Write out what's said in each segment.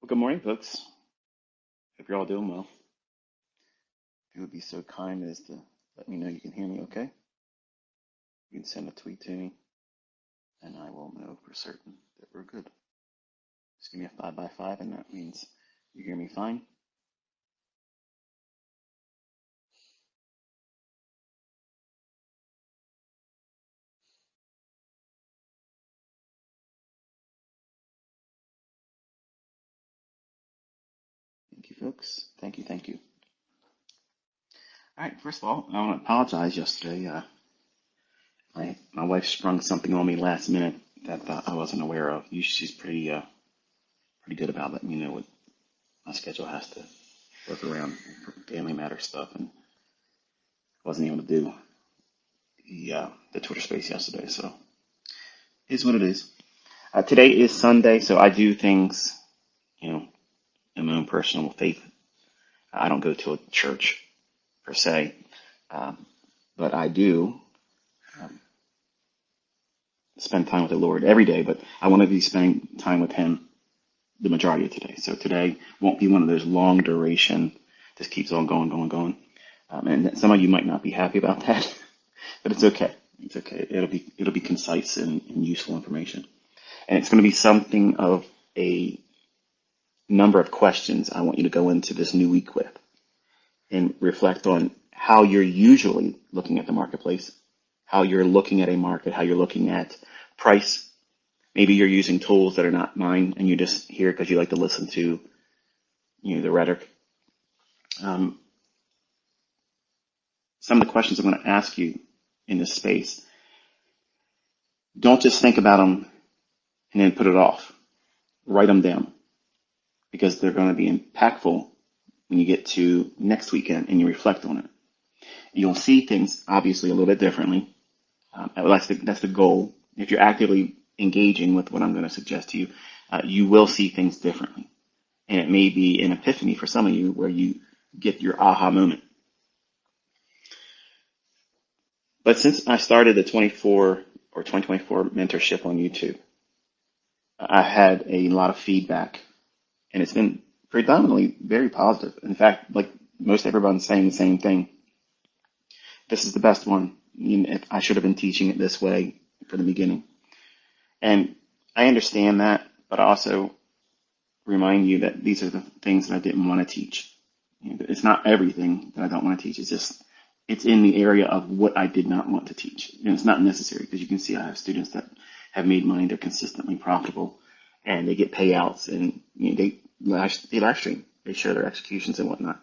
Well, good morning, folks. Hope you're all doing well. If you would be so kind as to let me know you can hear me okay, you can send a tweet to me, and I will know for certain that we're good. Just give me a 5x5, and that means you hear me fine. Thank you, folks. Thank you, thank you. All right, first of all, I want to apologize yesterday. My wife sprung something on me last minute that I wasn't aware of. Usually she's pretty good about letting me know what my schedule has to work around for family matter stuff, and wasn't able to do the Twitter space yesterday, so it is what it is. Today is Sunday, so I do things, you know, in my own personal faith. I don't go to a church per se, but I do um, spend time with the Lord every day. But I want to be spending time with Him the majority of today. So today won't be one of those long duration, just keeps on going, going, going. And some of you might not be happy about that, but it's okay. It's okay. It'll be concise and useful information. And it's going to be something of a number of questions I want you to go into this new week with and reflect on how you're usually looking at the marketplace, how you're looking at a market, how you're looking at price. Maybe you're using tools that are not mine and you're just here because you like to listen to, the rhetoric. Some of the questions I'm going to ask you in this space, don't just think about them and then put it off. Write them down because they're going to be impactful when you get to next weekend and you reflect on it. You'll see things obviously a little bit differently. That's the goal. If you're actively engaging with what I'm going to suggest to you, you will see things differently. And it may be an epiphany for some of you where you get your aha moment. But since I started the 2024 mentorship on YouTube, I had a lot of feedback and it's been predominantly very positive. In fact, like most everyone's saying the same thing. This is the best one. I should have been teaching it this way from the beginning. And I understand that, but I also remind you that these are the things that I didn't want to teach. It's not everything that I don't want to teach. It's in the area of what I did not want to teach. And it's not necessary because you can see I have students that have made money. They're consistently profitable and they get payouts and they live stream. They share their executions and whatnot.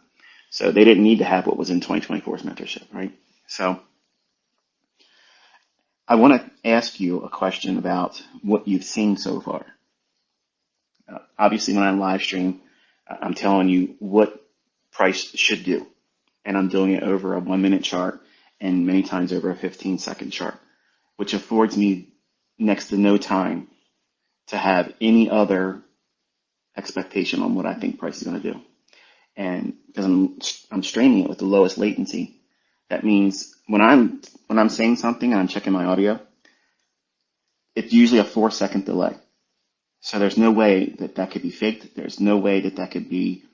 So they didn't need to have what was in 2024's mentorship, right? So I want to ask you a question about what you've seen so far. Obviously, when I live stream, I'm telling you what price should do. And I'm doing it over a 1-minute chart and many times over a 15-second chart, which affords me next to no time to have any other expectation on what I think price is going to do. And because I'm streaming it with the lowest latency, that means when I'm saying something and I'm checking my audio, it's usually a 4-second delay. So there's no way that could be faked. There's no way that could be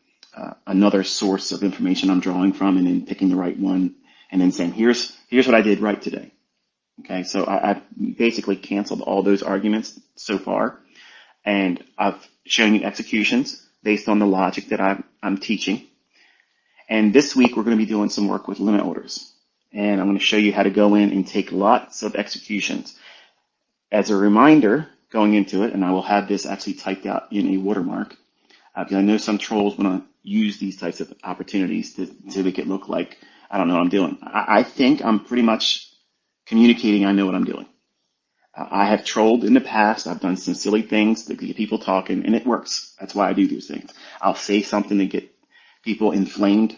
another source of information I'm drawing from and then picking the right one and then saying, here's what I did right today. Okay, so I've basically canceled all those arguments so far. And I've shown you executions based on the logic that I'm teaching. And this week, we're going to be doing some work with limit orders. And I'm going to show you how to go in and take lots of executions. As a reminder, going into it, and I will have this actually typed out in a watermark, because I know some trolls want to use these types of opportunities to make it look like I don't know what I'm doing. I think I'm pretty much communicating I know what I'm doing. I have trolled in the past. I've done some silly things to get people talking, and it works. That's why I do these things. I'll say something to get people inflamed,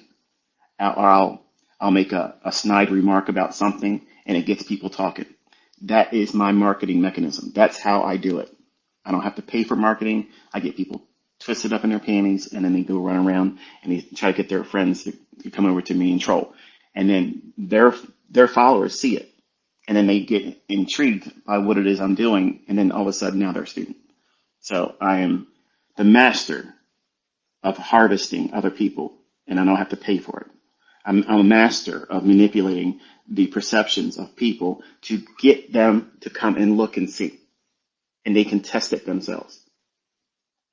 or I'll make a snide remark about something, and it gets people talking. That is my marketing mechanism. That's how I do it. I don't have to pay for marketing. I get people twisted up in their panties, and then they go run around and they try to get their friends to come over to me and troll. And then their followers see it. And then they get intrigued by what it is I'm doing. And then all of a sudden now they're a student. So I am the master of harvesting other people, and I don't have to pay for it. I'm a master of manipulating the perceptions of people to get them to come and look and see, and they can test it themselves.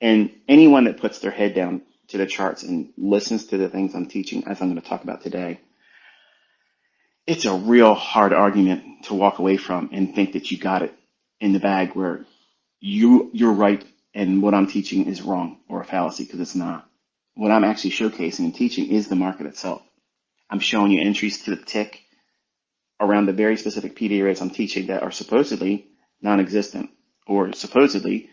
And anyone that puts their head down to the charts and listens to the things I'm teaching, as I'm going to talk about today, it's a real hard argument to walk away from and think that you got it in the bag, where you're right and what I'm teaching is wrong or a fallacy, because it's not. What I'm actually showcasing and teaching is the market itself. I'm showing you entries to the tick around the very specific PD rates I'm teaching that are supposedly non-existent or supposedly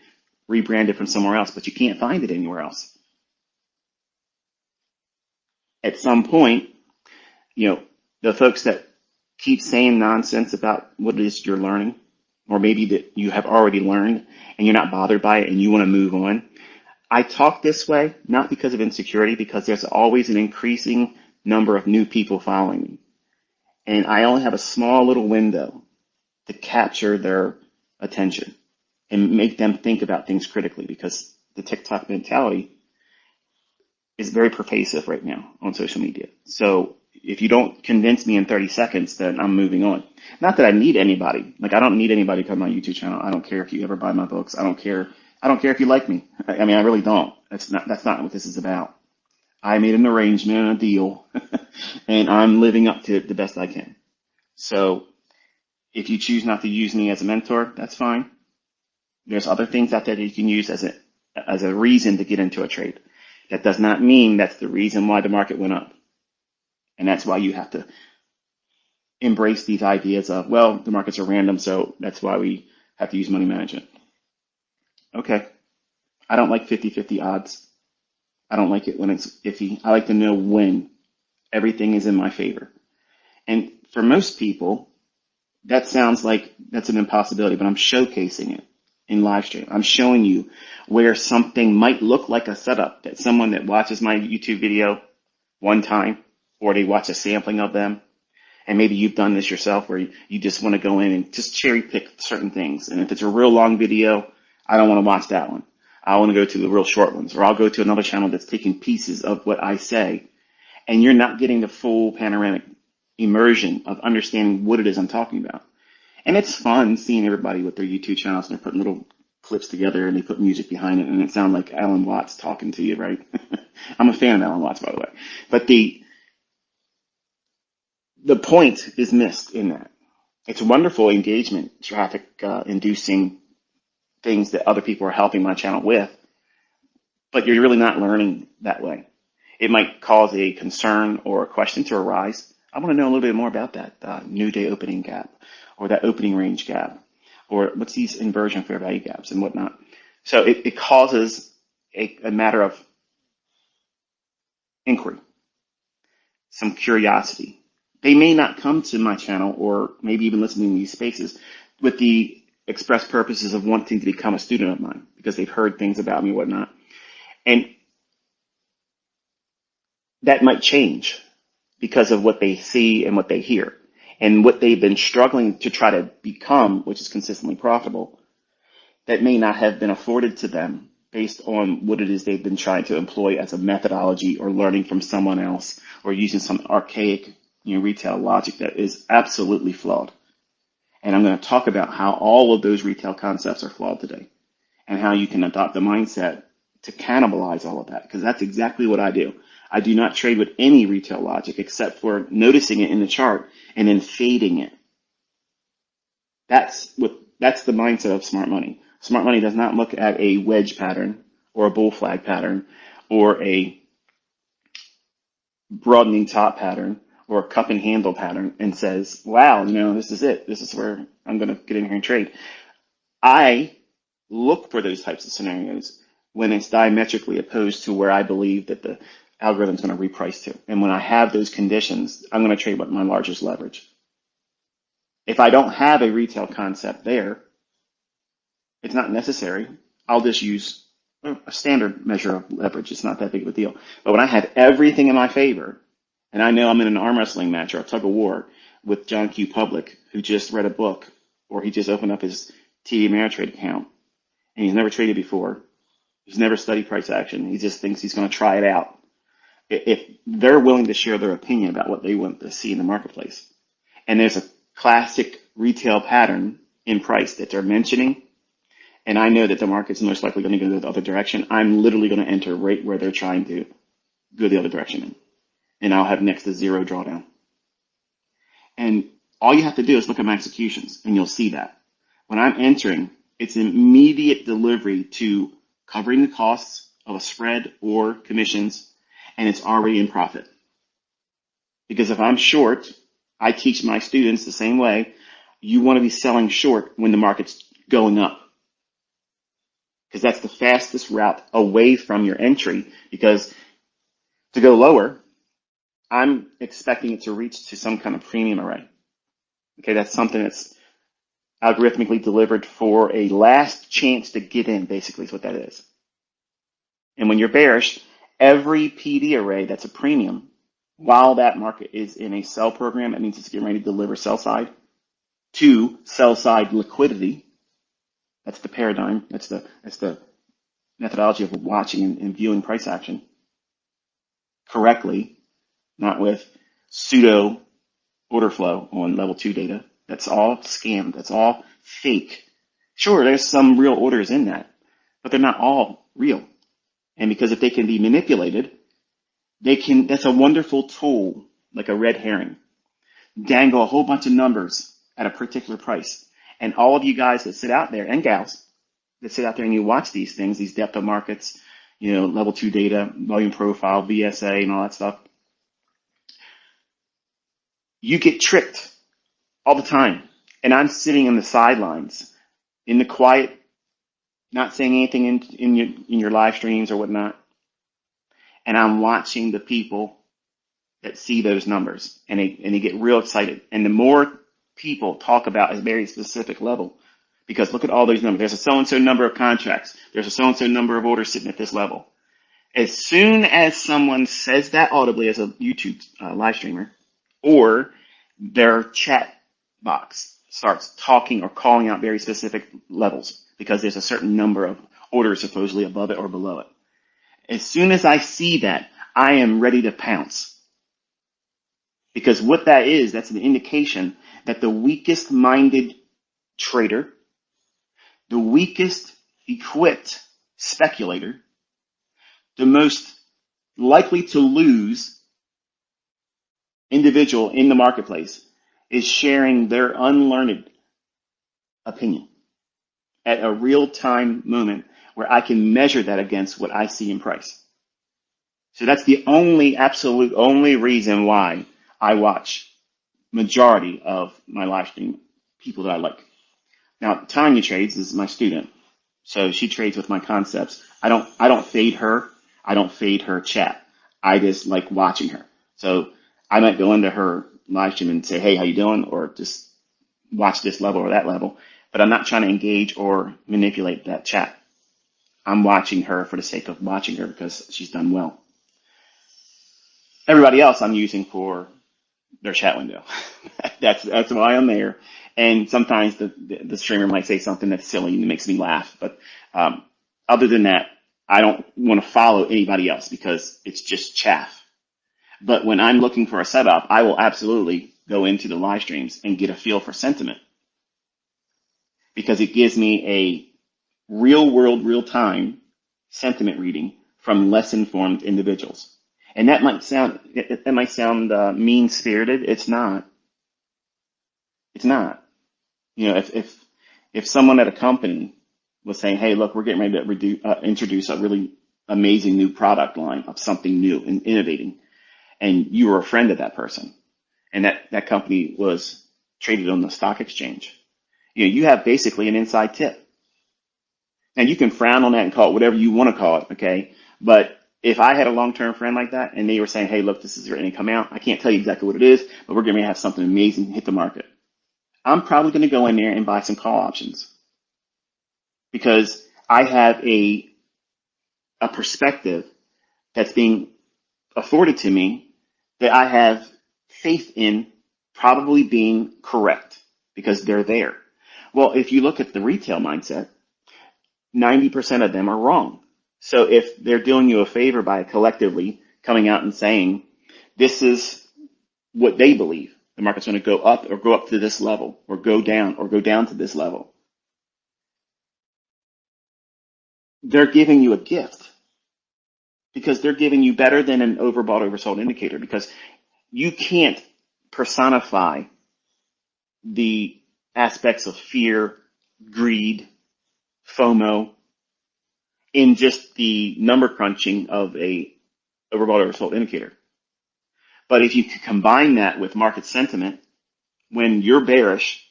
rebranded from somewhere else, but you can't find it anywhere else. At some point, the folks that keep saying nonsense about what it is you're learning, or maybe that you have already learned and you're not bothered by it and you want to move on. I talk this way, not because of insecurity, because there's always an increasing number of new people following me. And I only have a small little window to capture their attention and make them think about things critically, because the TikTok mentality is very pervasive right now on social media. So if you don't convince me in 30 seconds, then I'm moving on. Not that I need anybody. Like, I don't need anybody to come to my YouTube channel. I don't care if you ever buy my books. I don't care if you like me. I mean, I really don't. That's not what this is about. I made an arrangement and a deal, and I'm living up to it the best I can. So if you choose not to use me as a mentor, that's fine. There's other things out there that you can use as a reason to get into a trade. That does not mean that's the reason why the market went up. And that's why you have to embrace these ideas of, well, the markets are random, so that's why we have to use money management. Okay. I don't like 50-50 odds. I don't like it when it's iffy. I like to know when everything is in my favor. And for most people, that sounds like that's an impossibility, but I'm showcasing it in live stream. I'm showing you where something might look like a setup that someone that watches my YouTube video one time, or they watch a sampling of them, and maybe you've done this yourself where you just want to go in and just cherry pick certain things. And if it's a real long video, I don't want to watch that one. I want to go to the real short ones, or I'll go to another channel that's taking pieces of what I say, and you're not getting the full panoramic immersion of understanding what it is I'm talking about. And it's fun seeing everybody with their YouTube channels, and they're putting little clips together and they put music behind it, and it sounds like Alan Watts talking to you, right? I'm a fan of Alan Watts, by the way. But the point is missed in that. It's wonderful engagement, traffic inducing things that other people are helping my channel with, but you're really not learning that way. It might cause a concern or a question to arise. I want to know a little bit more about that new day opening gap, or that opening range gap, or what's these inversion fair value gaps and whatnot. So it causes a matter of inquiry, some curiosity. They may not come to my channel or maybe even listening to these spaces with the express purposes of wanting to become a student of mine, because they've heard things about me and whatnot. And that might change because of what they see and what they hear and what they've been struggling to try to become, which is consistently profitable, that may not have been afforded to them based on what it is they've been trying to employ as a methodology, or learning from someone else, or using some archaic retail logic that is absolutely flawed. And I'm going to talk about how all of those retail concepts are flawed today, and how you can adopt the mindset to cannibalize all of that, because that's exactly what I do. I do not trade with any retail logic except for noticing it in the chart and then fading it. That's the mindset of smart money. Smart money does not look at a wedge pattern or a bull flag pattern or a broadening top pattern or a cup and handle pattern and says, wow, this is it. This is where I'm going to get in here and trade. I look for those types of scenarios when it's diametrically opposed to where I believe that the algorithm is going to reprice to. And when I have those conditions, I'm going to trade with my largest leverage. If I don't have a retail concept there, it's not necessary. I'll just use a standard measure of leverage. It's not that big of a deal. But when I have everything in my favor, and I know I'm in an arm wrestling match or a tug of war with John Q. Public, who just read a book, or he just opened up his TD Ameritrade account, and he's never traded before, He's never studied price action. He just thinks he's going to try it out. If they're willing to share their opinion about what they want to see in the marketplace, and there's a classic retail pattern in price that they're mentioning, and I know that the market's most likely going to go the other direction, I'm literally going to enter right where they're trying to go the other direction in. And I'll have next to zero drawdown. And all you have to do is look at my executions, and you'll see that. When I'm entering, it's immediate delivery to covering the costs of a spread or commissions, and it's already in profit. Because if I'm short, I teach my students the same way. You want to be selling short when the market's going up, because that's the fastest route away from your entry. Because to go lower, I'm expecting it to reach to some kind of premium array. Okay, that's something that's algorithmically delivered for a last chance to get in, basically is what that is. And when you're bearish, every PD array that's a premium, while that market is in a sell program, that means it's getting ready to deliver sell side to sell side liquidity. That's the paradigm. That's the methodology of watching and viewing price action correctly, not with pseudo order flow on level 2 data. That's all scam. That's all fake. Sure, there's some real orders in that, but they're not all real. And because if they can be manipulated, that's a wonderful tool, like a red herring. Dangle a whole bunch of numbers at a particular price. And all of you guys that sit out there, and gals, that sit out there and you watch these things, these depth of markets, level 2 data, volume profile, VSA, and all that stuff, you get tricked all the time. And I'm sitting in the sidelines, in the quiet, not saying anything in your live streams or whatnot. And I'm watching the people that see those numbers, and they get real excited. And the more people talk about a very specific level, because look at all those numbers. There's a so-and-so number of contracts. There's a so-and-so number of orders sitting at this level. As soon as someone says that audibly as a YouTube live streamer, or their chat box starts talking or calling out very specific levels, because there's a certain number of orders supposedly above it or below it. As soon as I see that, I am ready to pounce. Because what that is, that's an indication that the weakest minded trader, the weakest equipped speculator, the most likely to lose individual in the marketplace is sharing their unlearned opinion at a real-time moment where I can measure that against what I see in price. So that's the absolute only reason why I watch majority of my live stream people that I like. Now, Tanya trades is my student, so she trades with my concepts. I don't fade her. I don't fade her chat. I just like watching her. So I might go into her live stream and say, hey, how you doing? Or just watch this level or that level. But I'm not trying to engage or manipulate that chat. I'm watching her for the sake of watching her because she's done well. Everybody else I'm using for their chat window. That's why I'm there. And sometimes the streamer might say something that's silly and it makes me laugh. But other than that, I don't want to follow anybody else because it's just chaff. But when I'm looking for a setup, I will absolutely go into the live streams and get a feel for sentiment, because it gives me a real world, real time sentiment reading from less informed individuals. And that might sound mean spirited. It's not. It's not. If someone at a company was saying, hey, look, we're getting ready to introduce a really amazing new product line of something new and innovating, and you were a friend of that person, and that company was traded on the stock exchange, you have basically an inside tip. And you can frown on that and call it whatever you want to call it, okay? But if I had a long-term friend like that and they were saying, hey, look, this is ready to come out, I can't tell you exactly what it is, but we're going to have something amazing hit the market, I'm probably going to go in there and buy some call options, because I have a perspective that's being afforded to me that I have faith in probably being correct, because they're there. Well, if you look at the retail mindset, 90% of them are wrong. So if they're doing you a favor by collectively coming out and saying, this is what they believe, the market's going to go up or go up to this level or go down to this level, they're giving you a gift because they're giving you better than an overbought, oversold indicator because you can't personify the aspects of fear, greed, FOMO in just the number crunching of a overbought, oversold indicator. But if you combine that with market sentiment, when you're bearish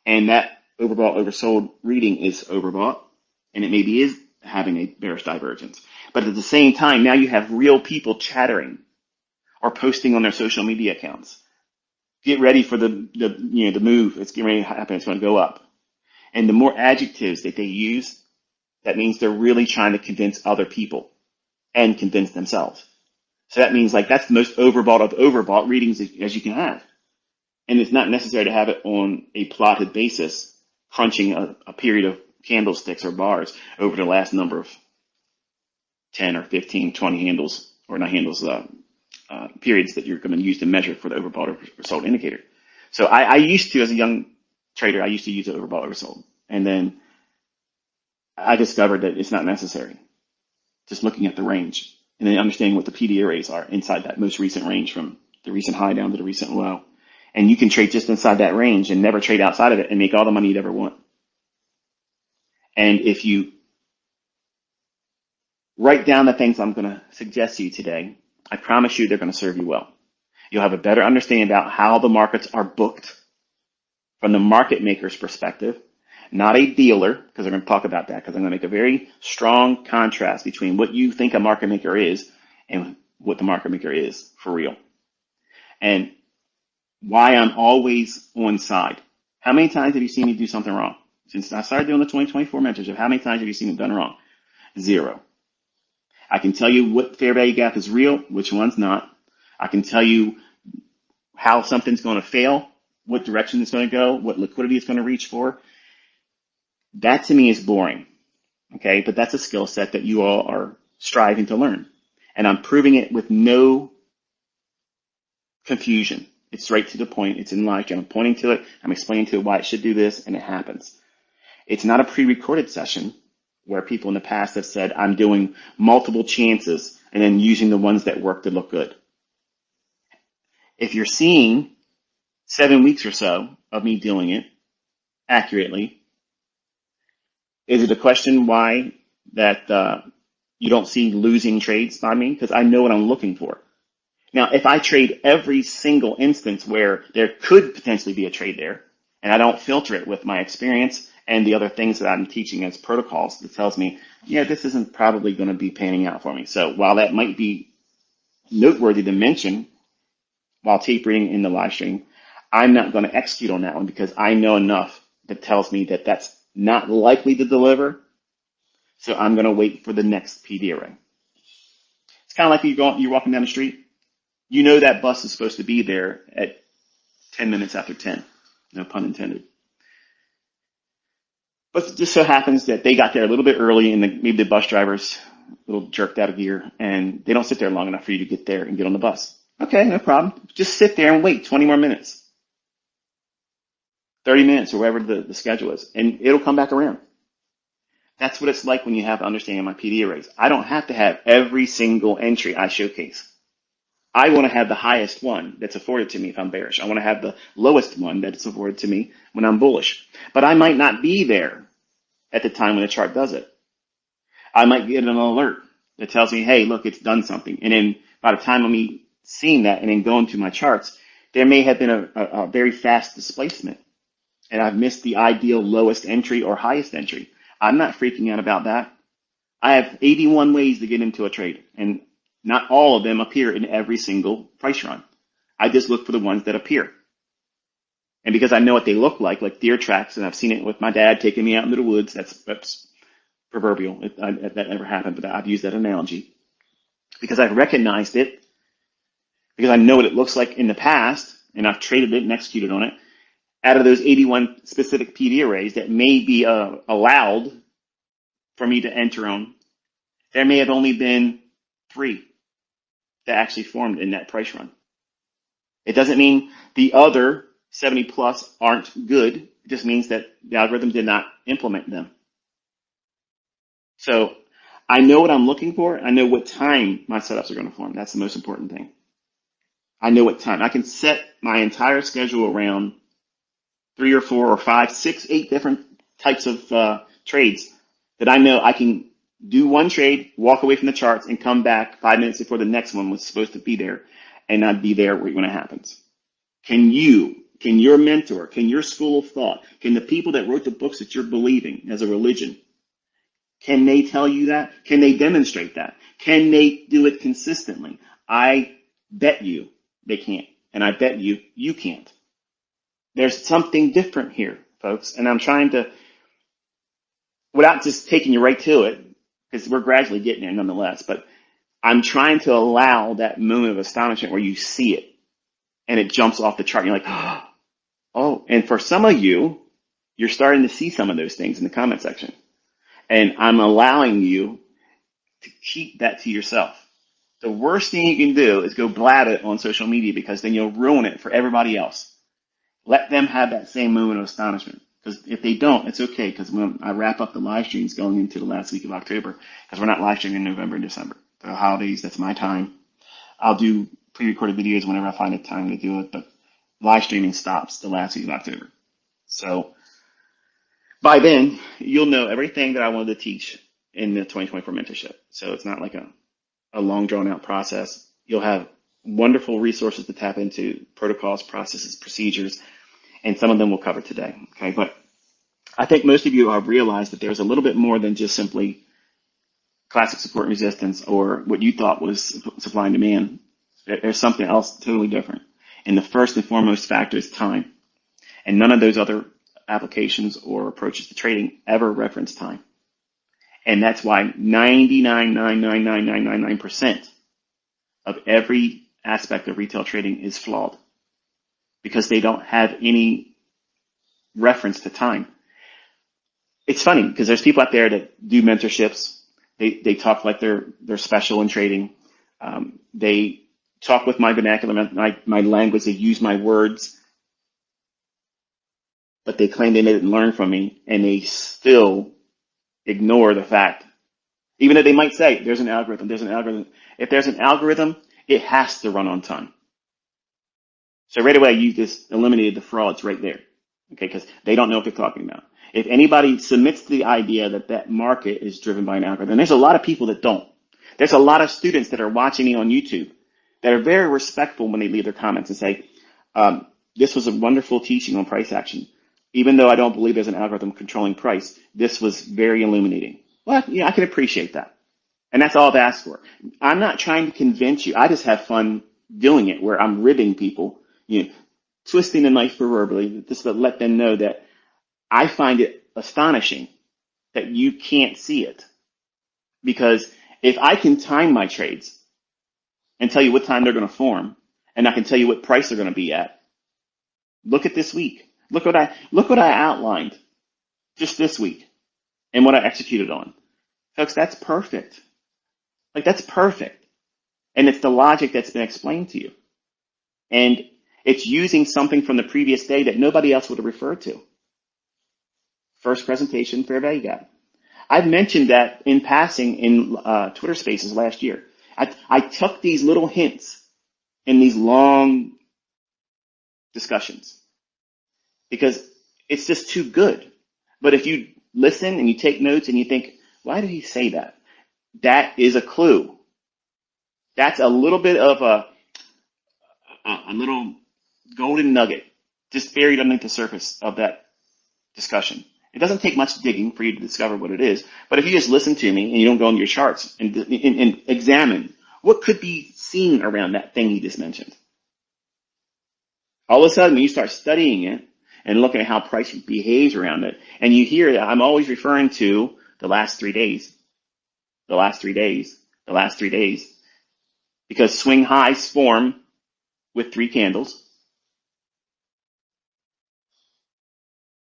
and that overbought, oversold reading is overbought, and it maybe is having a bearish divergence, but at the same time, now you have real people chattering or posting on their social media accounts. Get ready for the move. It's getting ready to happen. It's going to go up. And the more adjectives that they use, that means they're really trying to convince other people and convince themselves. So that means like that's the most overbought of overbought readings as you can have. And it's not necessary to have it on a plotted basis, crunching a period of candlesticks or bars over the last number of 10 or 15, 20 handles, or not handles, periods that you're going to use to measure for the overbought or sold indicator. So I used to, as a young trader, I used to use the overbought or sold. And then I discovered that it's not necessary. Just looking at the range and then understanding what the PD arrays are inside that most recent range from the recent high down to the recent low. And you can trade just inside that range and never trade outside of it and make all the money you'd ever want. And if you write down the things I'm going to suggest to you today, I promise you they're going to serve you well. You'll have a better understanding about how the markets are booked from the market maker's perspective, not a dealer, because I'm going to talk about that, because I'm going to make a very strong contrast between what you think a market maker is and what the market maker is for real. And why I'm always on side. How many times have you seen me do something wrong? Since I started doing the 2024 mentorship, how many times have you seen me done wrong? 0. I can tell you what fair value gap is real, which one's not. I can tell you how something's going to fail, what direction it's going to go, what liquidity it's going to reach for. That to me is boring. Okay, but that's a skill set that you all are striving to learn. And I'm proving it with no confusion. It's right to the point. It's in live. I'm pointing to it. I'm explaining to it why it should do this, and it happens. It's not a pre-recorded session where people in the past have said, I'm doing multiple chances and then using the ones that work to look good. If you're seeing 7 weeks or so of me doing it accurately, is it a question why that you don't see losing trades by me? Because I know what I'm looking for. Now, if I trade every single instance where there could potentially be a trade there, and I don't filter it with my experience and the other things that I'm teaching as protocols that tells me, yeah, this isn't probably going to be panning out for me. So while that might be noteworthy to mention while tape reading in the live stream, I'm not going to execute on that one because I know enough that tells me that that's not likely to deliver. So I'm going to wait for the next PD array. It's kind of like you're walking down the street. You know that bus is supposed to be there at 10 minutes after 10. No pun intended. But it just so happens that they got there a little bit early and maybe the bus driver's a little jerked out of gear and they don't sit there long enough for you to get there and get on the bus. Okay, no problem. Just sit there and wait 20 more minutes. 30 minutes or whatever the schedule is. And it'll come back around. That's what it's like when you have understanding of my PD arrays. I don't have to have every single entry I showcase. I want to have the highest one that's afforded to me if I'm bearish. I want to have the lowest one that's afforded to me when I'm bullish. But I might not be there at the time when the chart does it. I might get an alert that tells me, hey, look, it's done something. And then by the time I'm seeing that and then going to my charts, there may have been a very fast displacement. And I've missed the ideal lowest entry or highest entry. I'm not freaking out about that. I have 81 ways to get into a trade. And not all of them appear in every single price run. I just look for the ones that appear. And because I know what they look like deer tracks, and I've seen it with my dad taking me out into the woods, that's proverbial. That never happened, but I've used that analogy. Because I've recognized it, because I know what it looks like in the past, and I've traded it and executed on it, out of those 81 specific PD arrays that may be allowed for me to enter on There may have only been 3 that actually formed in that price run. It doesn't mean the other 70 plus aren't good. It just means that the algorithm did not implement them. So I know what I'm looking for. I know what time my setups are going to form. That's the most important thing. I know what time. I can set my entire schedule around 3 or 4 or 5, 6, 8 different types of trades that I know I can do one trade, walk away from the charts, and come back 5 minutes before the next one was supposed to be there, and I'd be there when it happens. Can your mentor, can your school of thought, can the people that wrote the books that you're believing as a religion, can they tell you that? Can they demonstrate that? Can they do it consistently? I bet you they can't, and I bet you can't. There's something different here, folks, and I'm trying to, without just taking you right to it, because we're gradually getting there nonetheless, but I'm trying to allow that moment of astonishment where you see it and it jumps off the chart and you're like, oh, and for some of you, you're starting to see some of those things in the comment section. And I'm allowing you to keep that to yourself. The worst thing you can do is go blab it on social media, because then you'll ruin it for everybody else. Let them have that same moment of astonishment. Because if they don't, it's okay. Because when I wrap up the live streams going into the last week of October, because we're not live streaming in November and December. The holidays, that's my time. I'll do pre-recorded videos whenever I find a time to do it, but live streaming stops the last week of October. So by then, you'll know everything that I wanted to teach in the 2024 mentorship. So it's not like a long drawn out process. You'll have wonderful resources to tap into, protocols, processes, procedures, and some of them we'll cover today. Okay, but I think most of you have realized that there's a little bit more than just simply classic support and resistance or what you thought was supply and demand. There's something else totally different. And the first and foremost factor is time. And none of those other applications or approaches to trading ever reference time. And that's why 99.99999% of every aspect of retail trading is flawed, because they don't have any reference to time. It's funny because there's people out there that do mentorships. They talk like they're special in trading. They talk with my vernacular, my language. They use my words, but they claim they didn't learn from me, and they still ignore the fact, even though they might say there's an algorithm. If there's an algorithm, it has to run on time. So right away, you just eliminated the frauds right there, okay? Because they don't know what they're talking about. If anybody submits to the idea that that market is driven by an algorithm, and there's a lot of people that don't. There's a lot of students that are watching me on YouTube that are very respectful when they leave their comments and say, this was a wonderful teaching on price action. Even though I don't believe there's an algorithm controlling price, this was very illuminating. Well, yeah, I can appreciate that. And that's all I've asked for. I'm not trying to convince you. I just have fun doing it, where I'm ribbing people, twisting the knife proverbially, just to let them know that I find it astonishing that you can't see it. Because if I can time my trades and tell you what time they're going to form, and I can tell you what price they're going to be at, look at this week. Look what I outlined just this week and what I executed on. Folks, that's perfect. Like, that's perfect. And it's the logic that's been explained to you. And it's using something from the previous day that nobody else would have referred to. First presentation, fair value gap. I've mentioned that in passing in Twitter Spaces last year. I took these little hints in these long discussions because it's just too good. But if you listen and you take notes and you think, why did he say that? That is a clue. That's a little bit of a little golden nugget just buried underneath the surface of that discussion. It doesn't take much digging for you to discover what it is. But if you just listen to me and you don't go into your charts and examine what could be seen around that thing he just mentioned, all of a sudden when you start studying it and looking at how price behaves around it, and you hear that I'm always referring to the last 3 days, the last 3 days, the last 3 days, because swing highs form with 3 candles.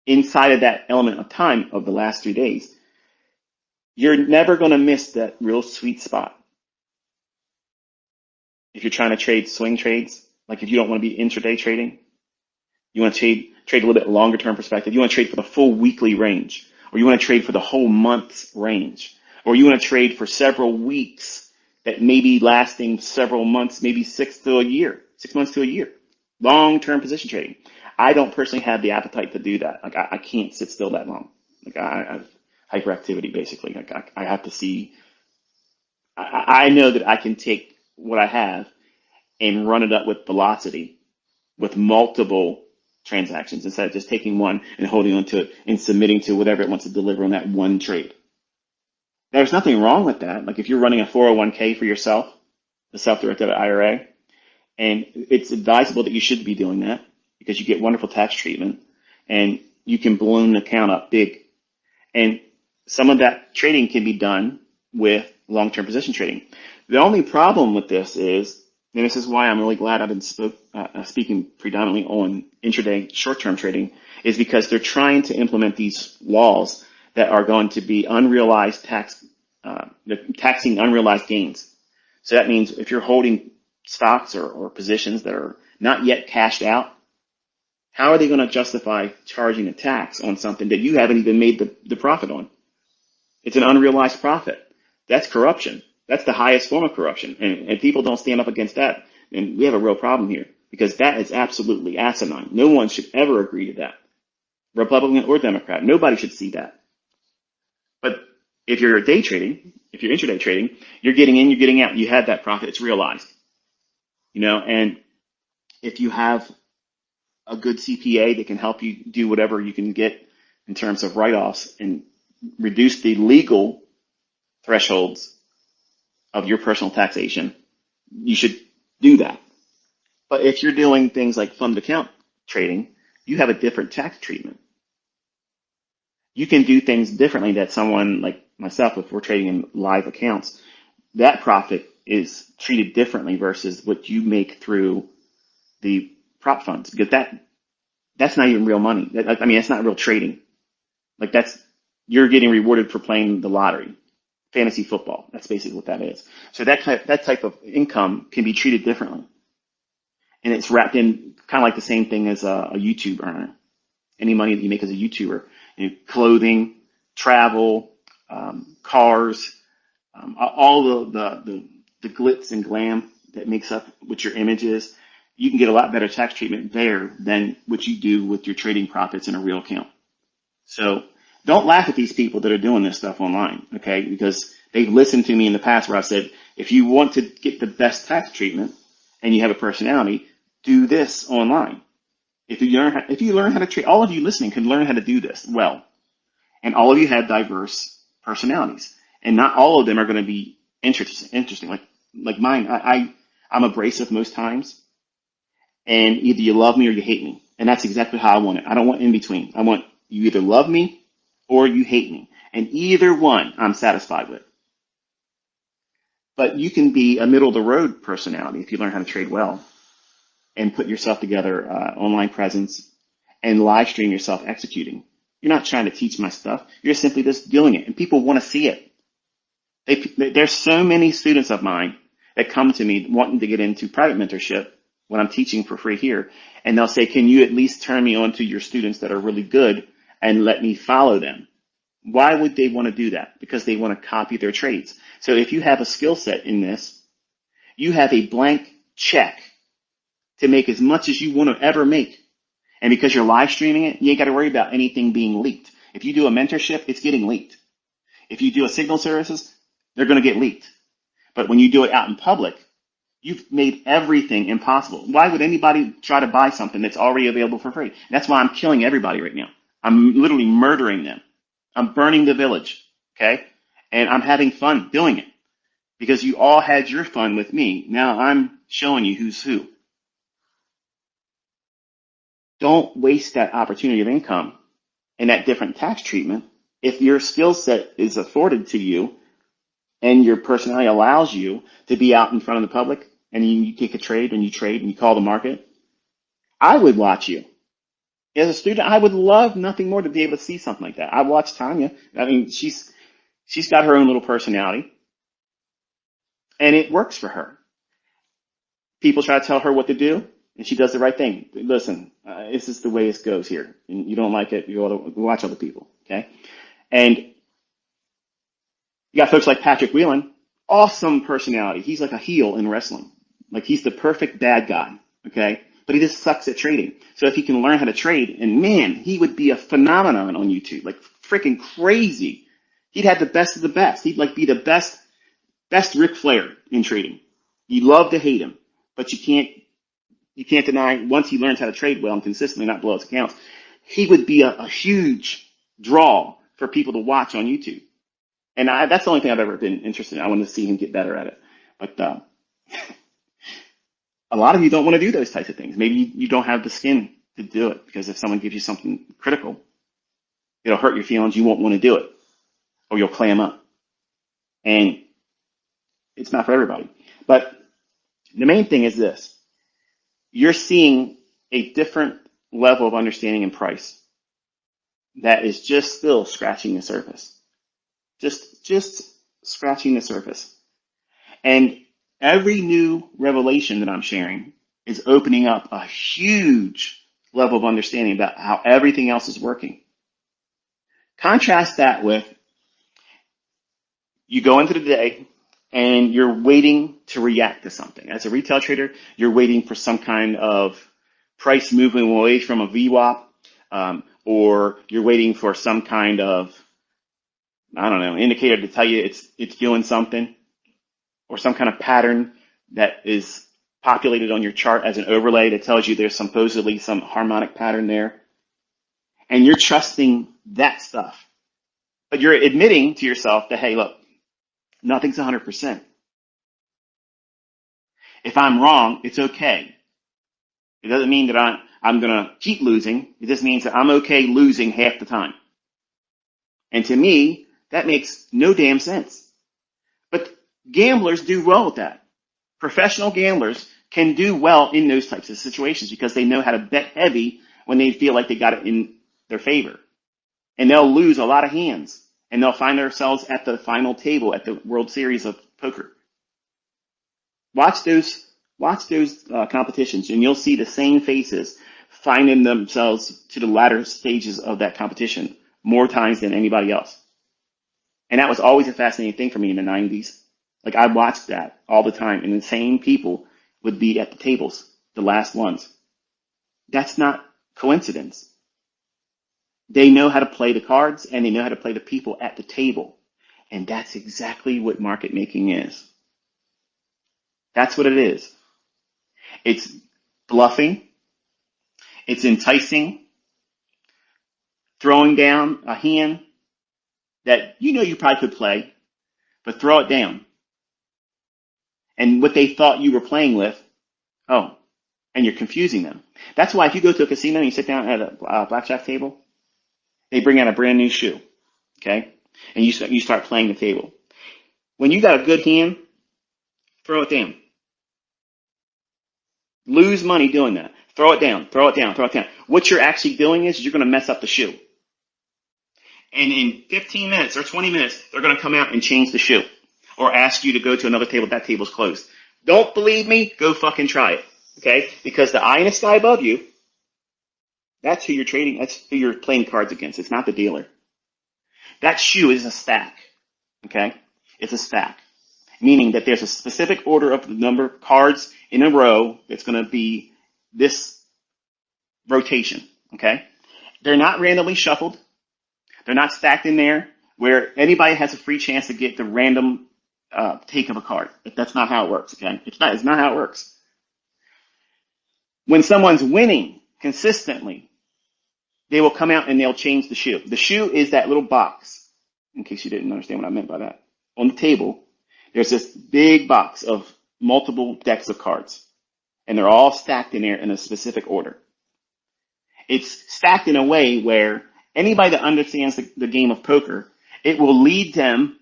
Inside of that element of time of the last 3 days, You're never going to miss that real sweet spot if you're trying to trade swing trades. Like if you don't want to be intraday trading, you want to trade a little bit longer term perspective. You want to trade for the full weekly range, or you want to trade for the whole month's range, or you want to trade for several weeks that may be lasting several months, maybe 6 months to a year. Long term position trading. I don't personally have the appetite to do that. Like I can't sit still that long. Like I have hyperactivity basically. Like I have to see. I know that I can take what I have and run it up with velocity with multiple transactions instead of just taking one and holding on to it and submitting to whatever it wants to deliver on that one trade. There's nothing wrong with that. Like if you're running a 401k for yourself, a self-directed IRA, and it's advisable that you should be doing that because you get wonderful tax treatment and you can balloon the account up big. And some of that trading can be done with long-term position trading. The only problem with this is, and this is why I'm really glad I've been speaking predominantly on intraday short-term trading, is because they're trying to implement these laws that are going to be unrealized taxing unrealized gains. So that means if you're holding stocks or positions that are not yet cashed out, how are they going to justify charging a tax on something that you haven't even made the profit on? It's an unrealized profit. That's corruption. That's the highest form of corruption. And people don't stand up against that. And we have a real problem here because that is absolutely asinine. No one should ever agree to that. Republican or Democrat. Nobody should see that. But if you're day trading, if you're intraday trading, you're getting in, you're getting out. You had that profit. It's realized. And if you have a good CPA that can help you do whatever you can get in terms of write-offs and reduce the legal thresholds of your personal taxation, you should do that. But if you're doing things like fund account trading, you have a different tax treatment. You can do things differently that someone like myself, if we're trading in live accounts, that profit is treated differently versus what you make through the prop funds, because that's not even real money. That's not real trading. Like you're getting rewarded for playing the lottery, fantasy football. That's basically what that is. So that type of income can be treated differently, and it's wrapped in kind of like the same thing as a YouTube earner. Any money that you make as a YouTuber, clothing, travel, cars, all the glitz and glam that makes up what your image is, you can get a lot better tax treatment there than what you do with your trading profits in a real account. So don't laugh at these people that are doing this stuff online, okay? Because they've listened to me in the past where I've said, if you want to get the best tax treatment and you have a personality, do this online. If you learn how to trade, all of you listening can learn how to do this well. And all of you have diverse personalities. And not all of them are going to be interesting. Like mine, I'm abrasive most times. And either you love me or you hate me. And that's exactly how I want it. I don't want in between. I want you either love me or you hate me. And either one I'm satisfied with. But you can be a middle of the road personality if you learn how to trade well and put yourself together, online presence, and live stream yourself executing. You're not trying to teach my stuff. You're simply just doing it. And people want to see it. There's so many students of mine that come to me wanting to get into private mentorship when I'm teaching for free here. And they'll say, can you at least turn me on to your students that are really good and let me follow them? Why would they want to do that? Because they want to copy their trades. So if you have a skill set in this, you have a blank check to make as much as you want to ever make. And because you're live streaming it, you ain't got to worry about anything being leaked. If you do a mentorship, it's getting leaked. If you do a signal services, they're going to get leaked. But when you do it out in public, you've made everything impossible. Why would anybody try to buy something that's already available for free? That's why I'm killing everybody right now. I'm literally murdering them. I'm burning the village, okay? And I'm having fun doing it because you all had your fun with me. Now I'm showing you who's who. Don't waste that opportunity of income and that different tax treatment. If your skill set is afforded to you and your personality allows you to be out in front of the public and you take a trade and you call the market, I would watch you. As a student, I would love nothing more to be able to see something like that. I watched Tanya. I mean, she's She's got her own little personality, and it works for her. People try to tell her what to do, and she does the right thing. Listen, this is the way it goes here. And you don't like it, you ought to watch other people, okay? And you got folks like Patrick Whelan, awesome personality. He's like a heel in wrestling. Like he's the perfect bad guy, okay? But he just sucks at trading. So if he can learn how to trade, and man, he would be a phenomenon on YouTube, like freaking crazy. He'd have the best of the best. He'd like be the best Ric Flair in trading. You love to hate him, but you can't deny once he learns how to trade well and consistently not blow his accounts, he would be a huge draw for people to watch on YouTube. And that's the only thing I've ever been interested in. I want to see him get better at it. But a lot of you don't want to do those types of things. Maybe you don't have the skin to do it because if someone gives you something critical, it'll hurt your feelings. You won't want to do it or you'll clam up. And it's not for everybody. But the main thing is this. You're seeing a different level of understanding and price that is just still scratching the surface. Just scratching the surface. And every new revelation that I'm sharing is opening up a huge level of understanding about how everything else is working. Contrast that with you go into the day and you're waiting to react to something. As a retail trader, you're waiting for some kind of price movement away from a VWAP, or you're waiting for some kind of, I don't know, indicator to tell you it's doing something, or some kind of pattern that is populated on your chart as an overlay that tells you there's supposedly some harmonic pattern there. And you're trusting that stuff. But you're admitting to yourself that, hey, look, nothing's 100%. If I'm wrong, it's okay. It doesn't mean that I'm going to keep losing. It just means that I'm okay losing half the time. And to me, that makes no damn sense. But gamblers do well with that. Professional gamblers can do well in those types of situations because they know how to bet heavy when they feel like they got it in their favor. And they'll lose a lot of hands. And they'll find themselves at the final table at the World Series of Poker. Watch those competitions, and you'll see the same faces finding themselves to the latter stages of that competition more times than anybody else. And that was always a fascinating thing for me in the 90s. Like I watched that all the time, and the same people would be at the tables, the last ones. That's not coincidence. They know how to play the cards and they know how to play the people at the table. And that's exactly what market making is. That's what it is. It's bluffing. It's enticing. Throwing down a hand that you know you probably could play, but throw it down. And what they thought you were playing with, and you're confusing them. That's why if you go to a casino and you sit down at a blackjack table, they bring out a brand new shoe, okay? And you start playing the table. When you got a good hand, throw it down. Lose money doing that. Throw it down, throw it down, throw it down. What you're actually doing is you're going to mess up the shoe. And in 15 minutes or 20 minutes, they're going to come out and change the shoe or ask you to go to another table. That table's closed. Don't believe me? Go fucking try it, okay? Because the eye in the sky above you, that's who you're trading. That's who you're playing cards against. It's not the dealer. That shoe is a stack. Okay? It's a stack. Meaning that there's a specific order of the number of cards in a row that's going to be this rotation. Okay? They're not randomly shuffled. They're not stacked in there where anybody has a free chance to get the random take of a card. That's not how it works. Okay? It's not how it works. When someone's winning consistently, they will come out and they'll change the shoe. The shoe is that little box, in case you didn't understand what I meant by that. On the table, there's this big box of multiple decks of cards, and they're all stacked in there in a specific order. It's stacked in a way where anybody that understands the game of poker, it will lead them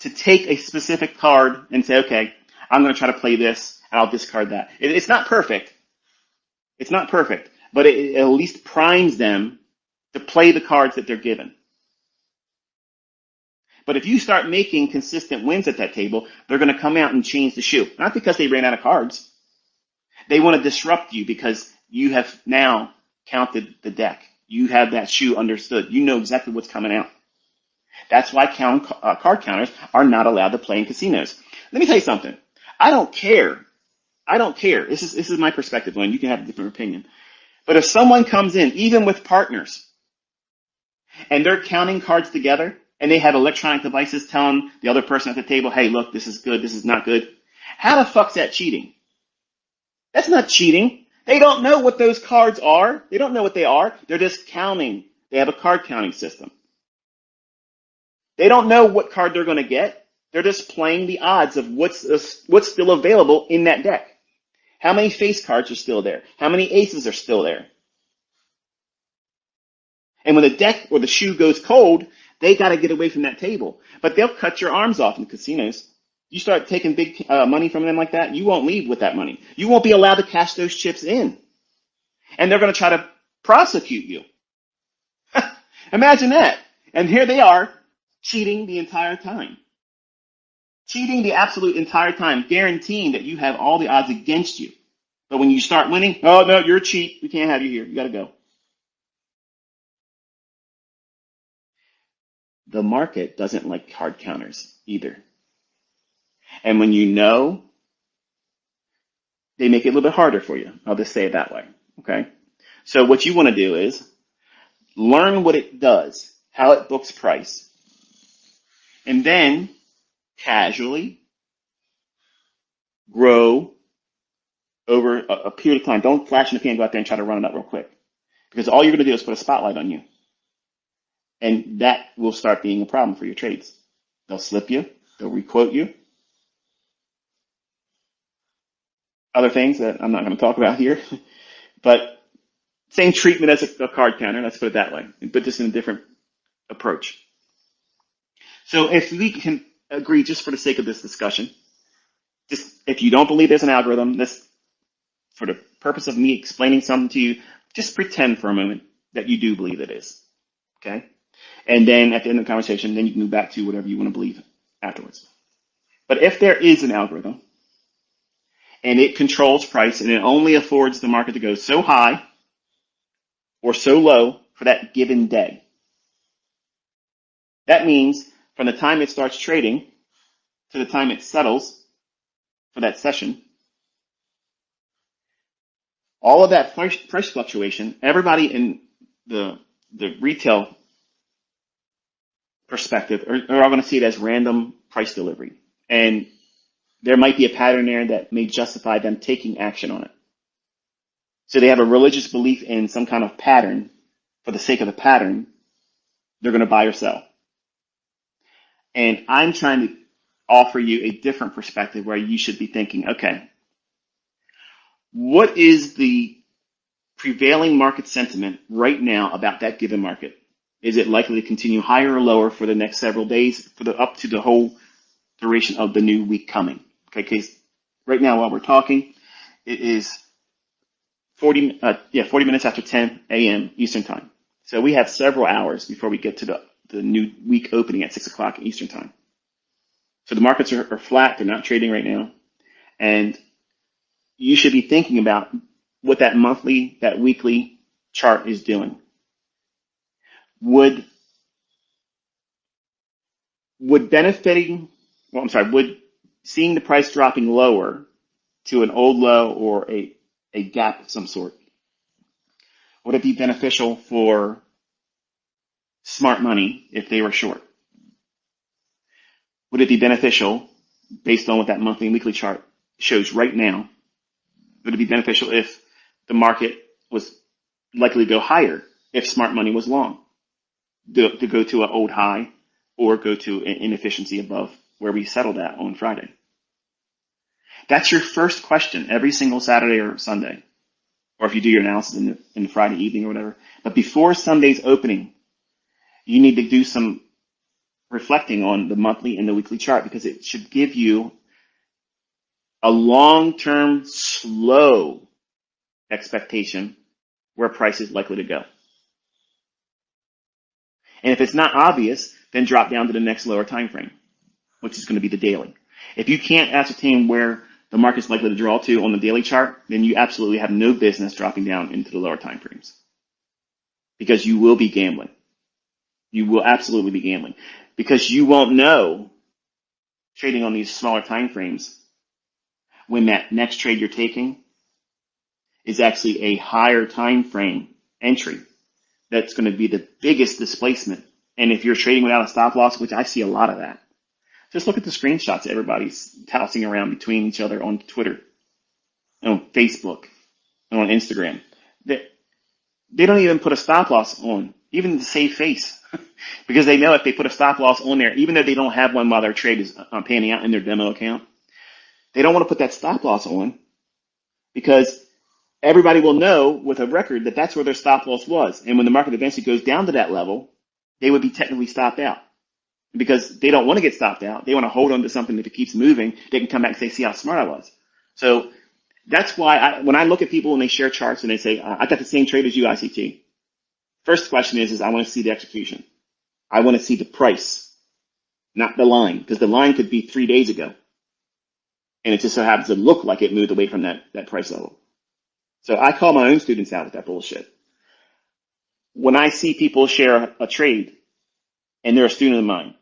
to take a specific card and say, okay, I'm going to try to play this, and I'll discard that. It's not perfect. It's not perfect. But it at least primes them to play the cards that they're given. But if you start making consistent wins at that table, they're going to come out and change the shoe. Not because they ran out of cards. They want to disrupt you because you have now counted the deck. You have that shoe understood. You know exactly what's coming out. That's why card counters are not allowed to play in casinos. Let me tell you something. I don't care. This is my perspective, Lynn. You can have a different opinion. But if someone comes in, even with partners, and they're counting cards together, and they have electronic devices telling the other person at the table, hey, look, this is good, this is not good. How the fuck's that cheating? That's not cheating. They don't know what those cards are. They don't know what they are. They're just counting. They have a card counting system. They don't know what card they're going to get. They're just playing the odds of what's still available in that deck. How many face cards are still there? How many aces are still there? And when the deck or the shoe goes cold, they got to get away from that table. But they'll cut your arms off in casinos. You start taking big money from them like that, you won't leave with that money. You won't be allowed to cash those chips in. And they're going to try to prosecute you. Imagine that. And here they are, cheating the entire time. Cheating the absolute entire time, guaranteeing that you have all the odds against you. But when you start winning, oh, no, you're a cheat. We can't have you here. You got to go. The market doesn't like card counters either. And when you know, they make it a little bit harder for you. I'll just say it that way. Okay. So what you want to do is learn what it does, how it books price, and then casually grow over a period of time. Don't flash in the pan, go out there and try to run it up real quick. Because all you're going to do is put a spotlight on you. And that will start being a problem for your trades. They'll slip you. They'll requote you. Other things that I'm not going to talk about here. But same treatment as a card counter. Let's put it that way. But just in a different approach. So if we can agree, just for the sake of this discussion, just if you don't believe there's an algorithm, this, for the purpose of me explaining something to you, just pretend for a moment that you do believe it is. Okay? And then at the end of the conversation, then you can move back to whatever you want to believe afterwards. But if there is an algorithm and it controls price and it only affords the market to go so high or so low for that given day, that means from the time it starts trading to the time it settles for that session, all of that price fluctuation, everybody in the retail perspective are all going to see it as random price delivery. And there might be a pattern there that may justify them taking action on it. So they have a religious belief in some kind of pattern. For the sake of the pattern, they're going to buy or sell. And I'm trying to offer you a different perspective where you should be thinking, okay, what is the prevailing market sentiment right now about that given market? Is it likely to continue higher or lower for the next several days, up to the whole duration of the new week coming? Okay, because right now while we're talking, it is 40 minutes after 10 a.m. Eastern time. So we have several hours before we get to the new week opening at 6 o'clock Eastern time. So the markets are flat. They're not trading right now. And you should be thinking about what that monthly, that weekly chart is doing. Would seeing the price dropping lower to an old low or a gap of some sort, would it be beneficial for smart money if they were short? Would it be beneficial based on what that monthly and weekly chart shows right now? Would it be beneficial if the market was likely to go higher if smart money was long? To go to an old high or go to an inefficiency above where we settled at on Friday? That's your first question every single Saturday or Sunday, or if you do your analysis in the Friday evening or whatever. But before Sunday's opening, you need to do some reflecting on the monthly and the weekly chart, because it should give you a long-term, slow expectation where price is likely to go. And if it's not obvious, then drop down to the next lower time frame, which is going to be the daily. If you can't ascertain where the market's likely to draw to on the daily chart, then you absolutely have no business dropping down into the lower time frames, because you will be gambling. You will absolutely be gambling, because you won't know, trading on these smaller time frames, when that next trade you're taking is actually a higher time frame entry that's going to be the biggest displacement. And if you're trading without a stop loss, which I see a lot of that, just look at the screenshots everybody's tossing around between each other on Twitter, on Facebook, and on Instagram. They don't even put a stop loss on, even to save face, because they know if they put a stop loss on there, even though they don't have one while their trade is panning out in their demo account, they don't want to put that stop loss on, because everybody will know with a record that that's where their stop loss was. And when the market eventually goes down to that level, they would be technically stopped out, because they don't want to get stopped out. They want to hold on to something. If it keeps moving, they can come back and say, see how smart I was. So that's why when I look at people and they share charts and they say, I got the same trade as you, ICT. First question is I want to see the execution. I want to see the price, not the line, because the line could be 3 days ago. And it just so happens to look like it moved away from that price level. So I call my own students out with that bullshit. When I see people share a trade and they're a student of mine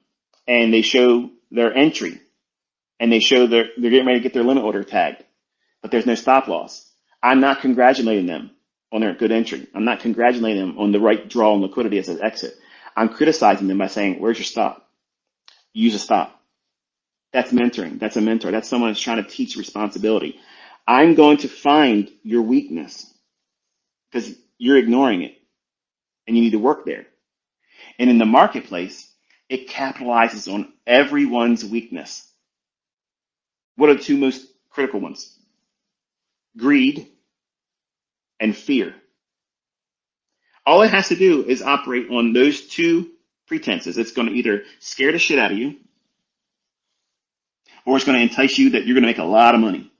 and they show their entry and they show they're getting ready to get their limit order tagged, but there's no stop loss, I'm not congratulating them on their good entry. I'm not congratulating them on the right draw and liquidity as an exit. I'm criticizing them by saying, where's your stop? Use a stop. That's mentoring. That's a mentor. That's someone who's trying to teach responsibility. I'm going to find your weakness because you're ignoring it and you need to work there. And in the marketplace, it capitalizes on everyone's weakness. What are the two most critical ones? Greed and fear. All it has to do is operate on those two pretenses. It's going to either scare the shit out of you, or it's going to entice you that you're going to make a lot of money.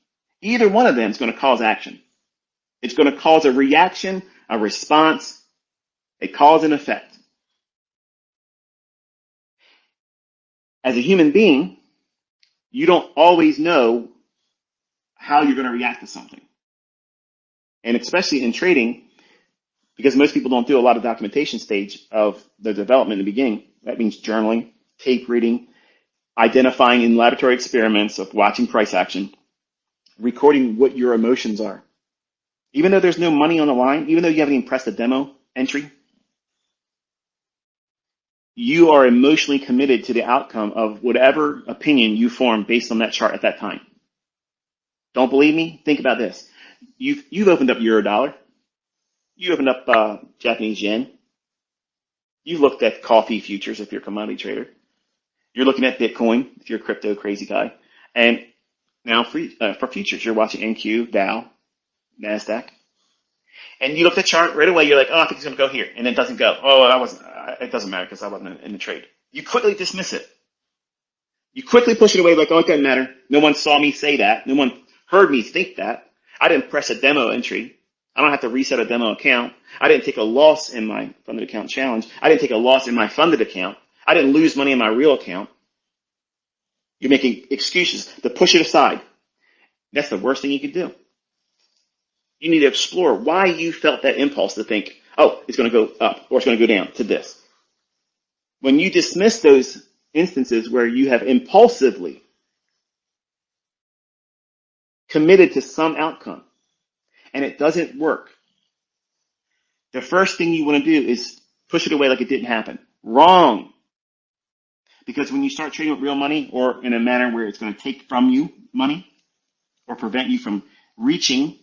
Either one of them is going to cause action. It's going to cause a reaction, a response, a cause and effect. As a human being, you don't always know how you're going to react to something. And especially in trading, because most people don't do a lot of documentation stage of the development in the beginning. That means journaling, tape reading, identifying in laboratory experiments of watching price action, recording what your emotions are. Even though there's no money on the line, even though you haven't even pressed a demo entry, you are emotionally committed to the outcome of whatever opinion you form based on that chart at that time. Don't believe me? Think about this. You've opened up Eurodollar. You opened up Japanese yen. You've looked at coffee futures if you're a commodity trader. You're looking at Bitcoin if you're a crypto crazy guy. And now for futures, you're watching NQ, Dow, NASDAQ. And you look at the chart right away, you're like, oh, I think it's going to go here. And it doesn't go. Oh, it doesn't matter because I wasn't in the trade. You quickly dismiss it. You quickly push it away like, oh, it doesn't matter. No one saw me say that. No one heard me think that. I didn't press a demo entry. I don't have to reset a demo account. I didn't take a loss in my funded account challenge. I didn't take a loss in my funded account. I didn't lose money in my real account. You're making excuses to push it aside. That's the worst thing you could do. You need to explore why you felt that impulse to think, oh, it's going to go up or it's going to go down to this. When you dismiss those instances where you have impulsively committed to some outcome and it doesn't work, the first thing you want to do is push it away like it didn't happen. Wrong. Because when you start trading with real money or in a manner where it's going to take from you money or prevent you from reaching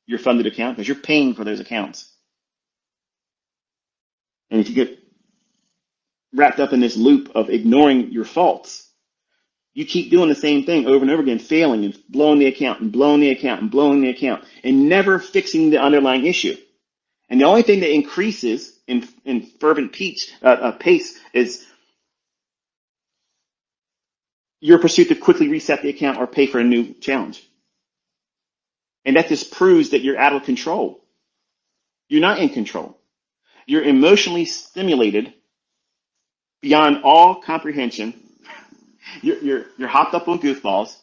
your funded account, because you're paying for those accounts. And if you get wrapped up in this loop of ignoring your faults, you keep doing the same thing over and over again, failing and blowing the account and blowing the account and blowing the account and never fixing the underlying issue. And the only thing that increases in fervent pace is your pursuit to quickly reset the account or pay for a new challenge. And that just proves that you're out of control. You're not in control. You're emotionally stimulated beyond all comprehension. You're hopped up on goofballs.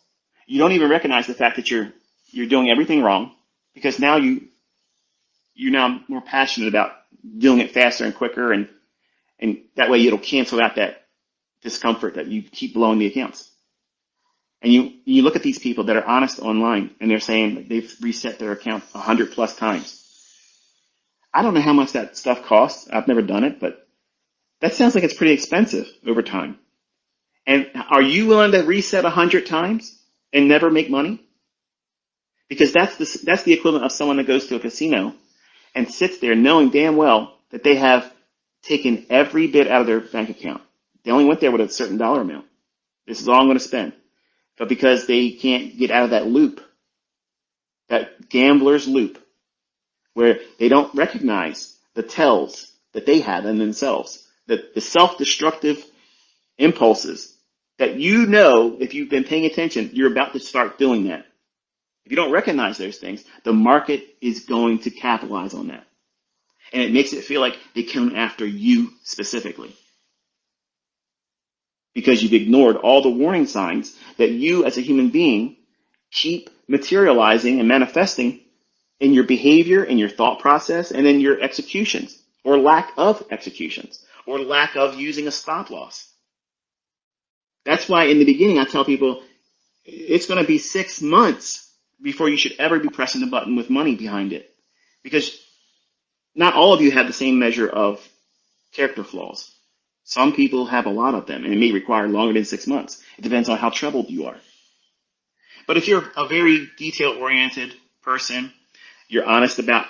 You don't even recognize the fact that you're doing everything wrong, because now you're now more passionate about doing it faster and quicker, and that way it'll cancel out that discomfort that you keep blowing the accounts. And you look at these people that are honest online, and they're saying that they've reset their account 100 plus times. I don't know how much that stuff costs. I've never done it, but that sounds like it's pretty expensive over time. And are you willing to reset 100 times and never make money? Because that's the equivalent of someone that goes to a casino and sits there knowing damn well that they have taken every bit out of their bank account. They only went there with a certain dollar amount. This is all I'm going to spend. But because they can't get out of that loop, that gambler's loop, where they don't recognize the tells that they have in themselves, the self-destructive impulses that you know, if you've been paying attention, you're about to start doing that. If you don't recognize those things, the market is going to capitalize on that. And it makes it feel like they come after you specifically, because you've ignored all the warning signs that you as a human being keep materializing and manifesting in your behavior, in your thought process, and in your executions, or lack of executions, or lack of using a stop loss. That's why in the beginning I tell people it's going to be 6 months before you should ever be pressing the button with money behind it, because not all of you have the same measure of character flaws. Some people have a lot of them, and it may require longer than 6 months. It depends on how troubled you are. But if you're a very detail-oriented person, you're honest about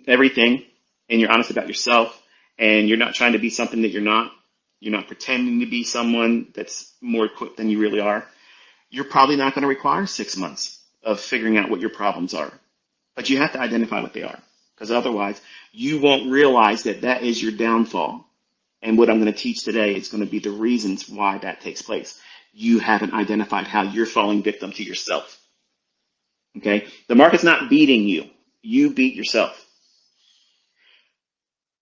everything, and you're honest about yourself, and you're not trying to be something that you're not pretending to be someone that's more equipped than you really are, you're probably not going to require 6 months of figuring out what your problems are. But you have to identify what they are, because otherwise you won't realize that that is your downfall. And what I'm going to teach today is going to be the reasons why that takes place. You haven't identified how you're falling victim to yourself. Okay? The market's not beating you. You beat yourself.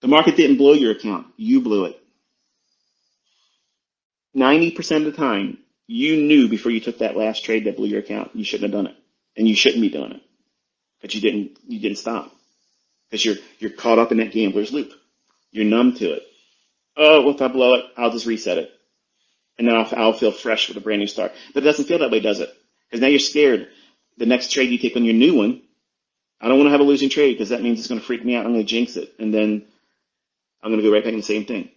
The market didn't blow your account. You blew it. 90% of the time, you knew before you took that last trade that blew your account, you shouldn't have done it. And you shouldn't be doing it. But you didn't stop. Because you're caught up in that gambler's loop. You're numb to it. Oh, well, if I blow it, I'll just reset it. And then I'll feel fresh with a brand new start. But it doesn't feel that way, does it? Because now you're scared. The next trade you take on your new one, I don't want to have a losing trade, because that means it's going to freak me out. I'm going to jinx it. And then I'm going to go right back in the same thing.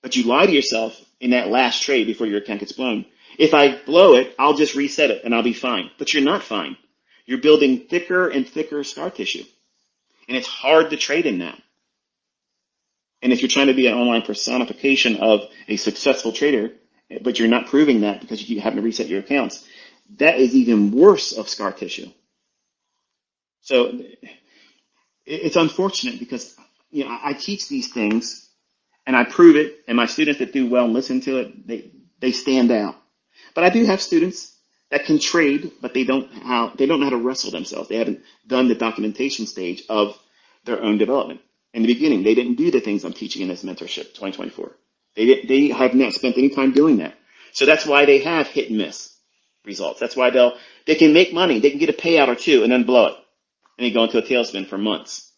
But you lie to yourself in that last trade before your account gets blown. If I blow it, I'll just reset it and I'll be fine. But you're not fine. You're building thicker and thicker scar tissue. And it's hard to trade in that. And if you're trying to be an online personification of a successful trader, but you're not proving that because you haven't reset your accounts, that is even worse of scar tissue. So it's unfortunate, because I teach these things and I prove it, and my students that do well and listen to it, they stand out. But I do have students that can trade, but they don't know how to wrestle themselves. They haven't done the documentation stage of their own development. In the beginning, they didn't do the things I'm teaching in this mentorship 2024. They have not spent any time doing that. So that's why they have hit and miss results. That's why they can make money. They can get a payout or two and then blow it. And they go into a tailspin for months.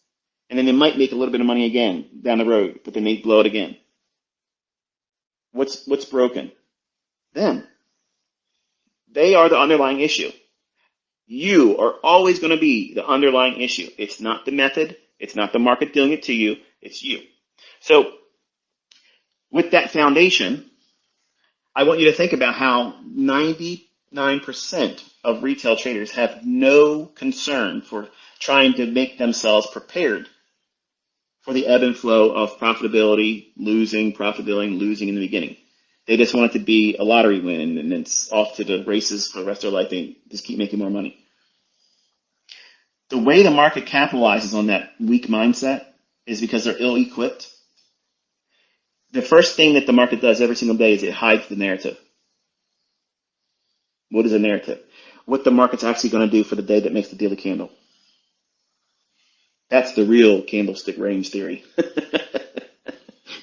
And then they might make a little bit of money again down the road, but then they blow it again. What's broken? Them. They are the underlying issue. You are always going to be the underlying issue. It's not the method. It's not the market doing it to you. It's you. So with that foundation, I want you to think about how 99% of retail traders have no concern for trying to make themselves prepared for the ebb and flow of profitability, losing in the beginning. They just want it to be a lottery win, and it's off to the races for the rest of their life. They just keep making more money. The way the market capitalizes on that weak mindset is because they're ill-equipped. The first thing that the market does every single day is it hides the narrative. What is a narrative? What the market's actually going to do for the day that makes the daily candle. That's the real candlestick range theory.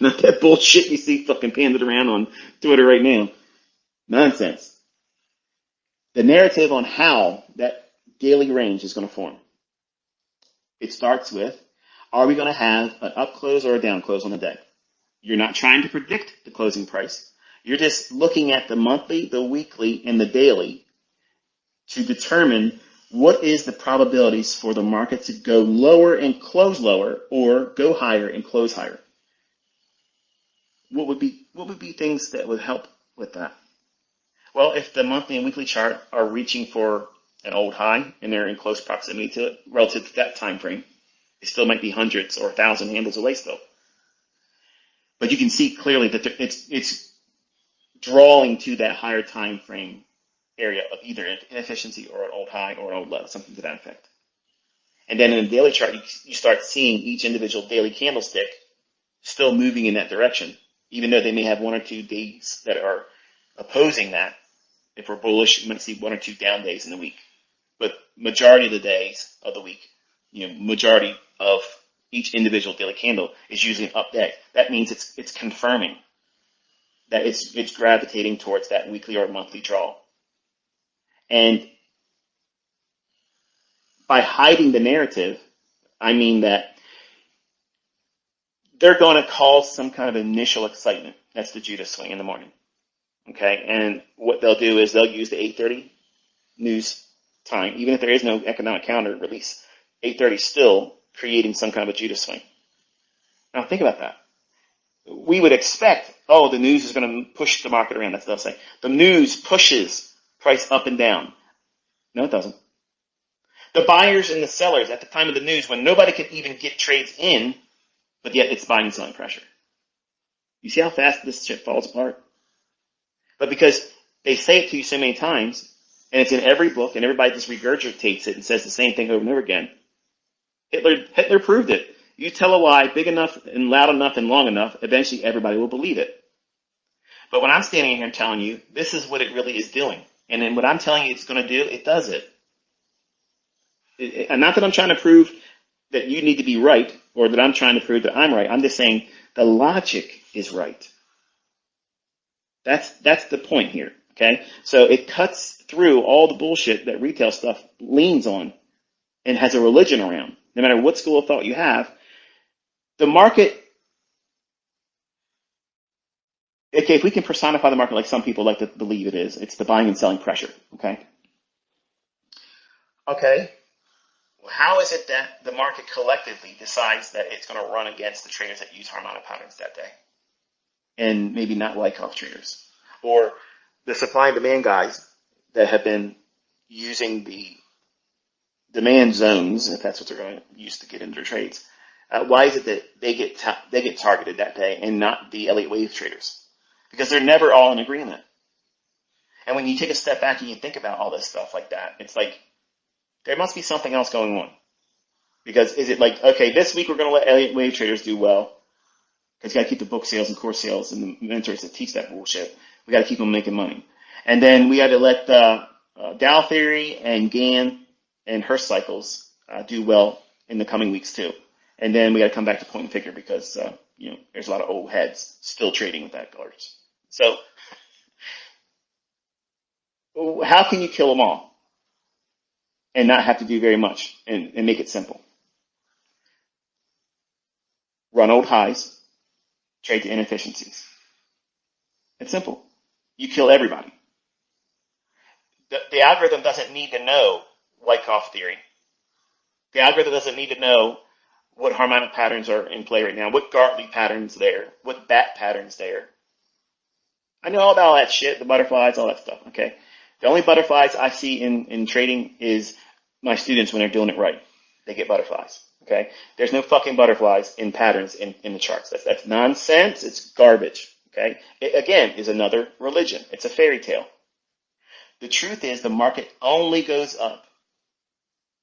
Not that bullshit you see fucking panded around on Twitter right now. Nonsense. The narrative on how that daily range is going to form. It starts with, are we going to have an up close or a down close on the day? You're not trying to predict the closing price. You're just looking at the monthly, the weekly, and the daily to determine what is the probabilities for the market to go lower and close lower or go higher and close higher. What would be things that would help with that? Well, if the monthly and weekly chart are reaching for an old high and they're in close proximity to it relative to that time frame, it still might be hundreds or 1,000 handles away still. But you can see clearly that it's drawing to that higher time frame area of either inefficiency or an old high or an old low, something to that effect. And then in the daily chart, you start seeing each individual daily candlestick still moving in that direction, even though they may have 1 or 2 days that are opposing that. If we're bullish, you might see 1 or 2 down days in the week. But majority of the days of the week, majority of each individual daily candle is usually an up day. That means it's confirming that it's gravitating towards that weekly or monthly draw. And by hiding the narrative, I mean that they're going to cause some kind of initial excitement. That's the Judas swing in the morning. Okay, and what they'll do is they'll use the 8:30 news time, even if there is no economic calendar release. 8:30 still creating some kind of a Judas swing. Now think about that. We would expect, the news is going to push the market around. That's what they'll say. The news pushes price up and down. No, it doesn't. The buyers and the sellers at the time of the news, when nobody could even get trades in, but yet it's buying and selling pressure. You see how fast this shit falls apart? But because they say it to you so many times, and it's in every book, and everybody just regurgitates it and says the same thing over and over again. Hitler proved it. You tell a lie big enough and loud enough and long enough, eventually everybody will believe it. But when I'm standing here and telling you, this is what it really is doing. And then what I'm telling you it's going to do, it does it. And not that I'm trying to prove that you need to be right, or that I'm trying to prove that I'm right. I'm just saying the logic is right. That's the point here, okay? So it cuts through all the bullshit that retail stuff leans on and has a religion around. No matter what school of thought you have, the market, okay, if we can personify the market like some people like to believe it is, it's the buying and selling pressure, okay? Okay, well, how is it that the market collectively decides that it's going to run against the traders that use harmonic patterns that day? And maybe not Wyckoff traders, or the supply and demand guys that have been using the demand zones, if that's what they're going to use to get into their trades. Why is it that they get targeted that day and not the Elliott Wave traders? Because they're never all in agreement. And when you take a step back and you think about all this stuff like that, it's like there must be something else going on. Because is it like, okay, this week we're going to let Elliott Wave traders do well, because you got to keep the book sales and course sales and the mentors that teach that bullshit. We got to keep them making money. And then we got to let Dow Theory and Gann and Hurst cycles do well in the coming weeks too. And then we got to come back to point and figure because there's a lot of old heads still trading with that colors. So how can you kill them all and not have to do very much and make it simple? Run old highs. Trade to inefficiencies. It's simple. You kill everybody. The algorithm doesn't need to know Wyckoff theory. The algorithm doesn't need to know what harmonic patterns are in play right now, what Gartley patterns there, what bat patterns there. I know all about all that shit, the butterflies, all that stuff, okay? The only butterflies I see in trading is my students when they're doing it right. They get butterflies. Okay, there's no fucking butterflies in patterns in the charts. That's nonsense. It's garbage. Okay, it again is another religion. It's a fairy tale. The truth is the market only goes up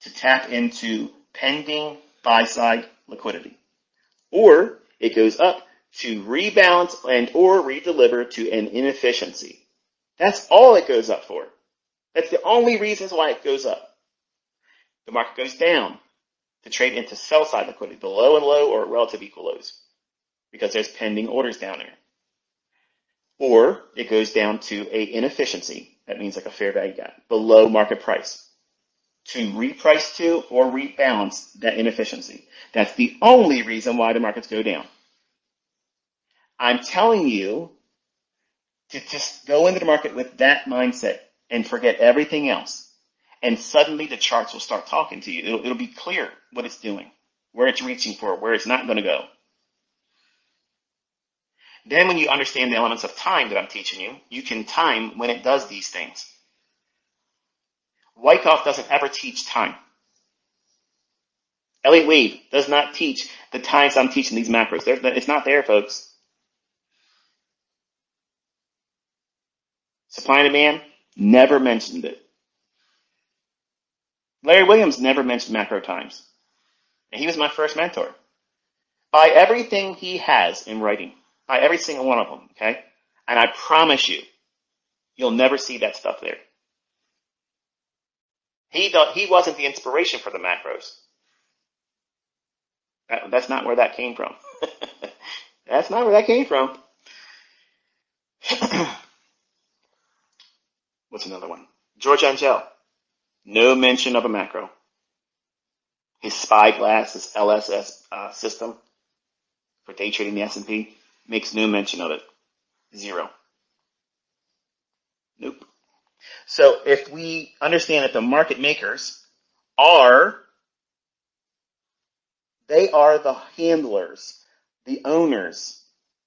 to tap into pending buy-side liquidity, or it goes up to rebalance and or redeliver to an inefficiency. That's all it goes up for. That's the only reasons why it goes up. The market goes down to trade into sell-side liquidity, the low and low or relative equal lows. because there's pending orders down there. Or it goes down to a inefficiency. That means like a fair value gap below market price to reprice to or rebalance that inefficiency. That's the only reason why the markets go down. I'm telling you to just go into the market with that mindset and forget everything else. And suddenly the charts will start talking to you. It'll be clear what it's doing, where it's reaching for, where it's not going to go. Then when you understand the elements of time that I'm teaching you, you can time when it does these things. Wyckoff doesn't ever teach time. Elliott Wave does not teach the times I'm teaching these macros. It's not there, folks. Supply and demand, never mentioned it. Larry Williams never mentioned macro times. And he was my first mentor. Buy everything he has in writing. Buy every single one of them, okay? And I promise you, you'll never see that stuff there. He wasn't the inspiration for the macros. That's not where that came from. That's not where that came from. What's another one? George Angel. No mention of a macro. His spyglass, his LSS system for day trading the S&P makes no mention of it. Zero. Nope. So if we understand that the market makers they are the handlers, the owners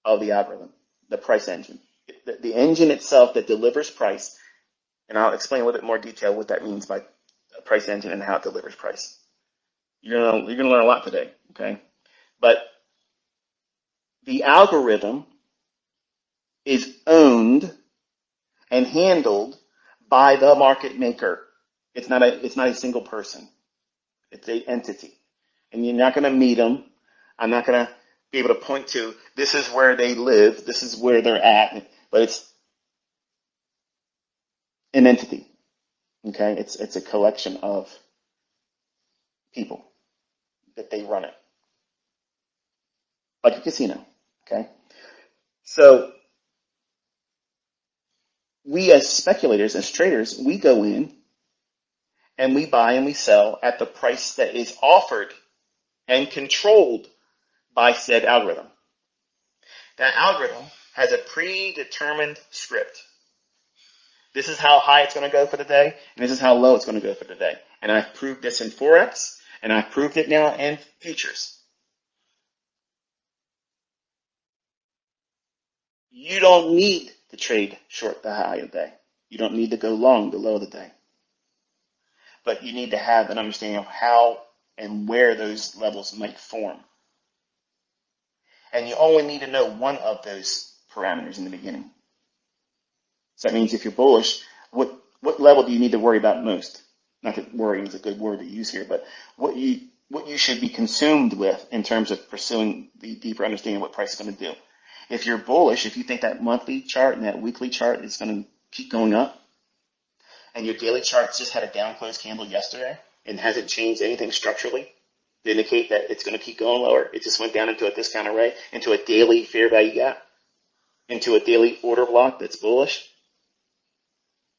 of the algorithm, the price engine. The engine itself that delivers price, and I'll explain a little bit more detail what that means by a price engine and how it delivers price. You're gonna learn a lot today, okay? But the algorithm is owned and handled by the market maker. It's not a single person. It's an entity. And you're not going to meet them. I'm not going to be able to point to this is where they live, this is where they're at, but it's an entity. Okay? It's a collection of people that they run it. Like a casino. Okay? So we as speculators, as traders, we go in and we buy and we sell at the price that is offered and controlled by said algorithm. That algorithm has a predetermined script. This is how high it's going to go for the day, and this is how low it's going to go for the day. And I've proved this in Forex, and I've proved it now in futures. You don't need to trade short the high of the day. You don't need to go long the low of the day. But you need to have an understanding of how and where those levels might form. And you only need to know one of those parameters in the beginning. So that means if you're bullish, what level do you need to worry about most? Not that worrying is a good word to use here, but what you should be consumed with in terms of pursuing the deeper understanding of what price is going to do. If you're bullish, if you think that monthly chart and that weekly chart is going to keep going up, and your daily chart just had a down close candle yesterday and hasn't changed anything structurally to indicate that it's going to keep going lower, it just went down into a discount array, into a daily fair value gap, into a daily order block that's bullish,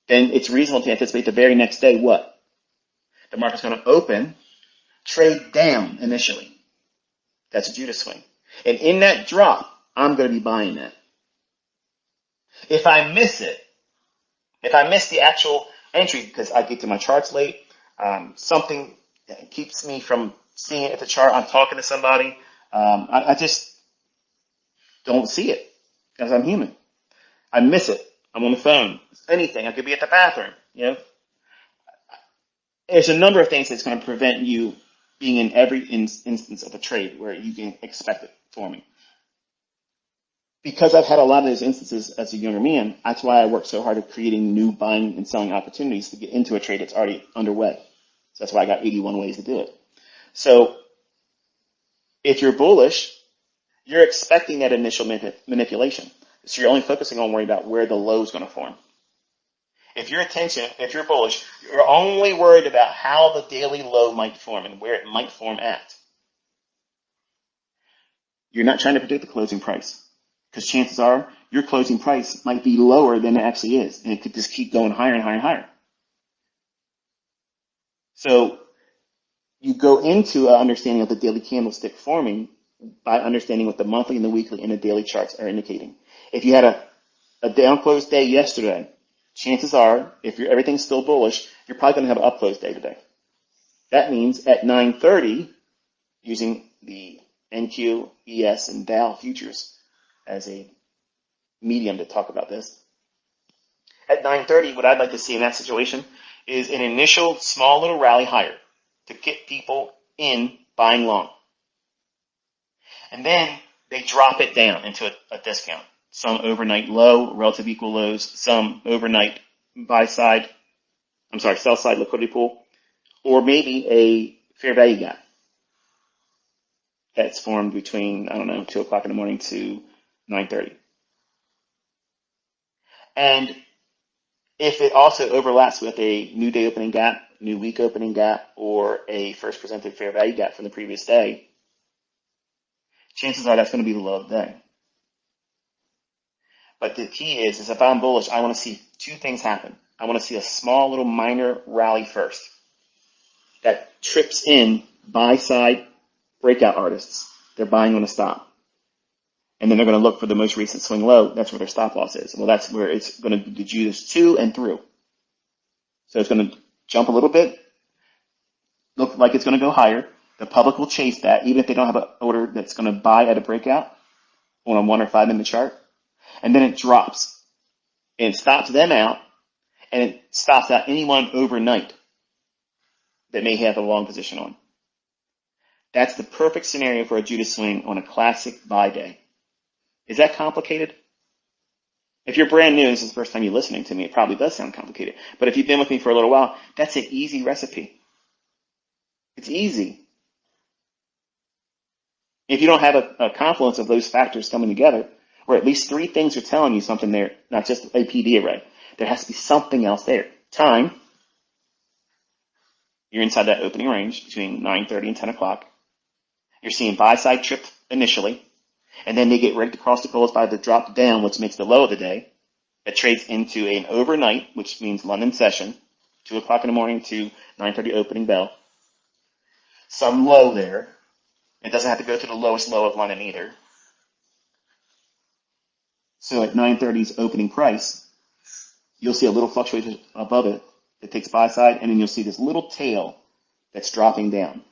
then it's reasonable to anticipate the very next day what? The market's going to open, trade down initially. That's a Judas swing. And in that drop, I'm going to be buying that. If I miss it, if I miss the actual entry because I get to my charts late, something keeps me from seeing it at the chart, I'm talking to somebody, I just don't see it because I'm human. I miss it. I'm on the phone. Anything. I could be at the bathroom. You know, there's a number of things that's going to prevent you being in every instance of a trade where you can expect it forming. Because I've had a lot of those instances as a younger man, that's why I work so hard at creating new buying and selling opportunities to get into a trade that's already underway. So that's why I got 81 ways to do it. So if you're bullish, you're expecting that initial manipulation. So you're only focusing on worrying about where the low is going to form. If you're bullish, you're only worried about how the daily low might form and where it might form at. You're not trying to predict the closing price, because chances are your closing price might be lower than it actually is, and it could just keep going higher and higher and higher. So you go into an understanding of the daily candlestick forming by understanding what the monthly and the weekly and the daily charts are indicating. If you had a down close day yesterday, chances are, if everything's still bullish, you're probably going to have an up close day today. That means at 9:30, using the NQ, ES, and Dow futures as a medium to talk about this, at 9:30, what I'd like to see in that situation is an initial small little rally higher to get people in buying long. And then they drop it down into a discount. Some overnight low, relative equal lows, some overnight sell side liquidity pool, or maybe a fair value gap that's formed between, 2 o'clock in the morning to 9:30. And if it also overlaps with a new day opening gap, new week opening gap, or a first presented fair value gap from the previous day, chances are that's going to be the low of the day. But the key is if I'm bullish, I want to see two things happen. I want to see a small little minor rally first that trips in buy-side breakout artists. They're buying on a stop. And then they're going to look for the most recent swing low. That's where their stop loss is. Well, that's where it's going to do this to and through. So it's going to jump a little bit, look like it's going to go higher. The public will chase that, even if they don't have an order that's going to buy at a breakout on a 1 or 5 minute chart. And then it drops and it stops them out, and it stops out anyone overnight that may have a long position on. That's the perfect scenario for a Judas swing on a classic buy day. Is that complicated? If you're brand new and this is the first time you're listening to me, it probably does sound complicated. But if you've been with me for a little while, that's an easy recipe. It's easy. If you don't have a confluence of those factors coming together, or at least 3 things are telling you something there, not just a PD array, there has to be something else there. Time, you're inside that opening range between 9:30 and 10 o'clock. You're seeing buy side trip initially, and then they get ready to cross the goals by the drop down, which makes the low of the day. That trades into an overnight, which means London session, 2 o'clock in the morning to 9:30 opening bell. Some low there. It doesn't have to go to the lowest low of London either. So at 9:30's opening price, you'll see a little fluctuation above it that takes buy side, and then you'll see this little tail that's dropping down.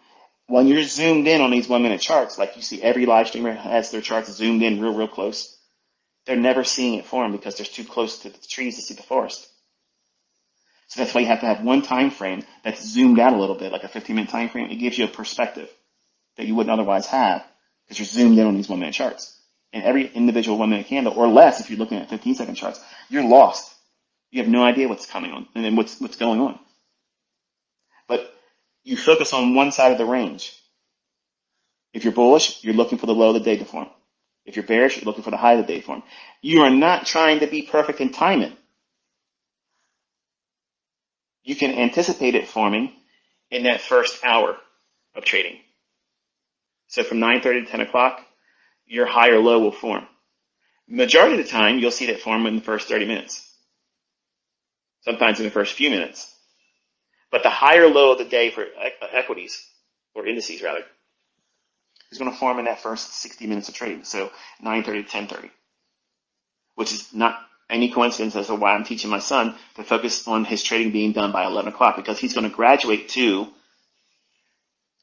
When you're zoomed in on these 1 minute charts, like you see every live streamer has their charts zoomed in real close, they're never seeing it form because they're too close to the trees to see the forest. So that's why you have to have one time frame that's zoomed out a little bit, like a 15-minute time frame. It gives you a perspective that you wouldn't otherwise have because you're zoomed in on these 1 minute charts. And every individual 1 minute candle, or less if you're looking at 15-second charts, you're lost. You have no idea what's coming on and then what's going on. But you focus on one side of the range. If you're bullish, you're looking for the low of the day to form. If you're bearish, you're looking for the high of the day to form. You are not trying to be perfect in timing. You can anticipate it forming in that first hour of trading. So from 9:30 to 10 o'clock, your high or low will form. Majority of the time, you'll see that form in the first 30 minutes. Sometimes in the first few minutes. But the higher low of the day for equities, or indices rather, is going to form in that first 60 minutes of trading. So 9:30 to 10:30, which is not any coincidence as to why I'm teaching my son to focus on his trading being done by 11 o'clock, because he's going to graduate to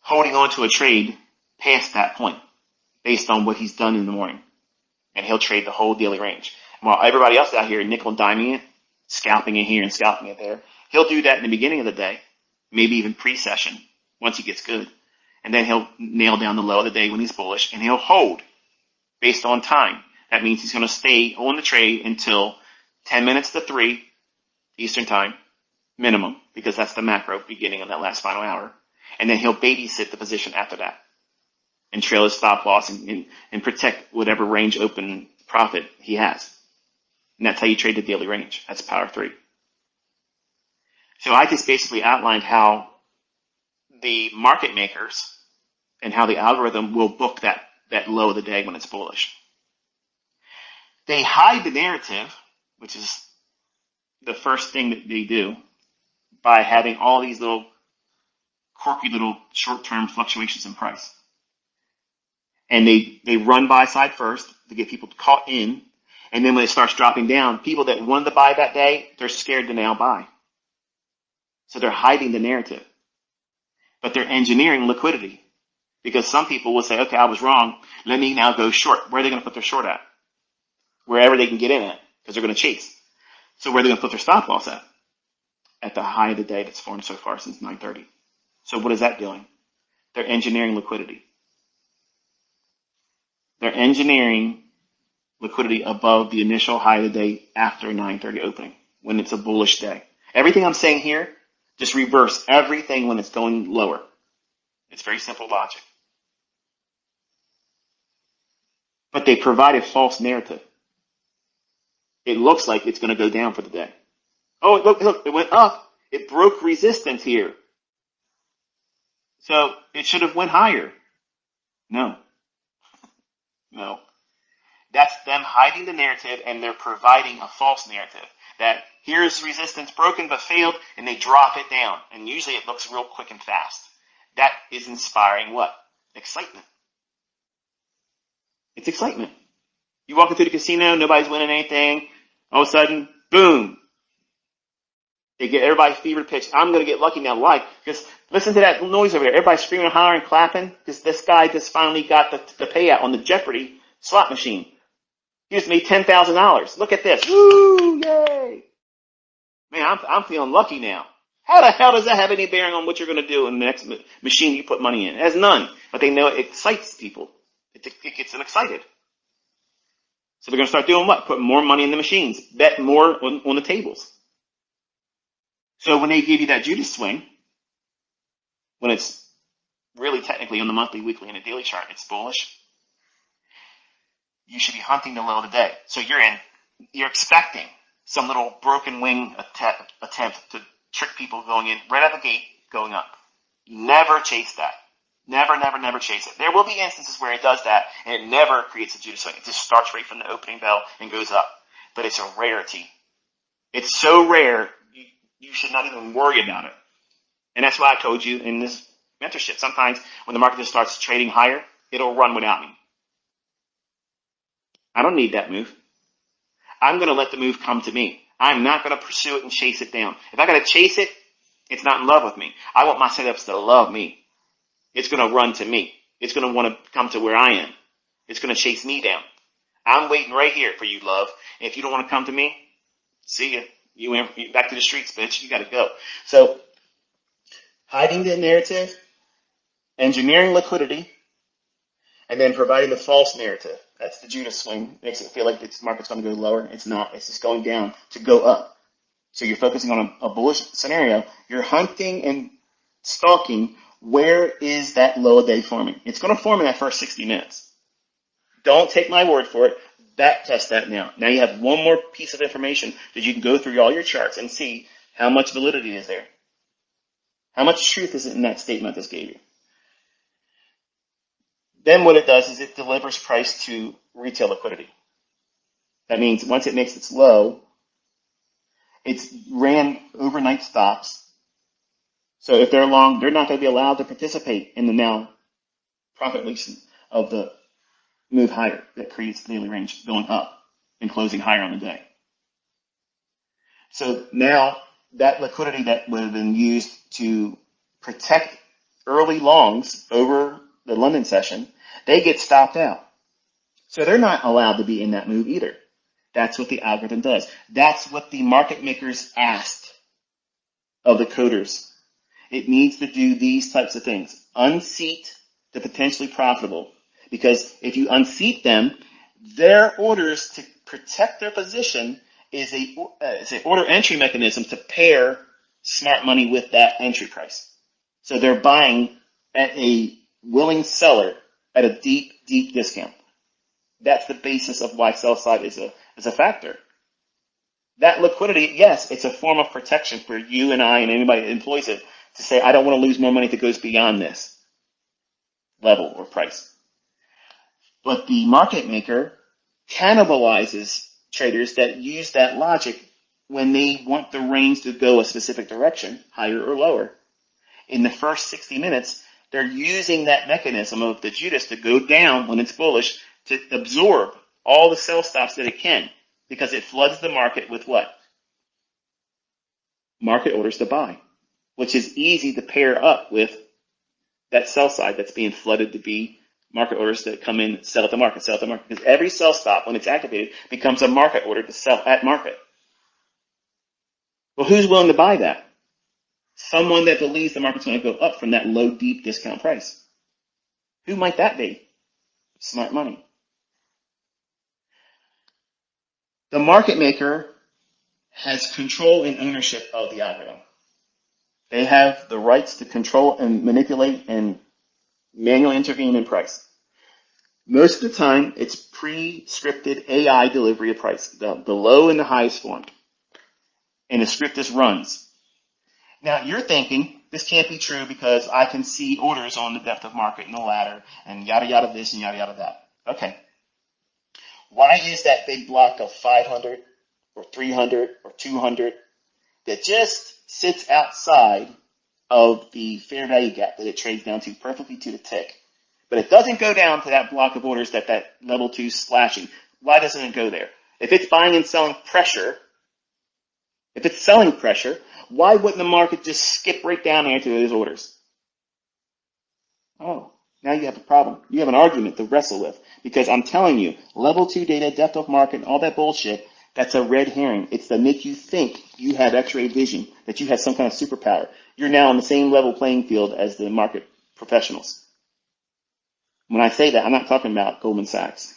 holding on to a trade past that point based on what he's done in the morning. And he'll trade the whole daily range. While everybody else out here nickel and diming it, scalping it here and scalping it there, he'll do that in the beginning of the day, maybe even pre-session once he gets good. And then he'll nail down the low of the day when he's bullish, and he'll hold based on time. That means he's going to stay on the trade until 10 minutes to 3 Eastern time, minimum, because that's the macro beginning of that last final hour. And then he'll babysit the position after that and trail his stop loss and protect whatever range open profit he has. And that's how you trade the daily range. That's power 3. So I just basically outlined how the market makers and how the algorithm will book that that low of the day when it's bullish. They hide the narrative, which is the first thing that they do, by having all these little quirky little short-term fluctuations in price. And they run buy side first to get people caught in. And then when it starts dropping down, people that wanted to buy that day, they're scared to now buy. So they're hiding the narrative. But they're engineering liquidity. Because some people will say, okay, I was wrong. Let me now go short. Where are they going to put their short at? Wherever they can get in at, because they're going to chase. So where are they going to put their stop loss at? At the high of the day that's formed so far since 9:30. So what is that doing? They're engineering liquidity. They're engineering liquidity above the initial high of the day after 9:30 opening, when it's a bullish day. Everything I'm saying here, just reverse everything when it's going lower. It's very simple logic. But they provide a false narrative. It looks like it's going to go down for the day. Oh, look, it went up. It broke resistance here. So it should have went higher. No. That's them hiding the narrative, and they're providing a false narrative that here's resistance broken but failed, and they drop it down. And usually it looks real quick and fast. That is inspiring what? Excitement. It's excitement. You walk into the casino, nobody's winning anything. All of a sudden, boom. They get everybody's fever pitch. I'm going to get lucky now. Why? Because listen to that noise over there. Everybody's screaming, hollering, clapping because this guy just finally got the payout on the Jeopardy slot machine. He just made $10,000. Look at this. Woo! Yay! Man, I'm feeling lucky now. How the hell does that have any bearing on what you're going to do in the next machine you put money in? It has none. But they know it excites people. It gets them excited. So they're going to start doing what? Putting more money in the machines. Bet more on the tables. So when they give you that Judas swing, when it's really technically on the monthly, weekly, and a daily chart, it's bullish, you should be hunting the low of the day. So you're expecting some little broken wing attempt to trick people going in right out the gate, going up. Never chase that. Never chase it. There will be instances where it does that, and it never creates a Judas swing. It just starts right from the opening bell and goes up. But it's a rarity. It's so rare, you should not even worry about it. And that's why I told you in this mentorship, sometimes when the market just starts trading higher, it'll run without me. I don't need that move. I'm going to let the move come to me. I'm not going to pursue it and chase it down. If I got to chase it, it's not in love with me. I want my setups to love me. It's going to run to me. It's going to want to come to where I am. It's going to chase me down. I'm waiting right here for you, love. And if you don't want to come to me, see ya. You went back to the streets, bitch. You got to go. So, hiding the narrative, engineering liquidity, and then providing the false narrative. That's the Judas swing. Makes it feel like the market's going to go lower. It's not. It's just going down to go up. So you're focusing on a bullish scenario. You're hunting and stalking. Where is that low day forming? It's going to form in that first 60 minutes. Don't take my word for it. Back test that now. Now you have one more piece of information that you can go through all your charts and see how much validity is there. How much truth is in that statement I just gave you? Then what it does is it delivers price to retail liquidity. That means once it makes its low, it's ran overnight stops. So if they're long, they're not going to be allowed to participate in the now profit leasing of the move higher that creates the daily range going up and closing higher on the day. So now that liquidity that would have been used to protect early longs over the London session, they get stopped out. So they're not allowed to be in that move either. That's what the algorithm does. That's what the market makers asked of the coders. It needs to do these types of things. Unseat the potentially profitable. Because if you unseat them, their orders to protect their position is an order entry mechanism to pair smart money with that entry price. So they're buying at a willing seller at a deep, deep discount. That's the basis of why sell side is a factor. That liquidity, yes, it's a form of protection for you and I and anybody that employs it to say, I don't want to lose more money that goes beyond this level or price. But the market maker cannibalizes traders that use that logic when they want the range to go a specific direction, higher or lower. In the first 60 minutes, they're using that mechanism of the Judas to go down when it's bullish to absorb all the sell stops that it can, because it floods the market with what? Market orders to buy, which is easy to pair up with that sell side that's being flooded to be market orders that come in, sell at the market, sell at the market. Because every sell stop, when it's activated, becomes a market order to sell at market. Well, who's willing to buy that? Someone that believes the market's going to go up from that low, deep discount price. Who might that be? Smart money. The market maker has control and ownership of the algorithm. They have the rights to control and manipulate and manually intervene in price. Most of the time, it's pre-scripted AI delivery of price, the low and the highest form. And the script just runs. Now, you're thinking, this can't be true because I can see orders on the depth of market and the ladder and yada yada this and yada yada that. Okay. Why is that big block of 500 or 300 or 200 that just sits outside of the fair value gap that it trades down to perfectly to the tick, but it doesn't go down to that block of orders that level 2 slashing? Why doesn't it go there? If it's buying and selling pressure, if it's selling pressure, why wouldn't the market just skip right down there to those orders? Oh, now you have a problem. You have an argument to wrestle with, because I'm telling you, level 2 data, depth of market, all that bullshit, that's a red herring. It's to make you think you have x-ray vision, that you have some kind of superpower. You're now on the same level playing field as the market professionals. When I say that, I'm not talking about Goldman Sachs.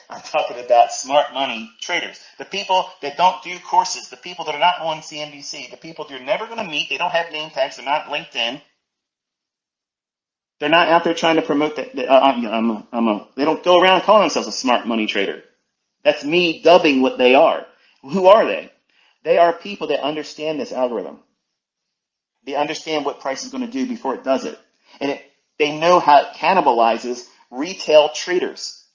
I'm talking about smart money traders. The people that don't do courses, the people that are not on CNBC, the people you're never going to meet. They don't have name tags. They're not LinkedIn. They're not out there trying to promote that. They don't go around calling themselves a smart money trader. That's me dubbing what they are. Who are they? They are people that understand this algorithm. They understand what price is going to do before it does it. And they know how it cannibalizes retail traders.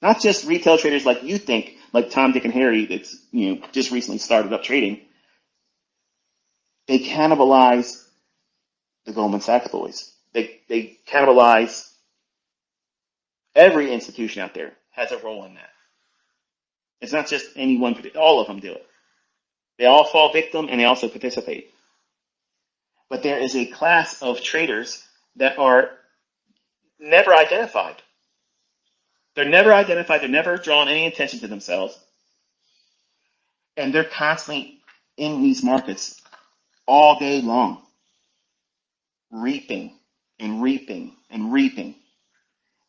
Not just retail traders like you think, like Tom, Dick, and Harry that's just recently started up trading. They cannibalize the Goldman Sachs boys. They cannibalize every institution out there has a role in that. It's not just any one, all of them do it. They all fall victim and they also participate. But there is a class of traders that are never identified. They're never identified. They're never drawn any attention to themselves. And they're constantly in these markets all day long, reaping and reaping and reaping.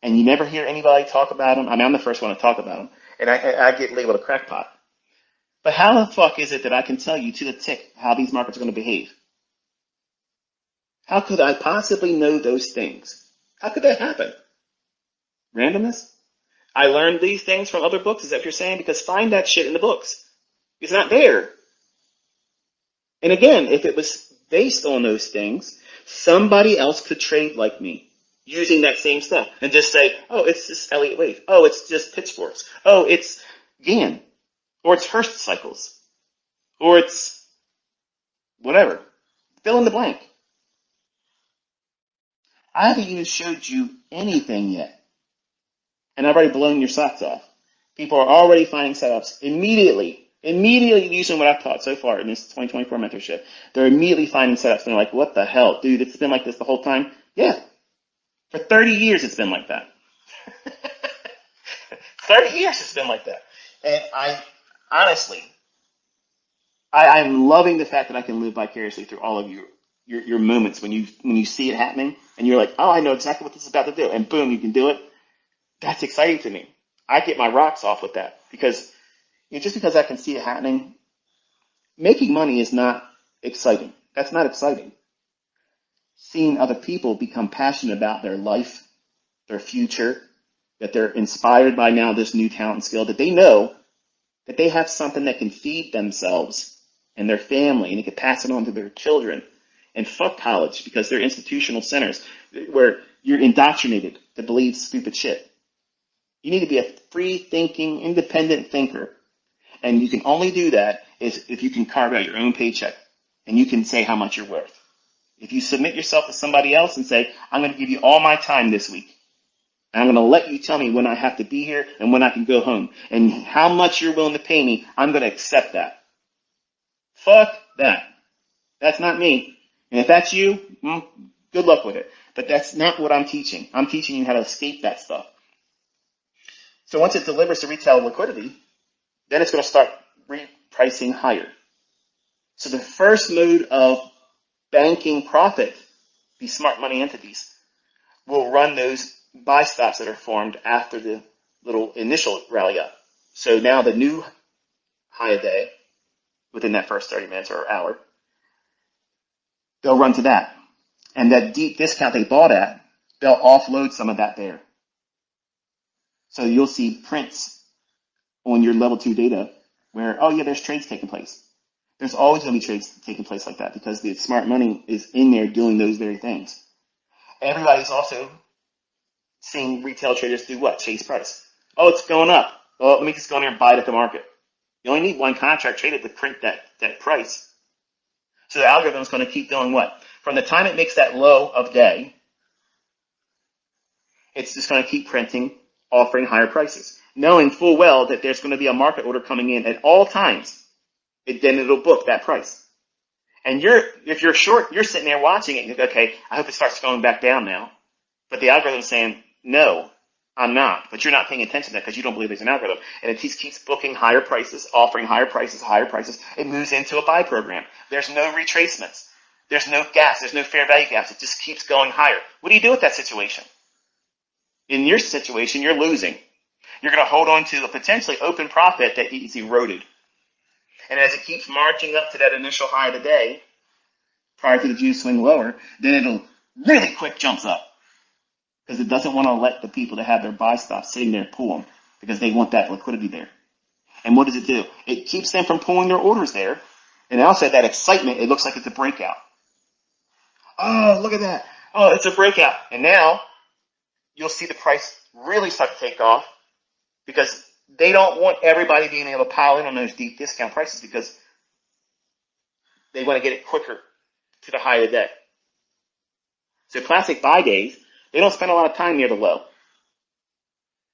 And you never hear anybody talk about them. I mean, I'm the first one to talk about them. And I get labeled a crackpot. But how the fuck is it that I can tell you to the tick how these markets are going to behave? How could I possibly know those things? How could that happen? Randomness? I learned these things from other books, is that what you're saying? Because find that shit in the books. It's not there. And again, if it was based on those things, somebody else could trade like me using that same stuff and just say, oh, it's just Elliott Wave. Oh, it's just pitchforks. Oh, it's Gann. Or it's Hurst cycles. Or it's whatever. Fill in the blank. I haven't even showed you anything yet. And I've already blown your socks off. People are already finding setups immediately using what I've taught so far in this 2024 mentorship. They're immediately finding setups. And they're like, what the hell? Dude, it's been like this the whole time? Yeah. For 30 years it's been like that. 30 years it's been like that. And I'm loving the fact that I can live vicariously through all of your moments when you see it happening and you're like, oh, I know exactly what this is about to do. And boom, you can do it. That's exciting to me. I get my rocks off with that because just because I can see it happening, making money is not exciting. That's not exciting. Seeing other people become passionate about their life, their future, that they're inspired by now this new talent and skill, that they know that they have something that can feed themselves and their family and they can pass it on to their children. And fuck college because they're institutional centers where You're indoctrinated to believe stupid shit. You need to be a free-thinking, independent thinker. And you can only do that if you can carve out your own paycheck and you can say how much you're worth. If you submit yourself to somebody else and say, I'm going to give you all my time this week, and I'm going to let you tell me when I have to be here and when I can go home, and how much you're willing to pay me, I'm going to accept that. Fuck that. That's not me. And if that's you, good luck with it. But that's not what I'm teaching. I'm teaching you how to escape that stuff. So once it delivers to retail liquidity, then it's going to start repricing higher. So the first mode of banking profit, these smart money entities, will run those buy stops that are formed after the little initial rally up. So now the new high a day, within that first 30 minutes or hour, they'll run to that. And that deep discount they bought at, they'll offload some of that there. So you'll see prints on your level 2 data where, oh yeah, there's trades taking place. There's always going to be trades taking place like that because the smart money is in there doing those very things. Everybody's also seeing retail traders do what? Chase price. Oh, it's going up. Well, let me just go in there and buy it at the market. You only need one contract traded to print that price. So the algorithm is going to keep doing what? From the time it makes that low of day, it's just going to keep printing, offering higher prices, knowing full well that there's going to be a market order coming in at all times. Then it'll book that price. And if you're short, you're sitting there watching it and you go, okay, I hope it starts going back down now. But the algorithm's saying, no, I'm not. But you're not paying attention to that because you don't believe there's an algorithm. And it keeps booking higher prices, offering higher prices, higher prices. It moves into a buy program. There's no retracements. There's no gaps. There's no fair value gaps. It just keeps going higher. What do you do with that situation? In your situation, you're losing. You're going to hold on to a potentially open profit that is eroded. And as it keeps marching up to that initial high of the day, prior to the juice swing lower, then it'll really quick jumps up. Because it doesn't want to let the people that have their buy stops sitting there pull them. Because they want that liquidity there. And what does it do? It keeps them from pulling their orders there. And also that excitement, it looks like it's a breakout. Oh, look at that. Oh, it's a breakout. And now, you'll see the price really start to take off. Because they don't want everybody being able to pile in on those deep discount prices because they want to get it quicker to the high of the day. So classic buy days, they don't spend a lot of time near the low.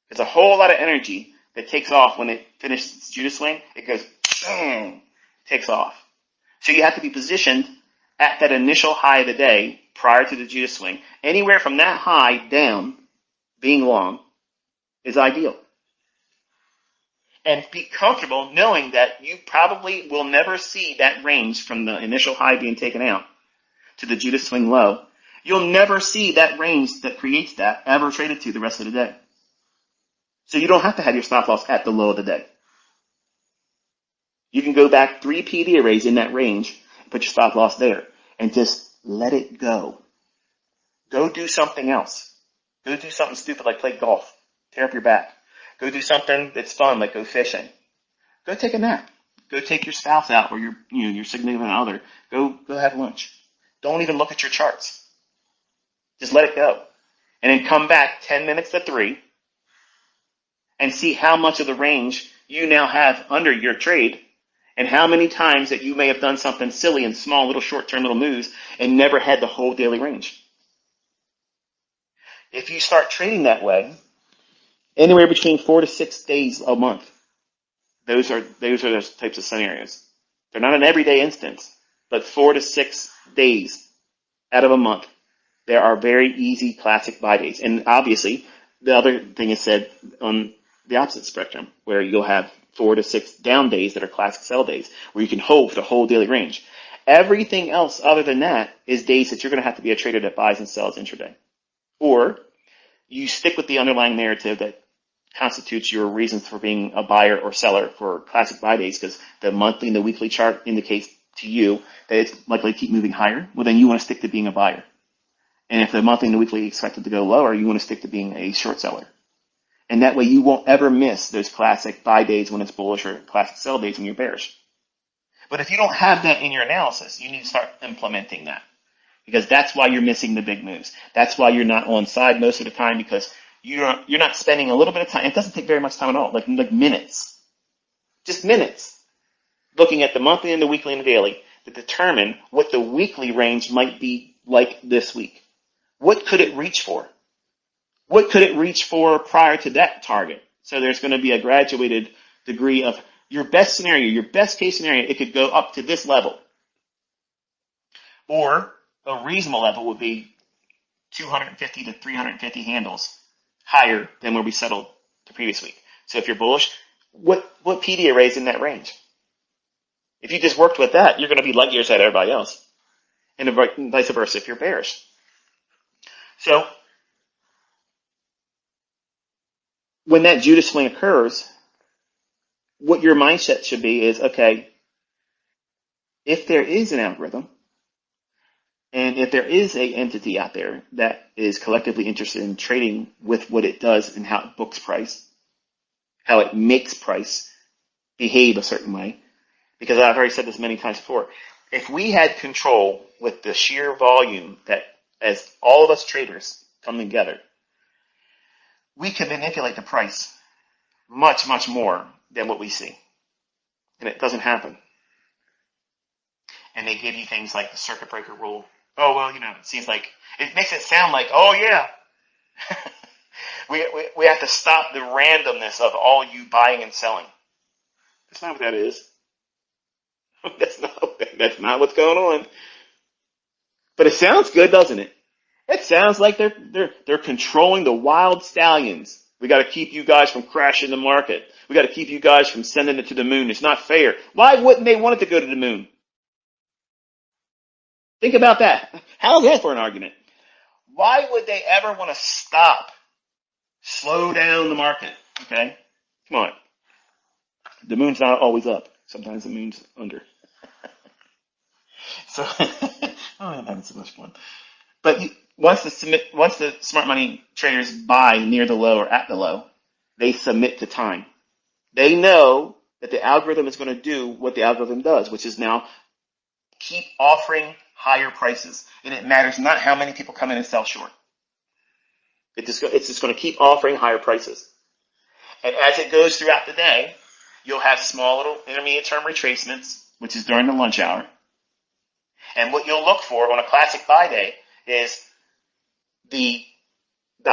There's a whole lot of energy that takes off when it finishes its Judas swing. It goes, bang, takes off. So you have to be positioned at that initial high of the day prior to the Judas swing. Anywhere from that high down, being long, is ideal. And be comfortable knowing that you probably will never see that range from the initial high being taken out to the Judas swing low. You'll never see that range that creates that ever traded to the rest of the day. So you don't have to have your stop loss at the low of the day. You can go back 3 PD arrays in that range, put your stop loss there, and just let it go. Go do something else. Go do something stupid like play golf. Tear up your back. Go do something that's fun, like go fishing. Go take a nap. Go take your spouse out or your significant other. Go have lunch. Don't even look at your charts. Just let it go. And then come back 10 minutes to 3 and see how much of the range you now have under your trade and how many times that you may have done something silly and small little short-term little moves and never had the whole daily range. If you start trading that way, anywhere between 4 to 6 days a month. Those are those types of scenarios. They're not an everyday instance, but 4 to 6 days out of a month. There are very easy classic buy days. And obviously, the other thing is said on the opposite spectrum, where you'll have 4 to 6 down days that are classic sell days, where you can hold for the whole daily range. Everything else other than that is days that you're going to have to be a trader that buys and sells intraday. Or you stick with the underlying narrative that constitutes your reasons for being a buyer or seller for classic buy days because the monthly and the weekly chart indicates to you that it's likely to keep moving higher. Well, then you want to stick to being a buyer. And if the monthly and the weekly expected to go lower, you want to stick to being a short seller. And that way you won't ever miss those classic buy days when it's bullish or classic sell days when you're bearish. But if you don't have that in your analysis, you need to start implementing that. because that's why you're missing the big moves. That's why you're not on side most of the time, because you're not spending a little bit of time. It doesn't take very much time at all, like minutes, just minutes, looking at the monthly and the weekly and the daily to determine what the weekly range might be like this week. What could it reach for? What could it reach for prior to that target? So there's going to be a graduated degree of your best scenario, your best case scenario. It could go up to this level. Or a reasonable level would be 250 to 350 handles higher than where we settled the previous week. So if you're bullish, what PD array is in that range? If you just worked with that, you're going to be light years ahead of everybody else. And vice versa if you're bearish. So when that Judas swing occurs, what your mindset should be is, okay, if there is an algorithm, and if there is an entity out there that is collectively interested in trading with what it does and how it books price, how it makes price behave a certain way, because I've already said this many times before, if we had control with the sheer volume that as all of us traders come together, we could manipulate the price much, much more than what we see. And it doesn't happen. And they give you things like the circuit breaker rule. Oh, well, it seems like, it makes it sound like, oh yeah, we have to stop the randomness of all you buying and selling. That's not what that is. That's not what's going on. But it sounds good, doesn't it? It sounds like they're controlling the wild stallions. We got to keep you guys from crashing the market. We got to keep you guys from sending it to the moon. It's not fair. Why wouldn't they want it to go to the moon? Think about that. How's that for an argument? Why would they ever want to slow down the market? Okay? Come on. The moon's not always up. Sometimes the moon's under. So, I'm having so much fun. But once the smart money traders buy near the low or at the low, they submit to time. They know that the algorithm is going to do what the algorithm does, which is now keep offering higher prices. And it matters not how many people come in and sell short. It's just going to keep offering higher prices. And as it goes throughout the day, you'll have small little intermediate term retracements, which is during the lunch hour. And what you'll look for on a classic buy day is the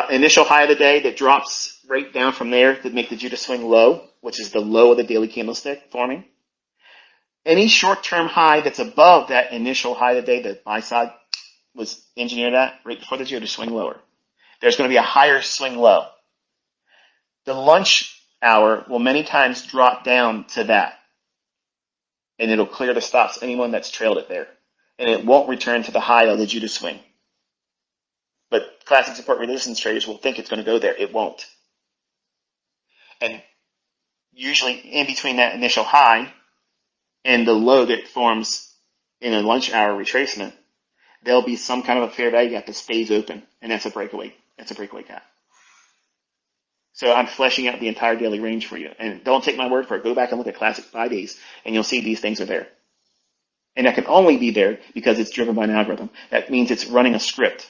initial high of the day that drops right down from there to make the Judas swing low, which is the low of the daily candlestick forming. Any short-term high that's above that initial high of the day that buy side was engineered at right before the Judas swing lower. There's going to be a higher swing low. The lunch hour will many times drop down to that, and it'll clear the stops, anyone that's trailed it there. And it won't return to the high of the Judas swing. But classic support resistance traders will think it's going to go there. It won't. And usually in between that initial high and the low that forms in a lunch hour retracement, there'll be some kind of a fair value gap that stays open, and that's a breakaway. That's a breakaway gap. So I'm fleshing out the entire daily range for you. And don't take my word for it. Go back and look at classic buy days, and you'll see these things are there. And that can only be there because it's driven by an algorithm. That means it's running a script.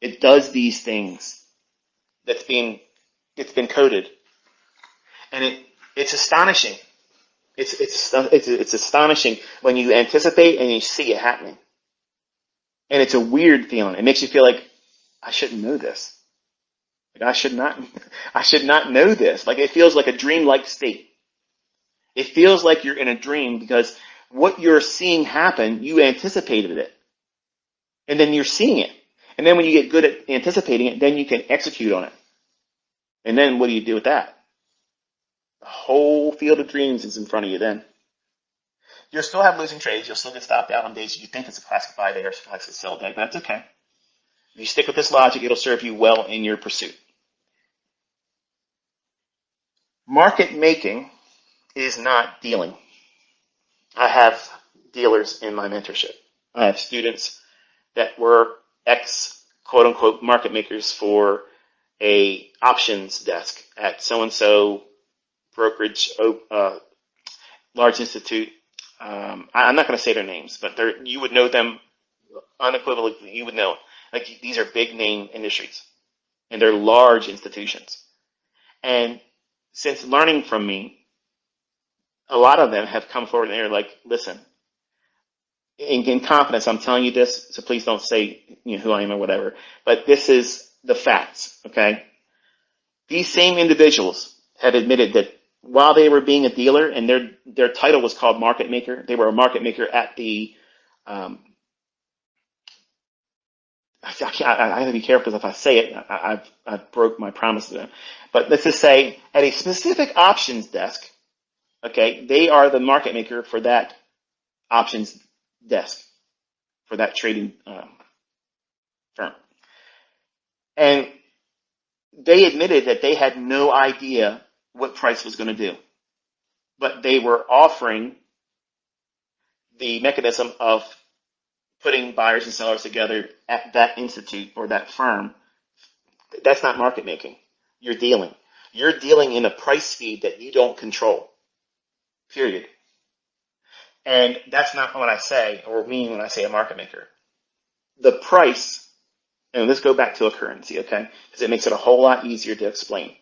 It does these things. It's been coded. And it's astonishing. It's astonishing when you anticipate and you see it happening. And it's a weird feeling. It makes you feel like, I shouldn't know this. Like I should not know this. Like it feels like a dream-like state. It feels like you're in a dream because what you're seeing happen, you anticipated it. And then you're seeing it. And then when you get good at anticipating it, then you can execute on it. And then what do you do with that? The whole field of dreams is in front of you then. You'll still have losing trades. You'll still get stopped out on days you think it's a classic buy day or a classic sell day, but that's okay. If you stick with this logic, it'll serve you well in your pursuit. Market making is not dealing. I have dealers in my mentorship. I have students that were quote-unquote market makers for a options desk at so-and-so brokerage, large institute. I'm not going to say their names, but you would know them unequivocally, you would know. Like these are big name industries and they're large institutions. And since learning from me, a lot of them have come forward and they're like, listen, in confidence, I'm telling you this, so please don't say who I am or whatever. But this is the facts, okay? These same individuals have admitted that while they were being a dealer and their title was called market maker, they were a market maker at the I have to be careful because if I say it, I've broke my promise to them. But let's just say at a specific options desk, okay, they are the market maker for that options desk, for that trading firm. And they admitted that they had no idea what price was going to do, but they were offering the mechanism of putting buyers and sellers together at that institute or that firm. That's not market making. You're dealing. You're dealing in a price feed that you don't control, period. And that's not what I say or mean when I say a market maker. The price, and let's go back to a currency, okay? Because it makes it a whole lot easier to explain.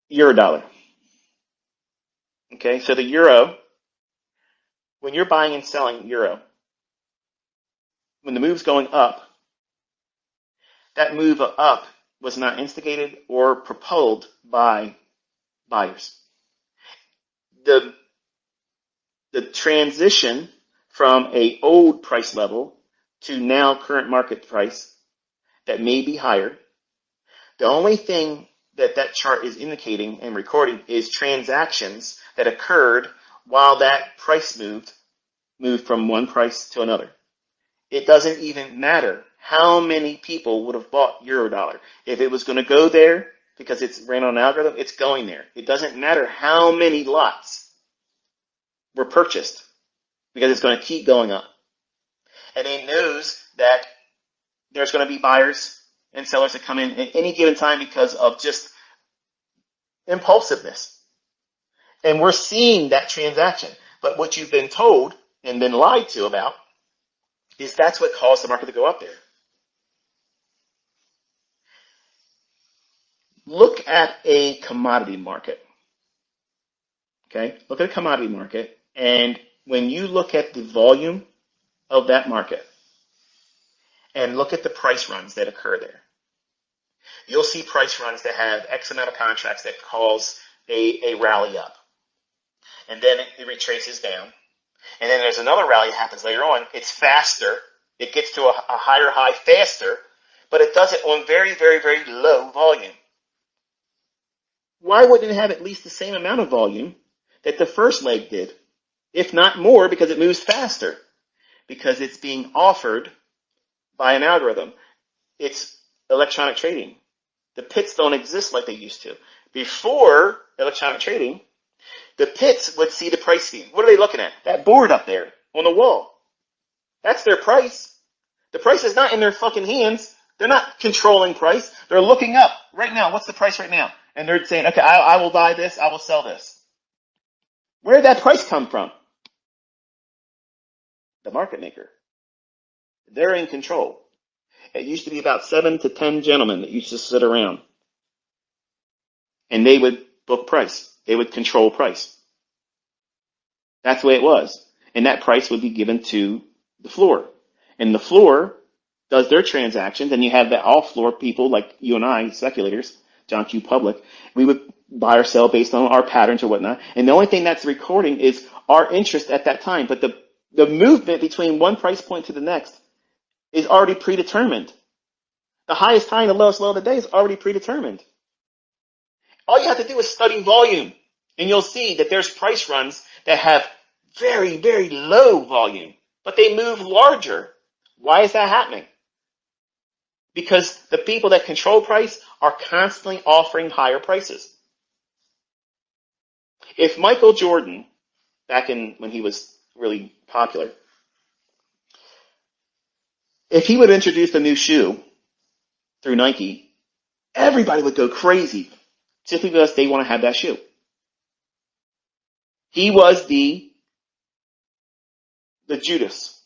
Euro dollar. Okay, so the euro, when you're buying and selling euro, when the move's going up, that move up was not instigated or propelled by buyers. The transition from a old price level to now current market price that may be higher, the only thing that chart is indicating and recording is transactions that occurred while that price moved from one price to another. It doesn't even matter how many people would have bought Eurodollar. If it was going to go there because it's ran on an algorithm, it's going there. It doesn't matter how many lots were purchased because it's going to keep going up. And it knows that there's going to be buyers and sellers that come in at any given time because of just impulsiveness. And we're seeing that transaction. But what you've been told and been lied to about is that's what caused the market to go up there. Look at a commodity market. Okay? Look at a commodity market, and when you look at the volume of that market and look at the price runs that occur there, you'll see price runs that have X amount of contracts that cause a rally up. And then it retraces down. And then there's another rally that happens later on. It's faster. It gets to a higher high faster, but it does it on very, very, very low volume. Why wouldn't it have at least the same amount of volume that the first leg did? If not more, because it moves faster. Because it's being offered by an algorithm. It's electronic trading. The pits don't exist like they used to. Before electronic trading, the pits would see the price feed. What are they looking at? That board up there on the wall. That's their price. The price is not in their fucking hands. They're not controlling price. They're looking up right now. What's the price right now? And they're saying, okay, I will buy this. I will sell this. Where did that price come from? The market maker. They're in control. It used to be about 7 to 10 gentlemen that used to sit around. And they would book price. They would control price. That's the way it was. And that price would be given to the floor. And the floor does their transactions, and you have the all-floor people like you and I, speculators, John Q. Public. We would buy or sell based on our patterns or whatnot. And the only thing that's recording is our interest at that time. But the movement between one price point to the next is already predetermined. The highest high and the lowest low of the day is already predetermined. All you have to do is study volume, and you'll see that there's price runs that have very, very low volume, but they move larger. Why is that happening? Because the people that control price are constantly offering higher prices. If Michael Jordan, back in when he was really popular, if he would introduce a new shoe through Nike, everybody would go crazy simply because they want to have that shoe. He was the The Judas.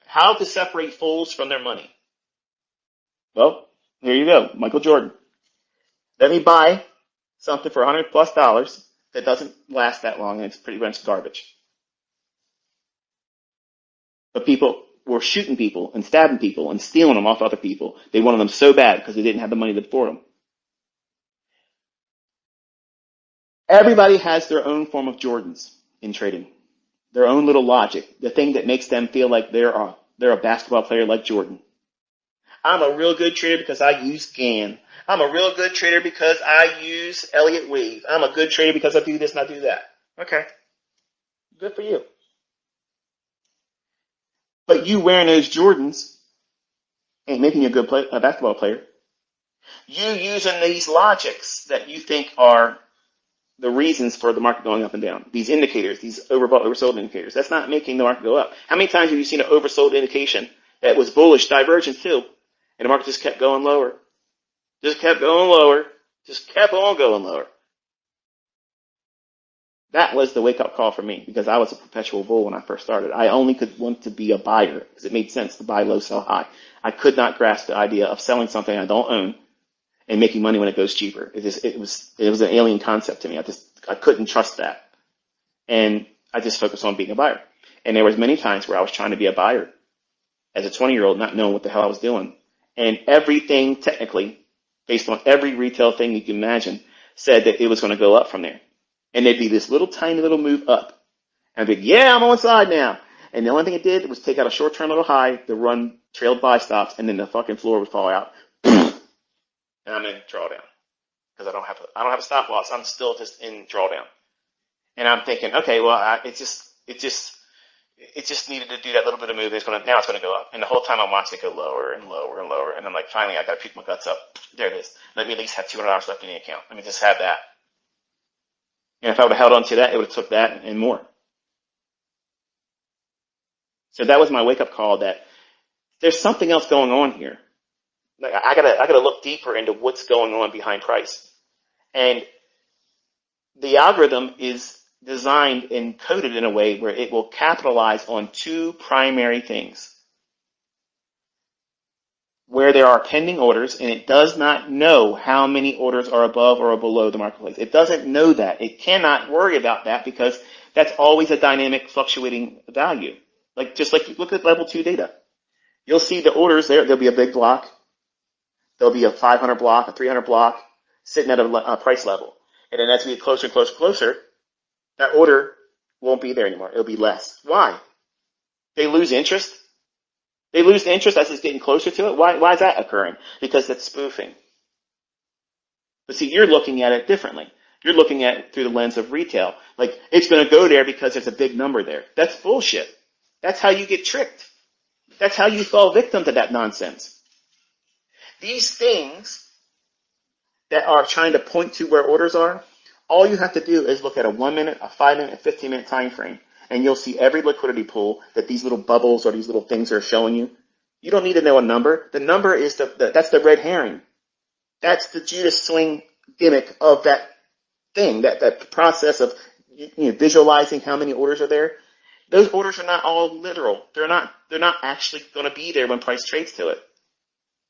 How to separate fools from their money. Well, here you go. Michael Jordan. Let me buy something for $100+ that doesn't last that long and it's pretty much garbage. But people were shooting people and stabbing people and stealing them off other people. They wanted them so bad because they didn't have the money to afford them. Everybody has their own form of Jordans in trading, their own little logic, the thing that makes them feel like they're a basketball player like Jordan. I'm a real good trader because I use GAN. I'm a real good trader because I use Elliott Wave. I'm a good trader because I do this and I do that. Okay, good for you. But you wearing those Jordans ain't making you a basketball player. You using these logics that you think are the reasons for the market going up and down. These indicators, these overbought, oversold indicators. That's not making the market go up. How many times have you seen an oversold indication that was bullish divergence too, and the market just kept going lower? Just kept going lower. Just kept on going lower. That was the wake-up call for me because I was a perpetual bull when I first started. I only could want to be a buyer because it made sense to buy low, sell high. I could not grasp the idea of selling something I don't own and making money when it goes cheaper. It was an alien concept to me. I couldn't trust that. And I just focused on being a buyer. And there was many times where I was trying to be a buyer as a 20-year-old, not knowing what the hell I was doing. And everything technically, based on every retail thing you can imagine, said that it was going to go up from there. And there'd be this little tiny little move up. And I'd be like, yeah, I'm on side now. And the only thing it did was take out a short-term little high, the run trailed buy stops, and then the fucking floor would fall out. And I'm in drawdown. Because I don't have a stop loss. I'm still just in drawdown. And I'm thinking, okay, well, it just needed to do that little bit of move. Now it's going to go up. And the whole time I'm watching it go lower and lower and lower. And I'm like, finally, I got to puke my guts up. There it is. Let me at least have $200 left in the account. Let me just have that. And if I would have held on to that, it would have took that and more. So that was my wake-up call that there's something else going on here. Like I gotta look deeper into what's going on behind price. And the algorithm is designed and coded in a way where it will capitalize on two primary things. Where there are pending orders, and it does not know how many orders are above or below the marketplace. It doesn't know that. It cannot worry about that because that's always a dynamic fluctuating value. Just like look at level 2 data. You'll see the orders there. There'll be a big block. There'll be a 500 block, a 300 block sitting at a price level. And then as we get closer and closer and closer, that order won't be there anymore. It'll be less. Why? They lose interest. They lose interest as it's getting closer to it. Why is that occurring? Because that's spoofing. But see, you're looking at it differently. You're looking at it through the lens of retail. Like, it's going to go there because there's a big number there. That's bullshit. That's how you get tricked. That's how you fall victim to that nonsense. These things that are trying to point to where orders are, all you have to do is look at a 1 minute, a 5 minute, a 15-minute time frame. And you'll see every liquidity pool that these little bubbles or these little things are showing you. You don't need to know a number. The number is that's the red herring. That's the Judas swing gimmick of that thing, that process of visualizing how many orders are there. Those orders are not all literal. They're not actually going to be there when price trades to it.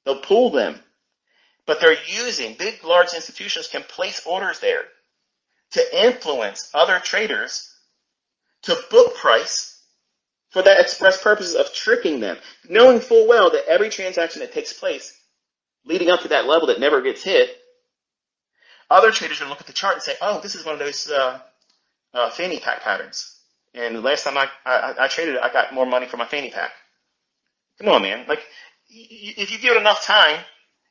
They'll pull them. But they're using, big, large institutions can place orders there to influence other traders to book price for that express purposes of tricking them, knowing full well that every transaction that takes place leading up to that level that never gets hit, other traders are going to look at the chart and say, oh, this is one of those fanny pack patterns. And the last time I traded it, I got more money for my fanny pack. Come on, man. Like, if you give it enough time,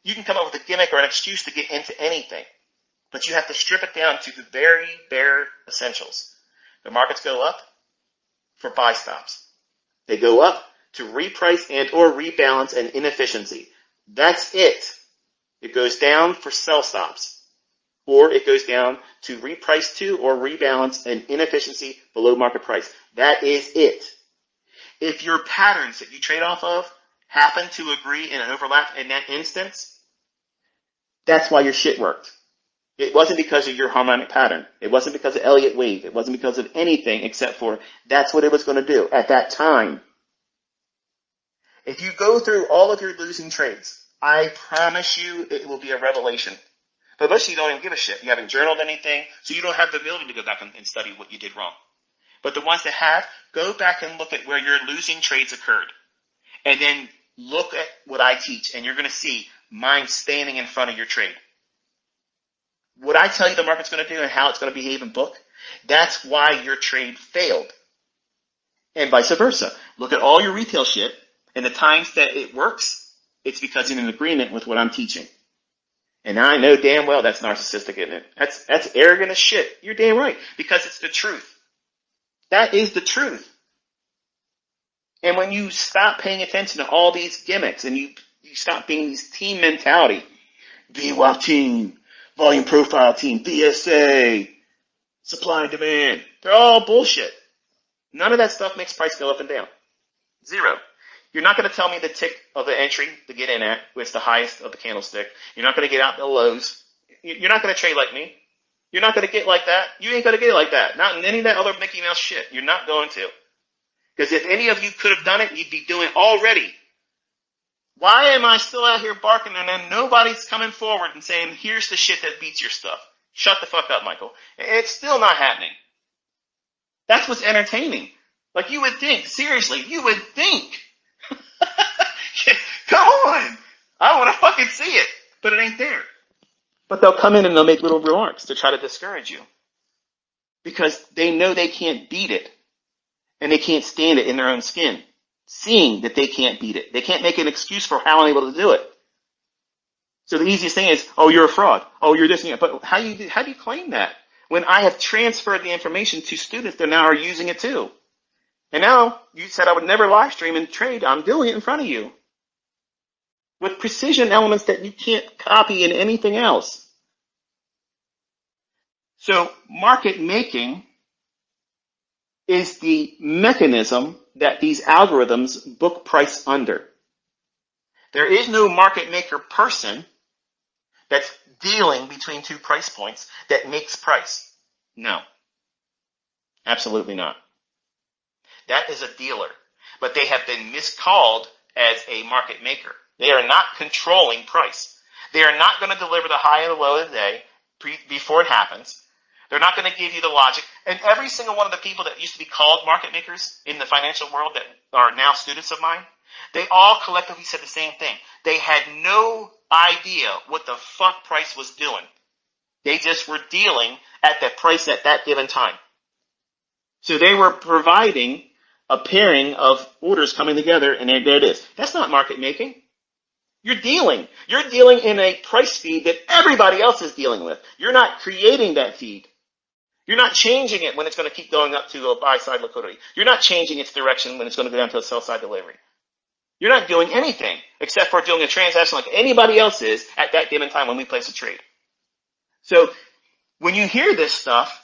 you can come up with a gimmick or an excuse to get into anything. But you have to strip it down to the very bare essentials. The markets go up for buy stops. They go up to reprice and or rebalance an inefficiency. That's it. It goes down for sell stops. Or it goes down to reprice to or rebalance an inefficiency below market price. That is it. If your patterns that you trade off of happen to agree and overlap in that instance, that's why your shit worked. It wasn't because of your harmonic pattern. It wasn't because of Elliott wave. It wasn't because of anything except for that's what it was going to do at that time. If you go through all of your losing trades, I promise you it will be a revelation. But most of you don't even give a shit. You haven't journaled anything, so you don't have the ability to go back and study what you did wrong. But the ones that have, go back and look at where your losing trades occurred. And then look at what I teach, and you're going to see mine standing in front of your trade. What I tell you the market's going to do and how it's going to behave in book, that's why your trade failed. And vice versa. Look at all your retail shit, and the times that it works, it's because you're in agreement with what I'm teaching. And I know damn well that's narcissistic, isn't it? That's arrogant as shit. You're damn right, because it's the truth. That is the truth. And when you stop paying attention to all these gimmicks and you stop being this team mentality, VWAP team, volume profile team, VSA, supply and demand, they're all bullshit. None of that stuff makes price go up and down. Zero. You're not going to tell me the tick of the entry to get in at, which is the highest of the candlestick. You're not going to get out the lows. You're not going to trade like me. You're not going to get like that. You ain't going to get it like that. Not in any of that other Mickey Mouse shit. You're not going to. Because if any of you could have done it, you'd be doing it already. Why am I still out here barking and then nobody's coming forward and saying, here's the shit that beats your stuff? Shut the fuck up, Michael. It's still not happening. That's what's entertaining. Like you would think, seriously, you would think. Come on. I want to fucking see it. But it ain't there. But they'll come in and they'll make little remarks to try to discourage you. Because they know they can't beat it. And they can't stand it in their own skin. Seeing that they can't beat it. They can't make an excuse for how I'm able to do it. So the easiest thing is, oh, you're a fraud. Oh, you're this and that. But how do you claim that? When I have transferred the information to students that now are using it too. And now, you said I would never live stream and trade. I'm doing it in front of you. With precision elements that you can't copy in anything else. So, market making is the mechanism that these algorithms book price under. There is no market maker person that's dealing between two price points that makes price. No. Absolutely not. That is a dealer. But they have been miscalled as a market maker. They are not controlling price. They are not going to deliver the high and the low of the day before it happens. They're not going to give you the logic. And every single one of the people that used to be called market makers in the financial world that are now students of mine, they all collectively said the same thing. They had no idea what the fuck price was doing. They just were dealing at that price at that given time. So they were providing a pairing of orders coming together, and there it is. That's not market making. You're dealing. You're dealing in a price feed that everybody else is dealing with. You're not creating that feed. You're not changing it when it's going to keep going up to a buy-side liquidity. You're not changing its direction when it's going to go down to a sell-side delivery. You're not doing anything except for doing a transaction like anybody else is at that given time when we place a trade. So when you hear this stuff,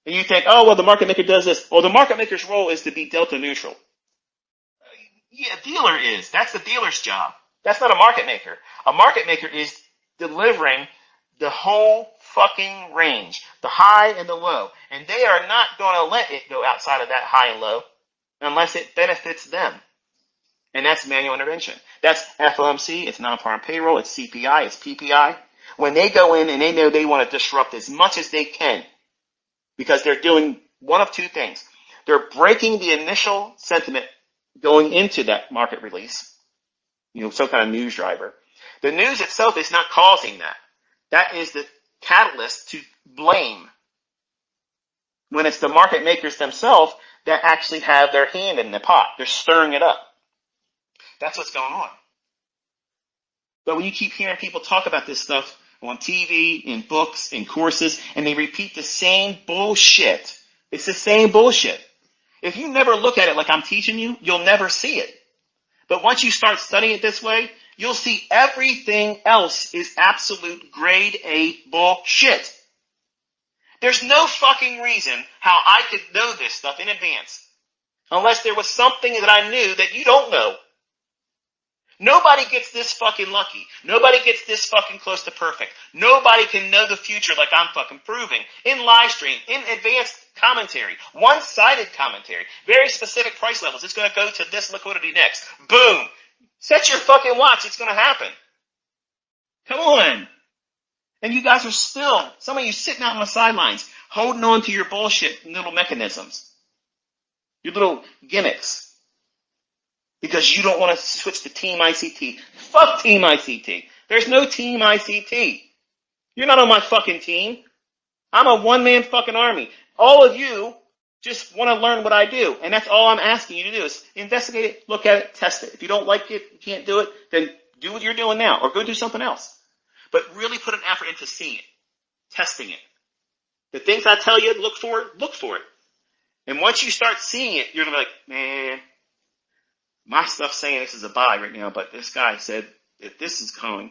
and you think, oh, well, the market maker does this. Well, the market maker's role is to be delta neutral. Yeah, dealer is. That's the dealer's job. That's not a market maker. A market maker is delivering the whole fucking range, the high and the low. And they are not going to let it go outside of that high and low unless it benefits them. And that's manual intervention. That's FOMC, it's non-farm payroll, it's CPI, it's PPI. When they go in and they know they want to disrupt as much as they can, because they're doing one of two things. They're breaking the initial sentiment going into that market release, some kind of news driver. The news itself is not causing that. That is the catalyst to blame. When it's the market makers themselves that actually have their hand in the pot. They're stirring it up. That's what's going on. But when you keep hearing people talk about this stuff on TV, in books, in courses, and they repeat the same bullshit. It's the same bullshit. If you never look at it like I'm teaching you, you'll never see it. But once you start studying it this way, you'll see everything else is absolute grade A bullshit. There's no fucking reason how I could know this stuff in advance. Unless there was something that I knew that you don't know. Nobody gets this fucking lucky. Nobody gets this fucking close to perfect. Nobody can know the future like I'm fucking proving. In live stream, in advanced commentary, one-sided commentary, very specific price levels. It's going to go to this liquidity next. Boom. Set your fucking watch. It's going to happen. Come on. And you guys are still, some of you sitting out on the sidelines, holding on to your bullshit little mechanisms, your little gimmicks. Because you don't want to switch to Team ICT. Fuck Team ICT. There's no Team ICT. You're not on my fucking team. I'm a one-man fucking army. All of you just want to learn what I do. And that's all I'm asking you to do is investigate it, look at it, test it. If you don't like it, you can't do it, then do what you're doing now or go do something else. But really put an effort into seeing it, testing it. The things I tell you, look for it. And once you start seeing it, you're going to be like, man, my stuff's saying this is a buy right now, but this guy said if this is going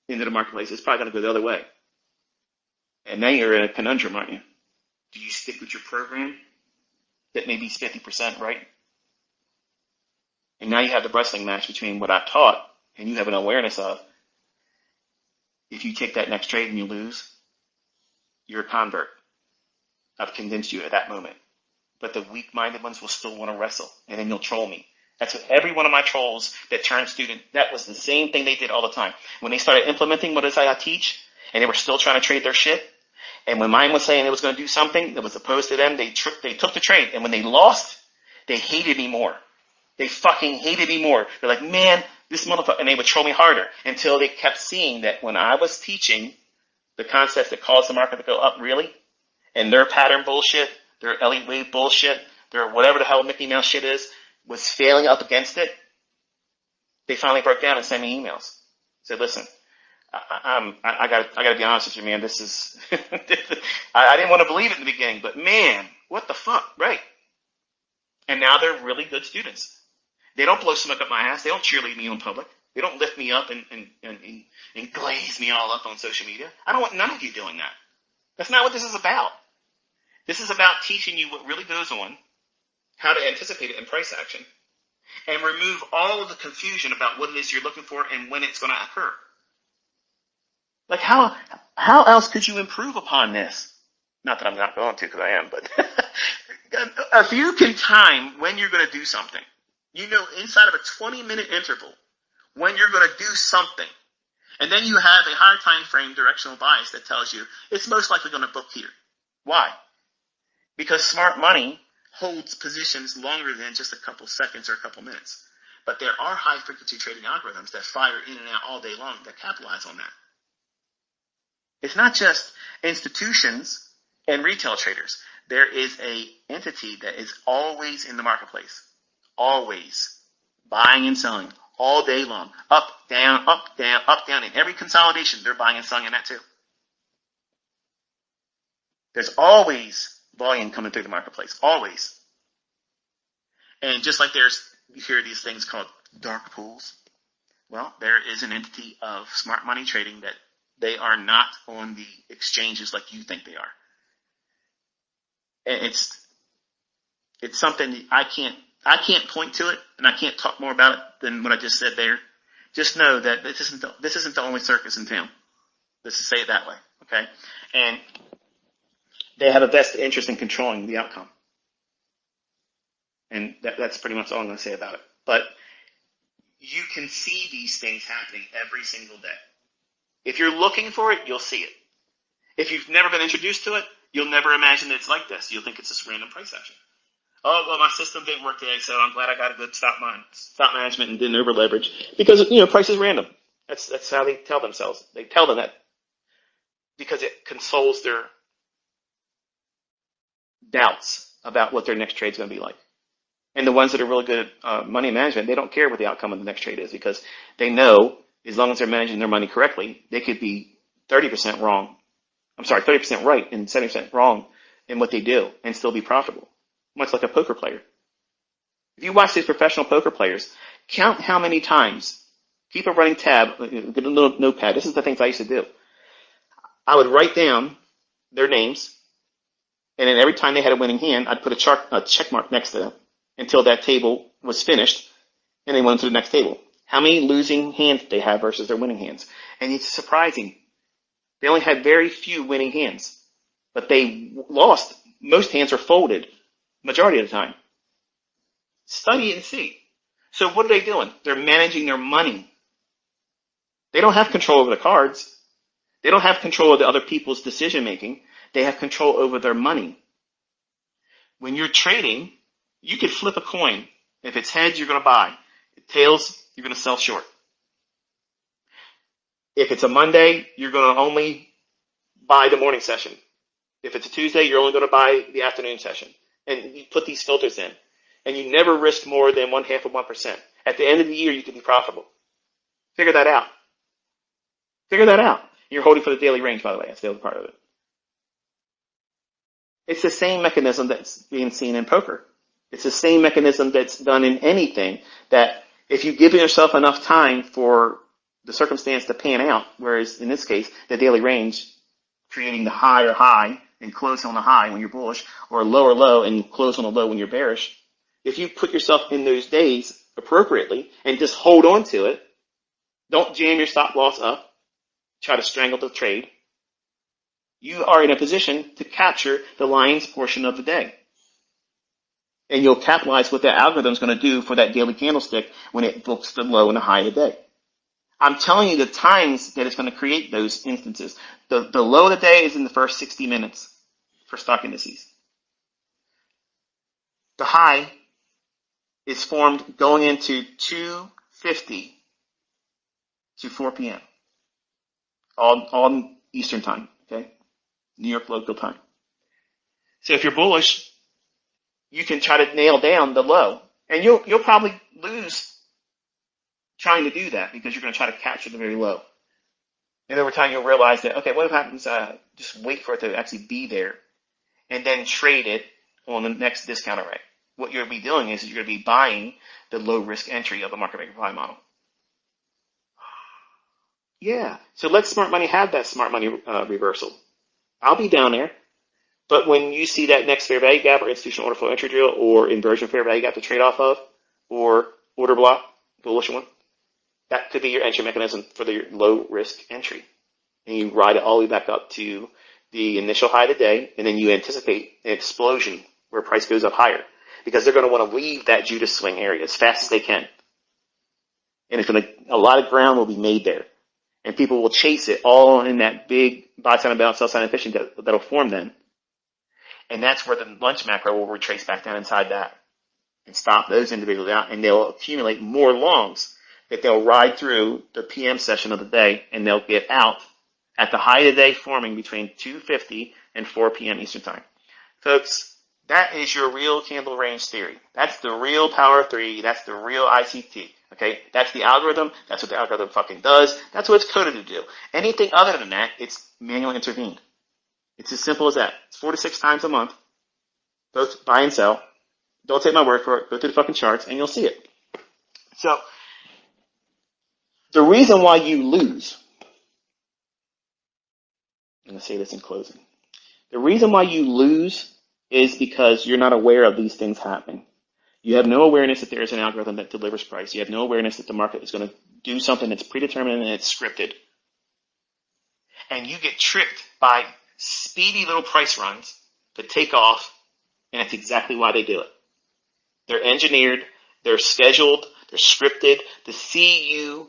into the marketplace, it's probably going to go the other way. And then you're in a conundrum, aren't you? Do you stick with your program that maybe is 50% right? And now you have the wrestling match between what I've taught and you have an awareness of. If you take that next trade and you lose, you're a convert. I've convinced you at that moment. But the weak-minded ones will still want to wrestle, and then you'll troll me. That's what every one of my trolls that turned student, that was the same thing they did all the time. When they started implementing what it is I teach, and they were still trying to trade their shit, and when mine was saying it was going to do something that was opposed to them, they took the trade. And when they lost, they hated me more. They fucking hated me more. They're like, man, this motherfucker, and they would troll me harder until they kept seeing that when I was teaching the concepts that caused the market to go up really, and their pattern bullshit, their Elliott wave bullshit, their whatever the hell Mickey Mouse shit is, was failing up against it, they finally broke down and sent me emails. Said, listen, I gotta be honest with you, man, this is, I didn't want to believe it in the beginning, but man, what the fuck, right? And now they're really good students. They don't blow smoke up my ass. They don't cheerlead me in public. They don't lift me up and glaze me all up on social media. I don't want none of you doing that. That's not what this is about. This is about teaching you what really goes on, how to anticipate it in price action, and remove all of the confusion about what it is you're looking for and when it's going to occur. Like how else could you improve upon this? Not that I'm not going to, because I am, but if you can time when you're going to do something, you know inside of a 20-minute interval when you're going to do something, and then you have a higher time frame directional bias that tells you it's most likely going to book here. Why? Because smart money holds positions longer than just a couple seconds or a couple minutes. But there are high-frequency trading algorithms that fire in and out all day long that capitalize on that. It's not just institutions and retail traders. There is an entity that is always in the marketplace, always buying and selling all day long, up, down, up, down, up, down. In every consolidation, they're buying and selling in that too. There's always volume coming through the marketplace, always. And just like you hear these things called dark pools, well, there is an entity of smart money trading that they are not on the exchanges like you think they are. And it's something I can't point to it, and I can't talk more about it than what I just said there. Just know that this isn't the only circus in town. Let's just say it that way, okay? And they have a vested interest in controlling the outcome. And that's pretty much all I'm going to say about it. But you can see these things happening every single day. If you're looking for it, you'll see it. If you've never been introduced to it, you'll never imagine that it's like this. You'll think it's just random price action. Oh, well, my system didn't work today, so I'm glad I got a good stop management and didn't over leverage. Because, price is random. That's how they tell themselves. They tell them that because it consoles their doubts about what their next trade's going to be like. And the ones that are really good at money management, they don't care what the outcome of the next trade is because they know as long as they're managing their money correctly, they could be 30% wrong. 30% right and 70% wrong in what they do and still be profitable. Much like a poker player. If you watch these professional poker players, count how many times, keep a running tab, get a little notepad. This is the things I used to do. I would write down their names, and then every time they had a winning hand, I'd put a check mark next to them until that table was finished, and they went to the next table. how many losing hands they have versus their winning hands. And it's surprising. They only had very few winning hands, but they lost. Most hands are folded majority of the time. Study it and see. So what are they doing? They're managing their money. They don't have control over the cards. They don't have control of the other people's decision making. They have control over their money. When you're trading, you could flip a coin. If it's heads, you're going to buy. If tails, you're going to sell short. If it's a Monday, you're going to only buy the morning session. If it's a Tuesday, you're only going to buy the afternoon session. And you put these filters in. And you never risk more than 0.5%. At the end of the year, you can be profitable. Figure that out. Figure that out. You're holding for the daily range, by the way. That's the other part of it. It's the same mechanism that's being seen in poker. It's the same mechanism that's done in anything, that if you give yourself enough time for the circumstance to pan out, whereas in this case, the daily range, creating the high or high and close on the high when you're bullish, or low or low and close on the low when you're bearish, if you put yourself in those days appropriately and just hold on to it, don't jam your stop loss up, try to strangle the trade, you are in a position to capture the lion's portion of the day. And you'll capitalize what that algorithm is going to do for that daily candlestick when it books the low and the high of the day. I'm telling you the times that it's going to create those instances. The low of the day is in the first 60 minutes for stock indices. The high is formed going into 2:50 to 4 p.m. All Eastern time, okay? New York local time. So if you're bullish, you can try to nail down the low. And you'll probably lose trying to do that because you're going to try to capture the very low. And over time you'll realize that, okay, what happens, just wait for it to actually be there and then trade it on the next discount array. What you're going to be doing is you're going to be buying the low risk entry of the market maker buy model. Yeah, so let smart money have that smart money reversal. I'll be down there. But when you see that next fair value gap or institutional order flow entry drill or inversion fair value gap to trade off of, or order block, bullish one, that could be your entry mechanism for the low risk entry. And you ride it all the way back up to the initial high of the day, and then you anticipate an explosion where price goes up higher because they're going to want to leave that Judas swing area as fast as they can. And it's going to, a lot of ground will be made there. And people will chase it all in that big buy sign and bounce, sell sign and fishing that'll form then. And that's where the lunch macro will retrace back down inside that and stop those individuals out, and they'll accumulate more longs that they'll ride through the PM session of the day, and they'll get out at the high of the day forming between 2:50 and 4 p.m. Eastern time. Folks, that is your real candle range theory. That's the real power of three. That's the real ICT. Okay? That's the algorithm. That's what the algorithm fucking does. That's what it's coded to do. Anything other than that, it's manually intervened. It's as simple as that. It's 4 to 6 times a month, both buy and sell. Don't take my word for it. Go through the fucking charts and you'll see it. So, the reason why you lose, I'm going to say this in closing. The reason why you lose is because you're not aware of these things happening. You have no awareness that there is an algorithm that delivers price. You have no awareness that the market is going to do something that's predetermined and it's scripted. And you get tricked by speedy little price runs that take off, and that's exactly why they do it. They're engineered, they're scheduled, they're scripted to see you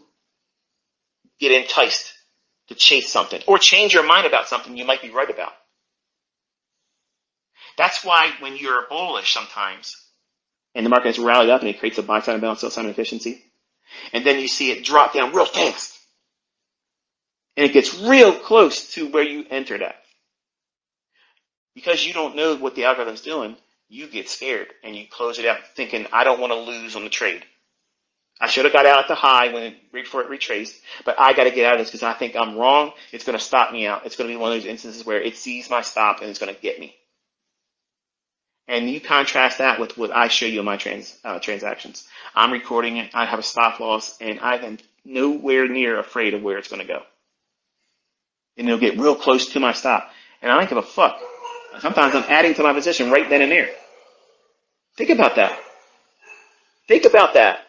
get enticed to chase something or change your mind about something you might be right about. That's why when you're bullish sometimes, and the market has rallied up and it creates a buy sign and balance, sell sign and efficiency, and then you see it drop down real fast, and it gets real close to where you entered at. Because you don't know what the algorithm's doing, you get scared and you close it out thinking, I don't want to lose on the trade. I should have got out at the high right before it retraced, but I got to get out of this because I think I'm wrong. It's going to stop me out. It's going to be one of those instances where it sees my stop and it's going to get me. And you contrast that with what I show you in my transactions. I'm recording it. I have a stop loss, and I am nowhere near afraid of where it's going to go. And it'll get real close to my stop, and I don't give a fuck. Sometimes I'm adding to my position right then and there. Think about that. Think about that.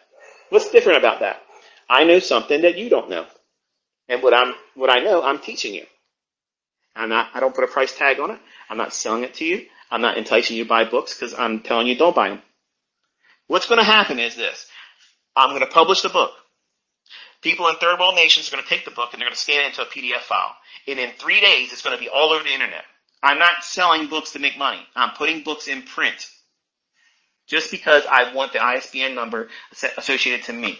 What's different about that? I know something that you don't know. And what I know, I'm teaching you. I don't put a price tag on it. I'm not selling it to you. I'm not enticing you to buy books because I'm telling you don't buy them. What's going to happen is this. I'm going to publish the book. People in third world nations are going to take the book and they're going to scan it into a PDF file. And in 3 days, it's going to be all over the internet. I'm not selling books to make money. I'm putting books in print just because I want the ISBN number associated to me.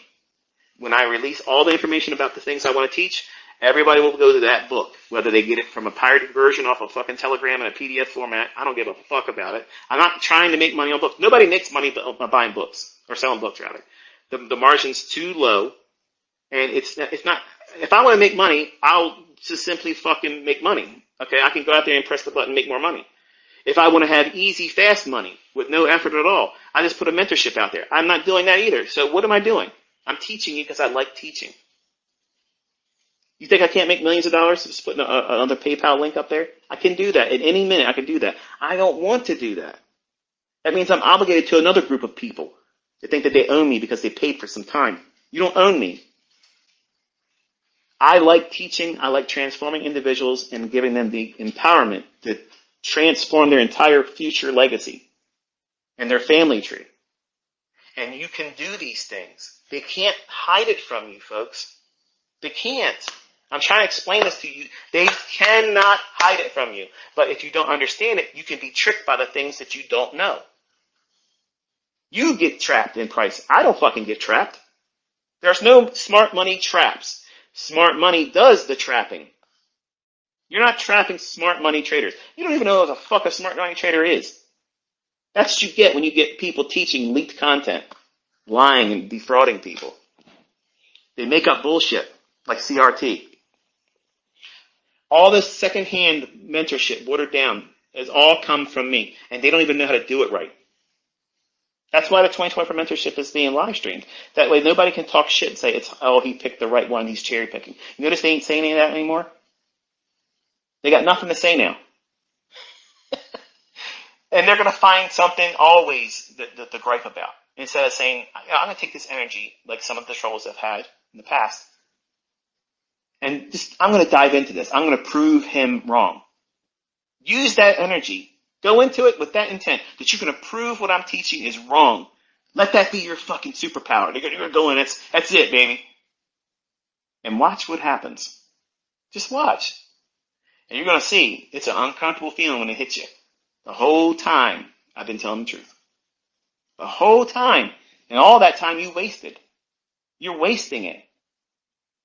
When I release all the information about the things I want to teach, everybody will go to that book, whether they get it from a pirated version off a fucking Telegram in a PDF format. I don't give a fuck about it. I'm not trying to make money on books. Nobody makes money by buying books, or selling books, rather. The margin's too low, and it's not. If I want to make money, I'll just simply fucking make money. Okay, I can go out there and press the button and make more money. If I want to have easy, fast money with no effort at all, I just put a mentorship out there. I'm not doing that either. So what am I doing? I'm teaching you because I like teaching. You think I can't make millions of dollars just putting another PayPal link up there? I can do that. At any minute, I can do that. I don't want to do that. That means I'm obligated to another group of people that think that they own me because they paid for some time. You don't own me. I like teaching. I like transforming individuals and giving them the empowerment to transform their entire future legacy and their family tree. And you can do these things. They can't hide it from you, folks. They can't. I'm trying to explain this to you. They cannot hide it from you. But if you don't understand it, you can be tricked by the things that you don't know. You get trapped in price. I don't fucking get trapped. There's no smart money traps. Smart money does the trapping. You're not trapping smart money traders. You don't even know what the fuck a smart money trader is. That's what you get when you get people teaching leaked content, lying and defrauding people. They make up bullshit like CRT. All this secondhand mentorship, watered down, has all come from me, and they don't even know how to do it right. That's why the 2024 mentorship is being live streamed. That way nobody can talk shit and say, he picked the right one, he's cherry picking. You notice they ain't saying any of that anymore? They got nothing to say now. And they're going to find something always to gripe about. Instead of saying, I'm going to take this energy, like some of the troubles I've had in the past, and I'm going to dive into this. I'm going to prove him wrong. Use that energy. Go into it with that intent that you're going to prove what I'm teaching is wrong. Let that be your fucking superpower. You're going to go in, that's it, baby. And watch what happens. Just watch. And you're going to see it's an uncomfortable feeling when it hits you. The whole time I've been telling the truth. The whole time. And all that time you wasted. You're wasting it.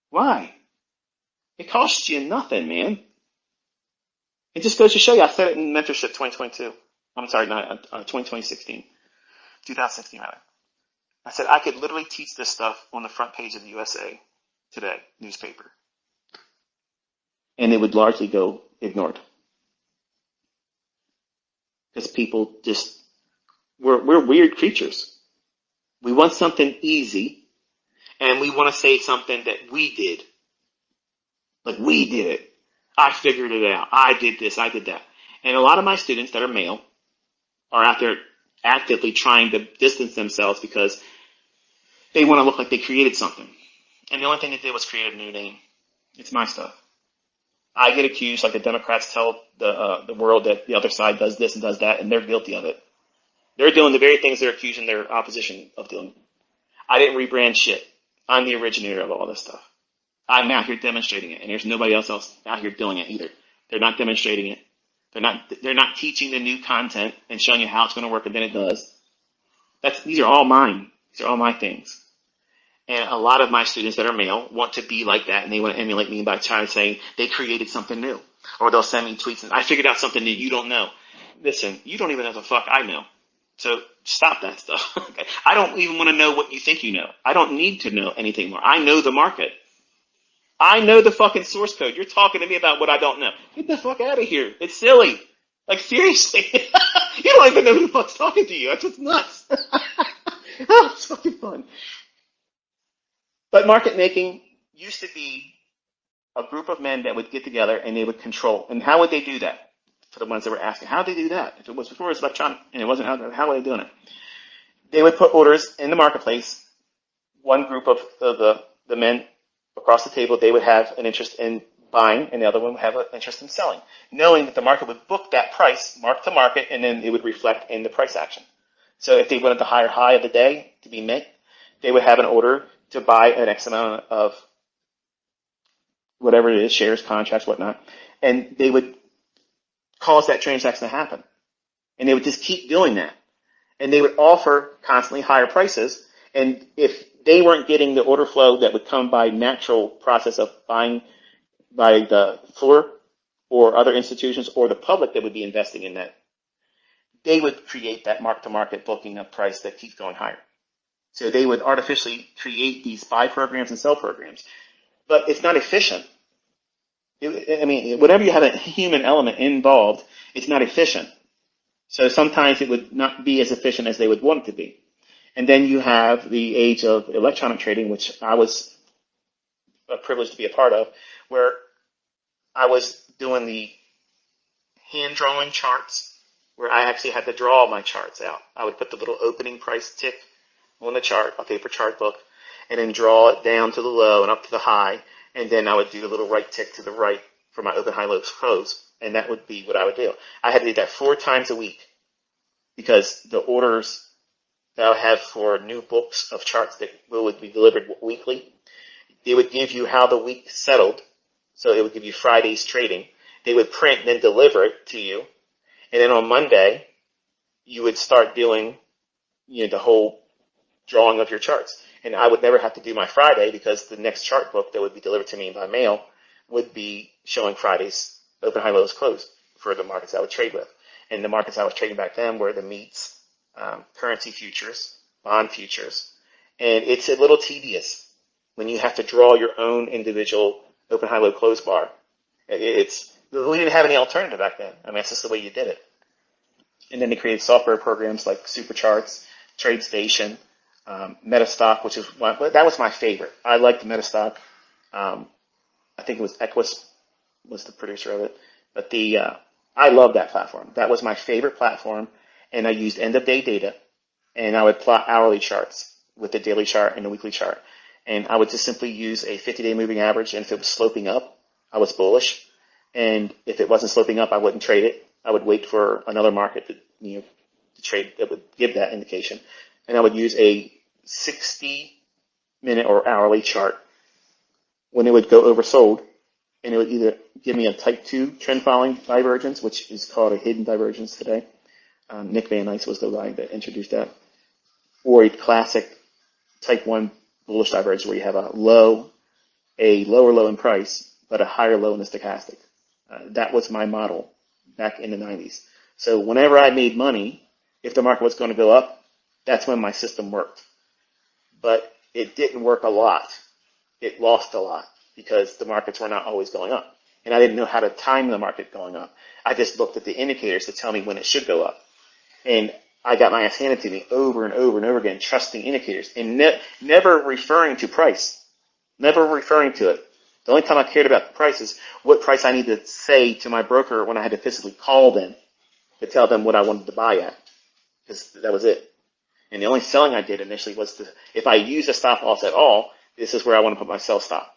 Why? It costs you nothing, man. It just goes to show you. I said it in Mentorship 2022. I'm sorry, not 2016. 2016, rather. I said I could literally teach this stuff on the front page of the USA Today newspaper. And it would largely go ignored. Because people we're weird creatures. We want something easy, and we want to say something that we did. Like, we did it. I figured it out. I did this. I did that. And a lot of my students that are male are out there actively trying to distance themselves because they want to look like they created something. And the only thing they did was create a new name. It's my stuff. I get accused, like the Democrats tell the world that the other side does this and does that, and they're guilty of it. They're doing the very things they're accusing their opposition of doing. I didn't rebrand shit. I'm the originator of all this stuff. I'm out here demonstrating it, and there's nobody else out here doing it either. They're not demonstrating it. They're not teaching the new content and showing you how it's going to work, and then it does. These are all mine. These are all my things. And a lot of my students that are male want to be like that, and they want to emulate me by trying to say they created something new. Or they'll send me tweets and I figured out something that you don't know. Listen, you don't even know the fuck I know. So stop that stuff. Okay? I don't even want to know what you think you know. I don't need to know anything more. I know the market. I know the fucking source code. You're talking to me about what I don't know. Get the fuck out of here. It's silly. Like, seriously. You don't even know who the fuck's talking to you. That's just nuts. Oh, it's fucking fun. But market making used to be a group of men that would get together and they would control. And how would they do that? For the ones that were asking, how did they do that? If it was before it was electronic and it wasn't, how were they doing it? They would put orders in the marketplace. One group of the the men across the table, they would have an interest in buying and the other one would have an interest in selling, knowing that the market would book that price, mark to market, and then it would reflect in the price action. So if they wanted the higher high of the day to be met, they would have an order to buy an X amount of whatever it is, shares, contracts, whatnot, and they would cause that transaction to happen. And they would just keep doing that. And they would offer constantly higher prices. And if they weren't getting the order flow that would come by natural process of buying by the floor or other institutions or the public that would be investing in that, they would create that mark-to-market booking of price that keeps going higher. So they would artificially create these buy programs and sell programs. But it's not efficient. Whenever you have a human element involved, it's not efficient. So sometimes it would not be as efficient as they would want it to be. And then you have the age of electronic trading, which I was privileged to be a part of, where I was doing the hand drawing charts, where I actually had to draw my charts out. I would put the little opening price tick on the chart, a paper chart book, and then draw it down to the low and up to the high. And then I would do a little right tick to the right for my open, high, low, close. And that would be what I would do. I had to do that 4 times a week because the orders that I would have for new books of charts that would be delivered weekly, they would give you how the week settled. So it would give you Friday's trading. They would print and then deliver it to you. And then on Monday, you would start doing, the whole drawing of your charts. And I would never have to do my Friday because the next chart book that would be delivered to me by mail would be showing Friday's open, high, lows, close for the markets I would trade with. And the markets I was trading back then were the meats, currency futures, bond futures. And it's a little tedious when you have to draw your own individual open, high, low, close bar. We didn't have any alternative back then. That's just the way you did it. And then they created software programs like Supercharts, TradeStation, Metastock, that was my favorite. I liked Metastock. I think it was Equus was the producer of it, but I love that platform. That was my favorite platform, and I used end of day data, and I would plot hourly charts with the daily chart and the weekly chart, and I would just simply use a 50-day moving average, and if it was sloping up, I was bullish, and if it wasn't sloping up, I wouldn't trade it. I would wait for another market to trade that would give that indication, and I would use a 60-minute or hourly chart when it would go oversold, and it would either give me a type 2 trend following divergence, which is called a hidden divergence today. Nick Van Nice was the guy that introduced that. Or a classic type 1 bullish divergence where you have a lower low in price, but a higher low in the stochastic. That was my model back in the 90s. So whenever I made money, if the market was going to go up, that's when my system worked. But it didn't work a lot. It lost a lot because the markets were not always going up. And I didn't know how to time the market going up. I just looked at the indicators to tell me when it should go up. And I got my ass handed to me over and over and over again, trusting indicators and never referring to price, never referring to it. The only time I cared about the price is what price I needed to say to my broker when I had to physically call them to tell them what I wanted to buy at, because that was it. And the only selling I did initially was if I used a stop loss at all, this is where I want to put my sell stop.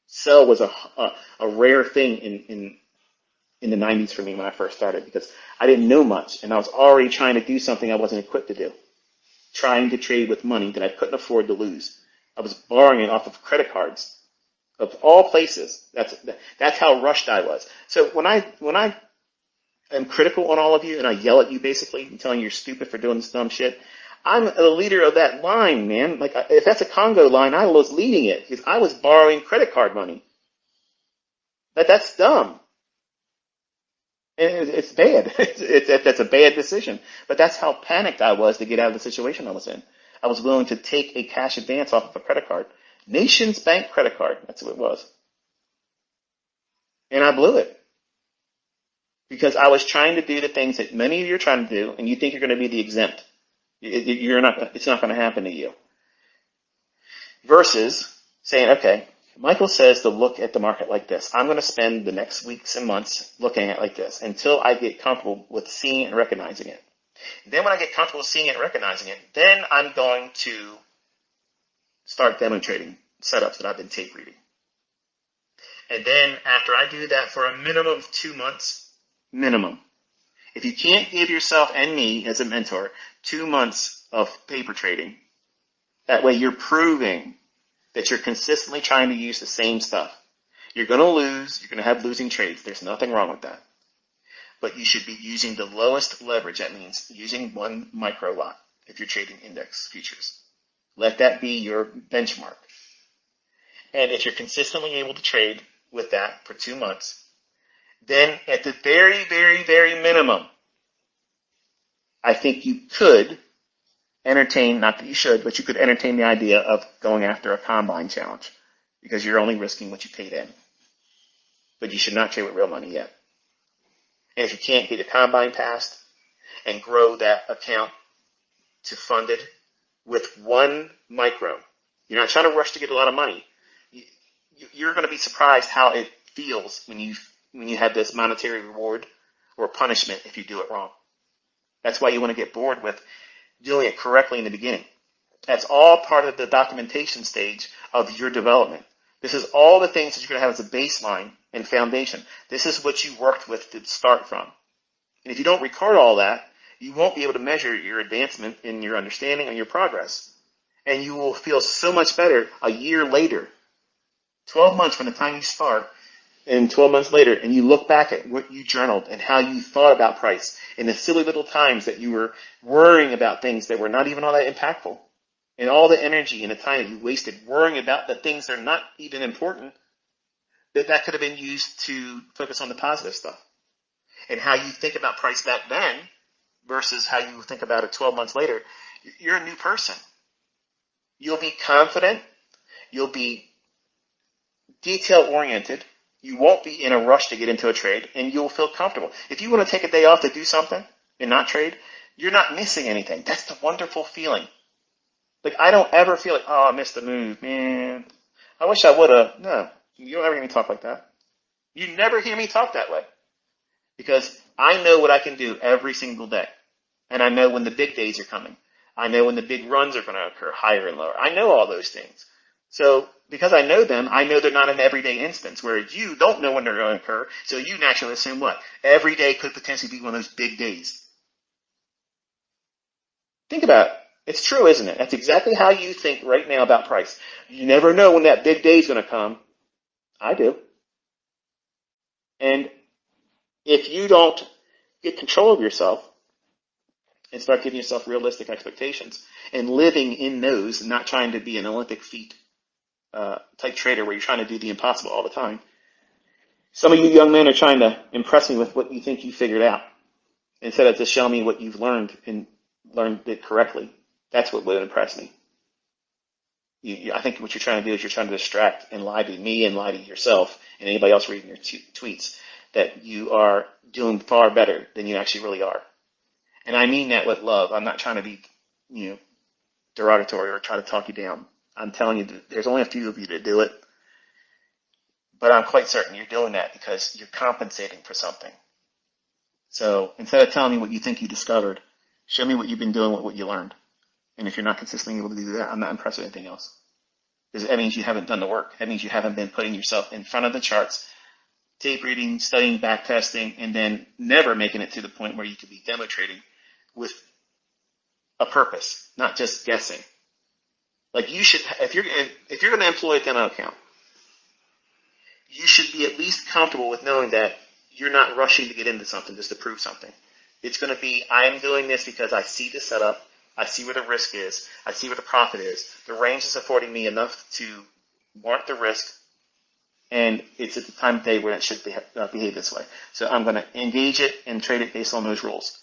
Sell was a rare thing in the 90s for me when I first started because I didn't know much and I was already trying to do something I wasn't equipped to do. Trying to trade with money that I couldn't afford to lose. I was borrowing it off of credit cards. Of all places, that's how rushed I was. So when I am critical on all of you and I yell at you basically and telling you you're stupid for doing this dumb shit, I'm the leader of that line, man. Like if that's a Congo line, I was leading it because I was borrowing credit card money. That's dumb. And it's bad. That's a bad decision. But that's how panicked I was to get out of the situation I was in. I was willing to take a cash advance off of a credit card. Nations Bank credit card. That's what it was. And I blew it. Because I was trying to do the things that many of you are trying to do, and you think you're going to be the exempt. It's not going to happen to you. Versus saying, okay, Michael says to look at the market like this. I'm going to spend the next weeks and months looking at it like this until I get comfortable with seeing and recognizing it. Then when I get comfortable seeing it and recognizing it, then I'm going to start demonstrating setups that I've been tape reading. And then after I do that for a minimum of 2 months, minimum. If you can't give yourself and me as a mentor 2 months of paper trading, that way you're proving that you're consistently trying to use the same stuff. You're going to lose. You're going to have losing trades. There's nothing wrong with that. But you should be using the lowest leverage. That means using 1 micro lot if you're trading index futures. Let that be your benchmark. And if you're consistently able to trade with that for 2 months, then at the very, very, very minimum, I think you could entertain, not that you should, but you could entertain the idea of going after a combine challenge because you're only risking what you paid in. But you should not trade with real money yet. And if you can't get a combine passed and grow that account to fund it with 1 micro, you're not trying to rush to get a lot of money. You're going to be surprised how it feels when you have this monetary reward or punishment if you do it wrong. That's why you want to get bored with doing it correctly in the beginning. That's all part of the documentation stage of your development. This is all the things that you're going to have as a baseline and foundation. This is what you worked with to start from. And if you don't record all that, you won't be able to measure your advancement in your understanding and your progress. And you will feel so much better a year later, 12 months from the time you start, and 12 months later, and you look back at what you journaled and how you thought about price and the silly little times that you were worrying about things that were not even all that impactful, and all the energy and the time that you wasted worrying about the things that are not even important, that could have been used to focus on the positive stuff. And how you think about price back then versus how you think about it 12 months later, you're a new person. You'll be confident. You'll be detail-oriented. You won't be in a rush to get into a trade, and you'll feel comfortable. If you want to take a day off to do something and not trade, you're not missing anything. That's the wonderful feeling. Like, I don't ever feel like, oh, I missed the move, man. I wish I would have. No, you don't ever hear me talk like that. You never hear me talk that way. Because I know what I can do every single day. And I know when the big days are coming. I know when the big runs are going to occur, higher and lower. I know all those things. So because I know them, I know they're not an everyday instance, whereas you don't know when they're going to occur, so you naturally assume what? Every day could potentially be one of those big days. Think about it. It's true, isn't it? That's exactly how you think right now about price. You never know when that big day is going to come. I do. And if you don't get control of yourself and start giving yourself realistic expectations and living in those and not trying to be an Olympic feat type trader where you're trying to do the impossible all the time. Some of you young men are trying to impress me with what you think you figured out instead of just showing me what you've learned and learned it correctly. That's what would impress me. I think what you're trying to do is you're trying to distract and lie to me and lie to yourself and anybody else reading your tweets that you are doing far better than you actually really are. And I mean that with love. I'm not trying to be, derogatory or try to talk you down. I'm telling you, there's only a few of you that do it, but I'm quite certain you're doing that because you're compensating for something. So instead of telling me what you think you discovered, show me what you've been doing with what you learned. And if you're not consistently able to do that, I'm not impressed with anything else. Because that means you haven't done the work. That means you haven't been putting yourself in front of the charts, tape reading, studying, back testing, and then never making it to the point where you could be demo trading with a purpose, not just guessing. Like you should, if you're going to employ a demo account, you should be at least comfortable with knowing that you're not rushing to get into something just to prove something. It's going to be, I am doing this because I see the setup, I see where the risk is, I see where the profit is. The range is affording me enough to warrant the risk, and it's at the time of day where it should behave this way. So I'm going to engage it and trade it based on those rules,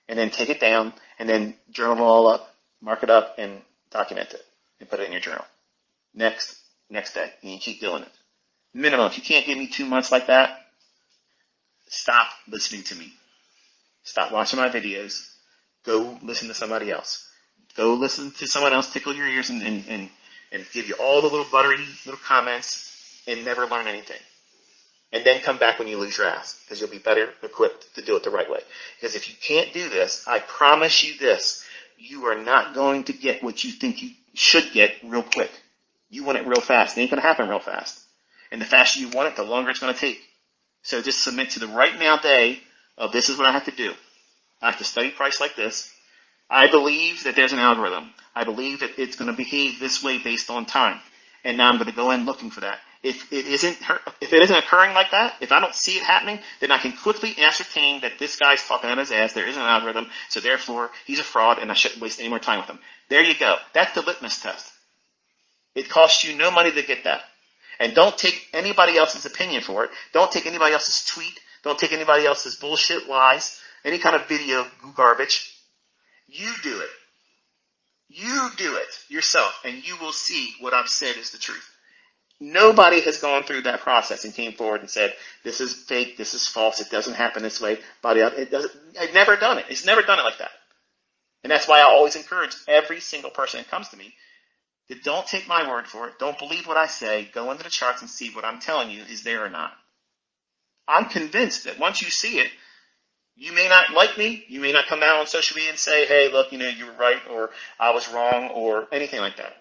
and then take it down, and then journal it all up, mark it up, and document it, and put it in your journal. Next day, and you keep doing it. Minimum, if you can't give me 2 months like that, stop listening to me. Stop watching my videos. Go listen to somebody else. Go listen to someone else tickle your ears and give you all the little buttery little comments and never learn anything. And then come back when you lose your ass because you'll be better equipped to do it the right way. Because if you can't do this, I promise you this, you are not going to get what you think you should get real quick. You want it real fast. It ain't going to happen real fast. And the faster you want it, the longer it's going to take. So just submit to the right now day of this is what I have to do. I have to study price like this. I believe that there's an algorithm. I believe that it's going to behave this way based on time. And now I'm going to go in looking for that. If it isn't occurring like that, if I don't see it happening, then I can quickly ascertain that this guy's talking out his ass. There isn't an algorithm, so therefore he's a fraud, and I shouldn't waste any more time with him. There you go. That's the litmus test. It costs you no money to get that. And don't take anybody else's opinion for it. Don't take anybody else's tweet. Don't take anybody else's bullshit lies, any kind of video garbage. You do it. You do it yourself, and you will see what I've said is the truth. Nobody has gone through that process and came forward and said, this is fake, this is false, it doesn't happen this way. I've never done it. It's never done it like that. And that's why I always encourage every single person that comes to me to don't take my word for it. Don't believe what I say. Go into the charts and see what I'm telling you is there or not. I'm convinced that once you see it, you may not like me. You may not come out on social media and say, hey, look, you were right, or I was wrong, or anything like that.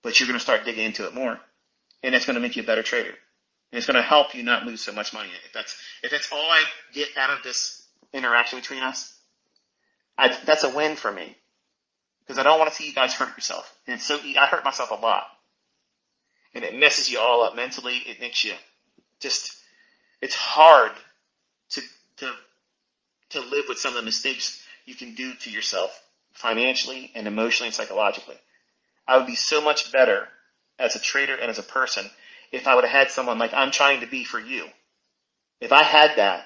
But you're going to start digging into it more. And it's going to make you a better trader. And it's going to help you not lose so much money. If that's all I get out of this interaction between us, that's a win for me. Because I don't want to see you guys hurt yourself. And I hurt myself a lot. And it messes you all up mentally. It makes you it's hard to live with some of the mistakes you can do to yourself financially and emotionally and psychologically. I would be so much better as a trader and as a person if I would have had someone like I'm trying to be for you. If I had that,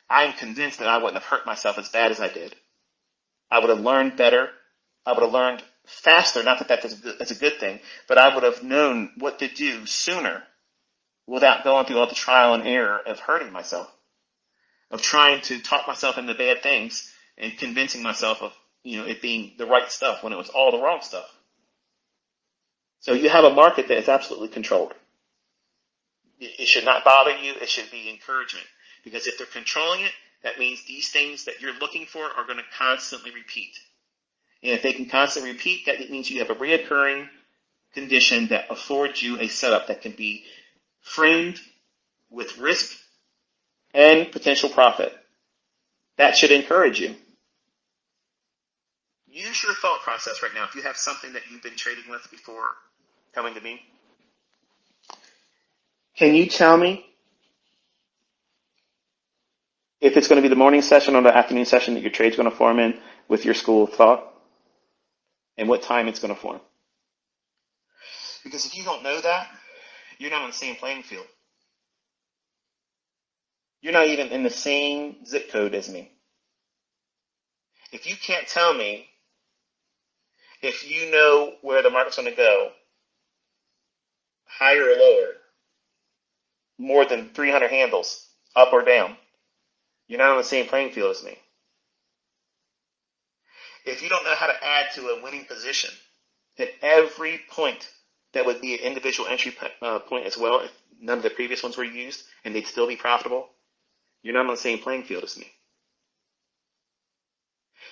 I'm convinced that I wouldn't have hurt myself as bad as I did. I would have learned better. I would have learned faster. Not that that's a good thing, but I would have known what to do sooner without going through all the trial and error of hurting myself, of trying to talk myself into bad things and convincing myself of it being the right stuff when it was all the wrong stuff. So you have a market that is absolutely controlled. It should not bother you. It should be encouragement. Because if they're controlling it, that means these things that you're looking for are going to constantly repeat. And if they can constantly repeat, that means you have a reoccurring condition that affords you a setup that can be framed with risk and potential profit. That should encourage you. Use your thought process right now. If you have something that you've been trading with before coming to me, can you tell me if it's going to be the morning session or the afternoon session that your trade's going to form in with your school of thought, and what time it's going to form? Because if you don't know that, you're not on the same playing field. You're not even in the same zip code as me. If you can't tell me if you know where the market's going to go, higher or lower, more than 300 handles, up or down, you're not on the same playing field as me. If you don't know how to add to a winning position at every point, that would be an individual entry point as well, if none of the previous ones were used, and they'd still be profitable, you're not on the same playing field as me.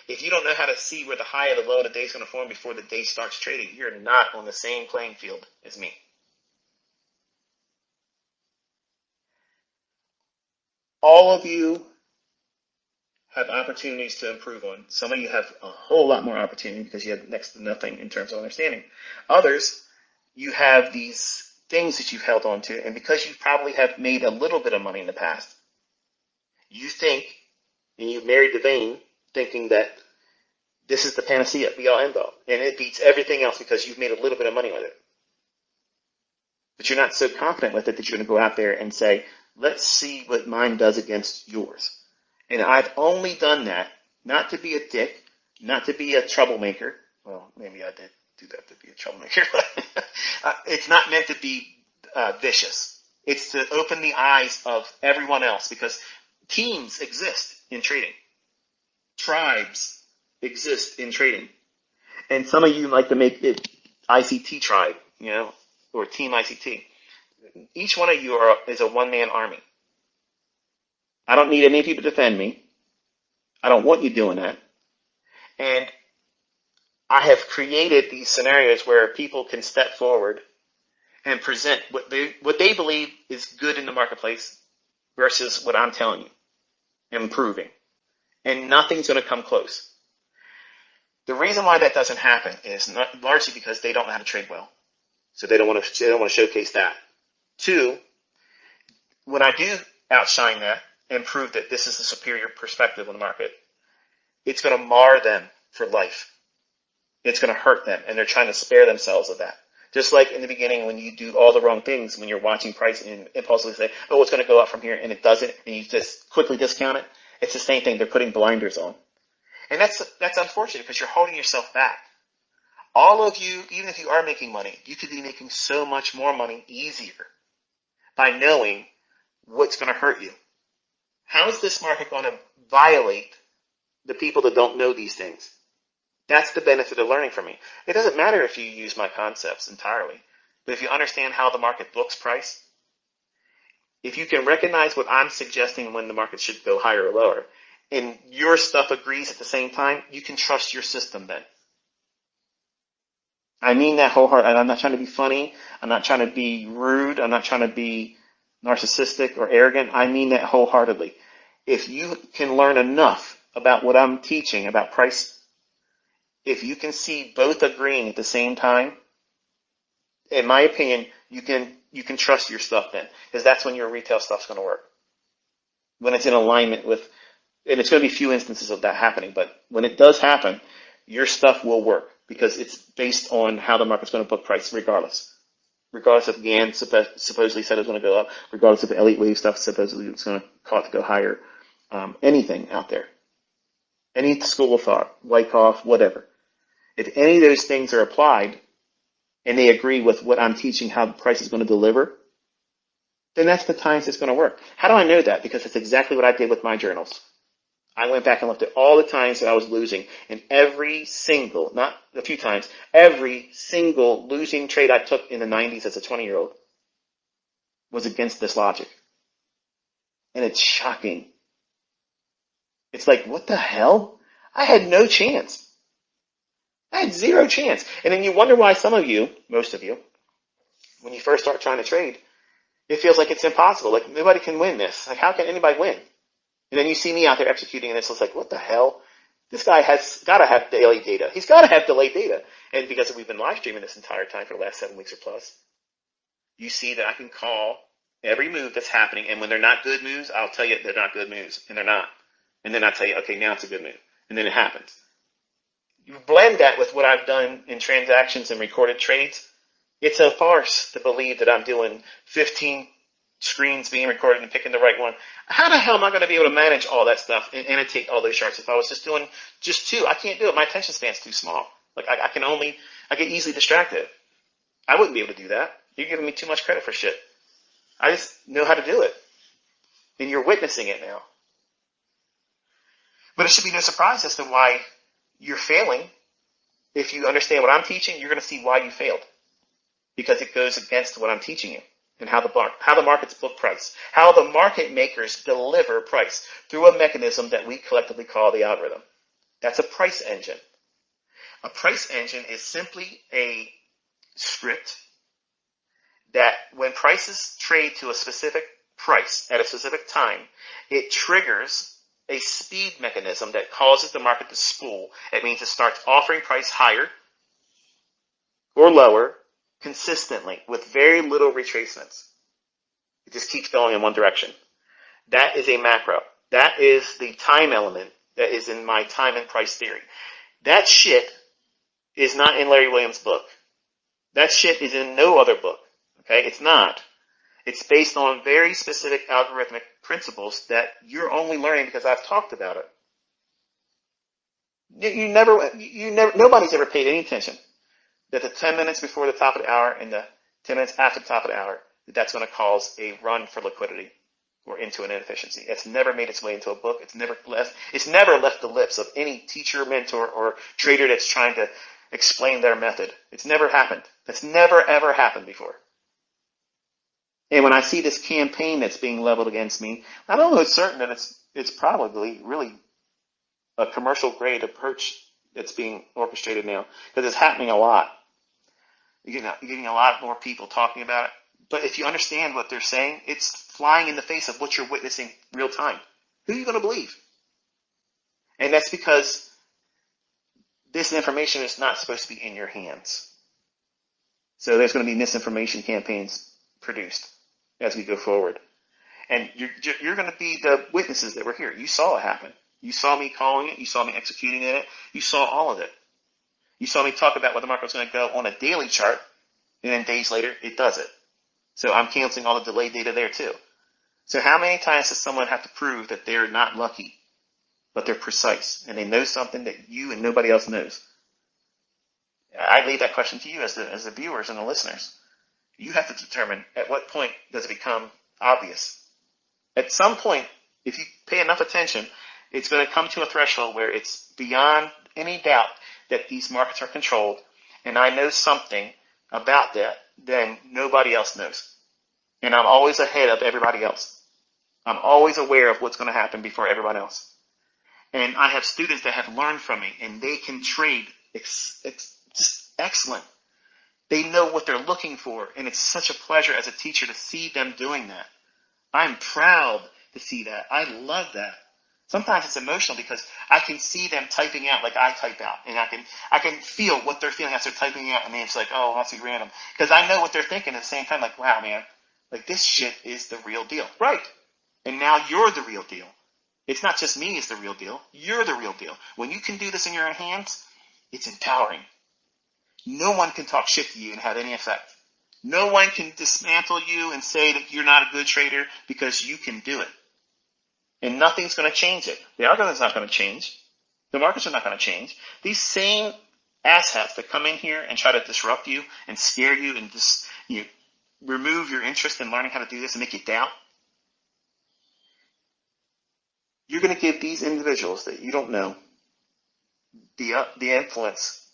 If you don't know how to see where the high or the low of the day is going to form before the day starts trading, you're not on the same playing field as me. All of you have opportunities to improve on. Some of you have a whole lot more opportunity because you have next to nothing in terms of understanding. Others, you have these things that you've held on to, and because you probably have made a little bit of money in the past, you think, and you've married the vein, thinking that this is the panacea, be all end all, and it beats everything else because you've made a little bit of money with it. But you're not so confident with it that you're going to go out there and say, let's see what mine does against yours. And I've only done that not to be a dick, not to be a troublemaker. Well, maybe I did do that to be a troublemaker, but it's not meant to be vicious. It's to open the eyes of everyone else, because teams exist in trading. Tribes exist in trading. And some of you like to make it ICT tribe, or team ICT. Each one of you is a one-man army. I don't need any people to defend me. I don't want you doing that. And I have created these scenarios where people can step forward and present what they believe is good in the marketplace versus what I'm telling you and proving. And nothing's going to come close. The reason why that doesn't happen is largely because they don't know how to trade well. So they don't want to showcase that. Two, when I do outshine that and prove that this is a superior perspective on the market, it's going to mar them for life. It's going to hurt them, and they're trying to spare themselves of that. Just like in the beginning when you do all the wrong things, when you're watching price and impulsively say, oh, it's going to go up from here, and it doesn't, and you just quickly discount it. It's the same thing. They're putting blinders on. And that's unfortunate because you're holding yourself back. All of you, even if you are making money, you could be making so much more money easier by knowing what's going to hurt you. How is this market going to violate the people that don't know these things? That's the benefit of learning from me. It doesn't matter if you use my concepts entirely, but if you understand how the market books price, if you can recognize what I'm suggesting when the market should go higher or lower, and your stuff agrees at the same time, you can trust your system then. I mean that wholeheartedly. I'm not trying to be funny. I'm not trying to be rude. I'm not trying to be narcissistic or arrogant. I mean that wholeheartedly. If you can learn enough about what I'm teaching about price, if you can see both agreeing at the same time, in my opinion, you can trust your stuff then, because that's when your retail stuff's going to work. When it's in alignment with, and it's going to be few instances of that happening, but when it does happen, your stuff will work because it's based on how the market's going to book price regardless. Regardless if GAN supposedly said it was going to go up, regardless if Elliott Wave stuff supposedly it's going to cause it to go higher, anything out there. Any school of thought, Wyckoff, whatever. If any of those things are applied and they agree with what I'm teaching how the price is going to deliver, then that's the times it's going to work. How do I know that? Because it's exactly what I did with my journals. I went back and looked at all the times that I was losing, and every single, not a few times, every single losing trade I took in the 90s as a 20-year-old was against this logic. And it's shocking. It's like, what the hell? I had no chance. I had zero chance. And then you wonder why some of you, most of you, when you first start trying to trade, it feels like it's impossible. Like, nobody can win this. Like, how can anybody win? And then you see me out there executing and it's like, what the hell? This guy has got to have daily data. He's got to have delayed data. And because we've been live streaming this entire time for the last 7 weeks or plus, you see that I can call every move that's happening. And when they're not good moves, I'll tell you they're not good moves. And they're not. And then I tell you, okay, now it's a good move. And then it happens. You blend that with what I've done in transactions and recorded trades. It's a farce to believe that I'm doing 15 screens being recorded and picking the right one. How the hell am I going to be able to manage all that stuff and annotate all those charts if I was just doing just two? I can't do it. My attention span's too small. Like I get easily distracted. I wouldn't be able to do that. You're giving me too much credit for shit. I just know how to do it. And you're witnessing it now. But it should be no surprise as to why you're failing. If you understand what I'm teaching, you're going to see why you failed. Because it goes against what I'm teaching you. And how the markets book price, how the market makers deliver price through a mechanism that we collectively call the algorithm. That's a price engine. A price engine is simply a script that when prices trade to a specific price at a specific time, it triggers a speed mechanism that causes the market to spool. It means it starts offering price higher or lower consistently with very little retracements. It just keeps going in one direction. That is a macro. That is the time element that is in my time and price theory. That shit is not in Larry Williams' book. That shit is in no other book. Okay? It's not. It's based on very specific algorithmic principles that you're only learning because I've talked about it. Nobody's ever paid any attention that the 10 minutes before the top of the hour and the 10 minutes after the top of the hour, that's going to cause a run for liquidity or into an inefficiency. It's never made its way into a book. It's never left the lips of any teacher, mentor, or trader that's trying to explain their method. It's never happened. That's never, ever happened before. And when I see this campaign that's being leveled against me, I don't know it's certain that it's probably really a commercial grade approach that's being orchestrated now because it's happening a lot. You're getting a lot more people talking about it. But if you understand what they're saying, it's flying in the face of what you're witnessing real time. Who are you going to believe? And that's because this information is not supposed to be in your hands. So there's going to be misinformation campaigns produced as we go forward. And you're going to be the witnesses that were here. You saw it happen. You saw me calling it. You saw me executing it. You saw all of it. You saw me talk about where the market was going to go on a daily chart, and then days later, it does it. So I'm canceling all the delayed data there too. So how many times does someone have to prove that they're not lucky, but they're precise, and they know something that you and nobody else knows? I leave that question to you as the viewers and the listeners. You have to determine at what point does it become obvious. At some point, if you pay enough attention, it's going to come to a threshold where it's beyond any doubt that these markets are controlled, and I know something about that than nobody else knows. And I'm always ahead of everybody else. I'm always aware of what's going to happen before everyone else. And I have students that have learned from me, and they can trade just excellent. They know what they're looking for, and it's such a pleasure as a teacher to see them doing that. I'm proud to see that. I love that. Sometimes it's emotional because I can see them typing out like I type out, and I can feel what they're feeling as they're typing out, and it's like, oh, that's random, because I know what they're thinking at the same time. Like, wow, man, like this shit is the real deal, right? And now you're the real deal. It's not just me is the real deal. You're the real deal. When you can do this in your own hands, it's empowering. No one can talk shit to you and have any effect. No one can dismantle you and say that you're not a good trader because you can do it. And nothing's going to change it. The algorithm's not going to change. The markets are not going to change. These same asshats that come in here and try to disrupt you and scare you and just remove your interest in learning how to do this and make you doubt, you're going to give these individuals that you don't know the influence,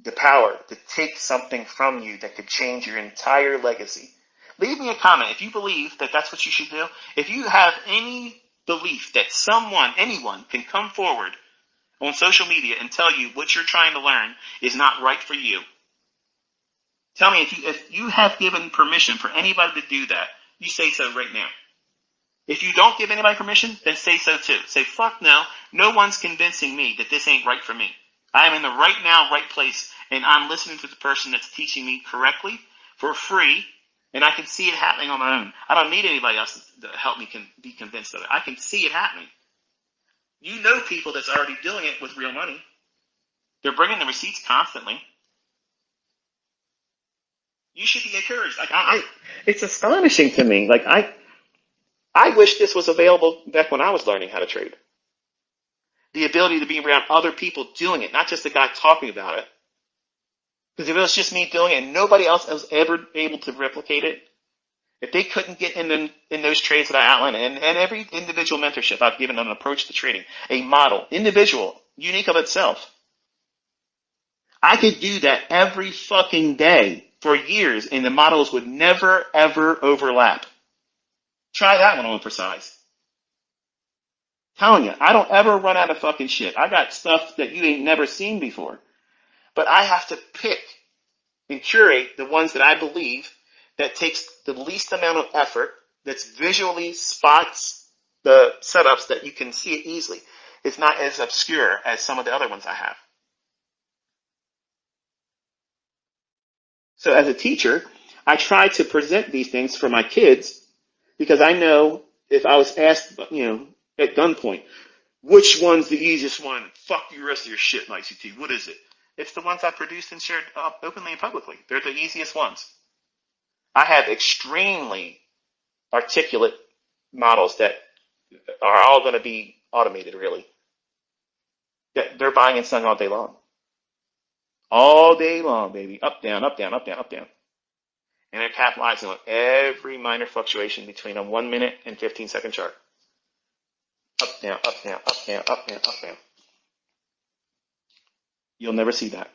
the power to take something from you that could change your entire legacy. Leave me a comment if you believe that that's what you should do. If you have any belief that anyone can come forward on social media and tell you what you're trying to learn is not right for you, tell me if you have given permission for anybody to do that, you say so right now. If you don't give anybody permission, then say so too. Say, fuck no, no one's convincing me that this ain't right for me. I am in the right now, right place, and I'm listening to the person that's teaching me correctly for free, and I can see it happening on my own. I don't need anybody else to help me be convinced of it. I can see it happening. You know people that's already doing it with real money. They're bringing the receipts constantly. You should be encouraged. Like it's astonishing to me. Like I wish this was available back when I was learning how to trade. The ability to be around other people doing it, not just the guy talking about it. Because if it was just me doing it and nobody else was ever able to replicate it, if they couldn't get in those trades that I outlined, and every individual mentorship I've given an approach to trading, a model, individual, unique of itself. I could do that every fucking day for years, and the models would never, ever overlap. Try that one on for size. Telling you, I don't ever run out of fucking shit. I got stuff that you ain't never seen before. But I have to pick and curate the ones that I believe that takes the least amount of effort, that's visually spots the setups that you can see it easily. It's not as obscure as some of the other ones I have. So as a teacher, I try to present these things for my kids because I know if I was asked, at gunpoint, which one's the easiest one? Fuck the rest of your shit in ICT. What is it? It's the ones I produced and shared openly and publicly. They're the easiest ones. I have extremely articulate models that are all going to be automated, really. They're buying and selling all day long. All day long, baby. Up, down, up, down, up, down, up, down. And they're capitalizing on every minor fluctuation between a 1 minute and 15-second chart. Up, down, up, down, up, down, up, down, up, down. You'll never see that.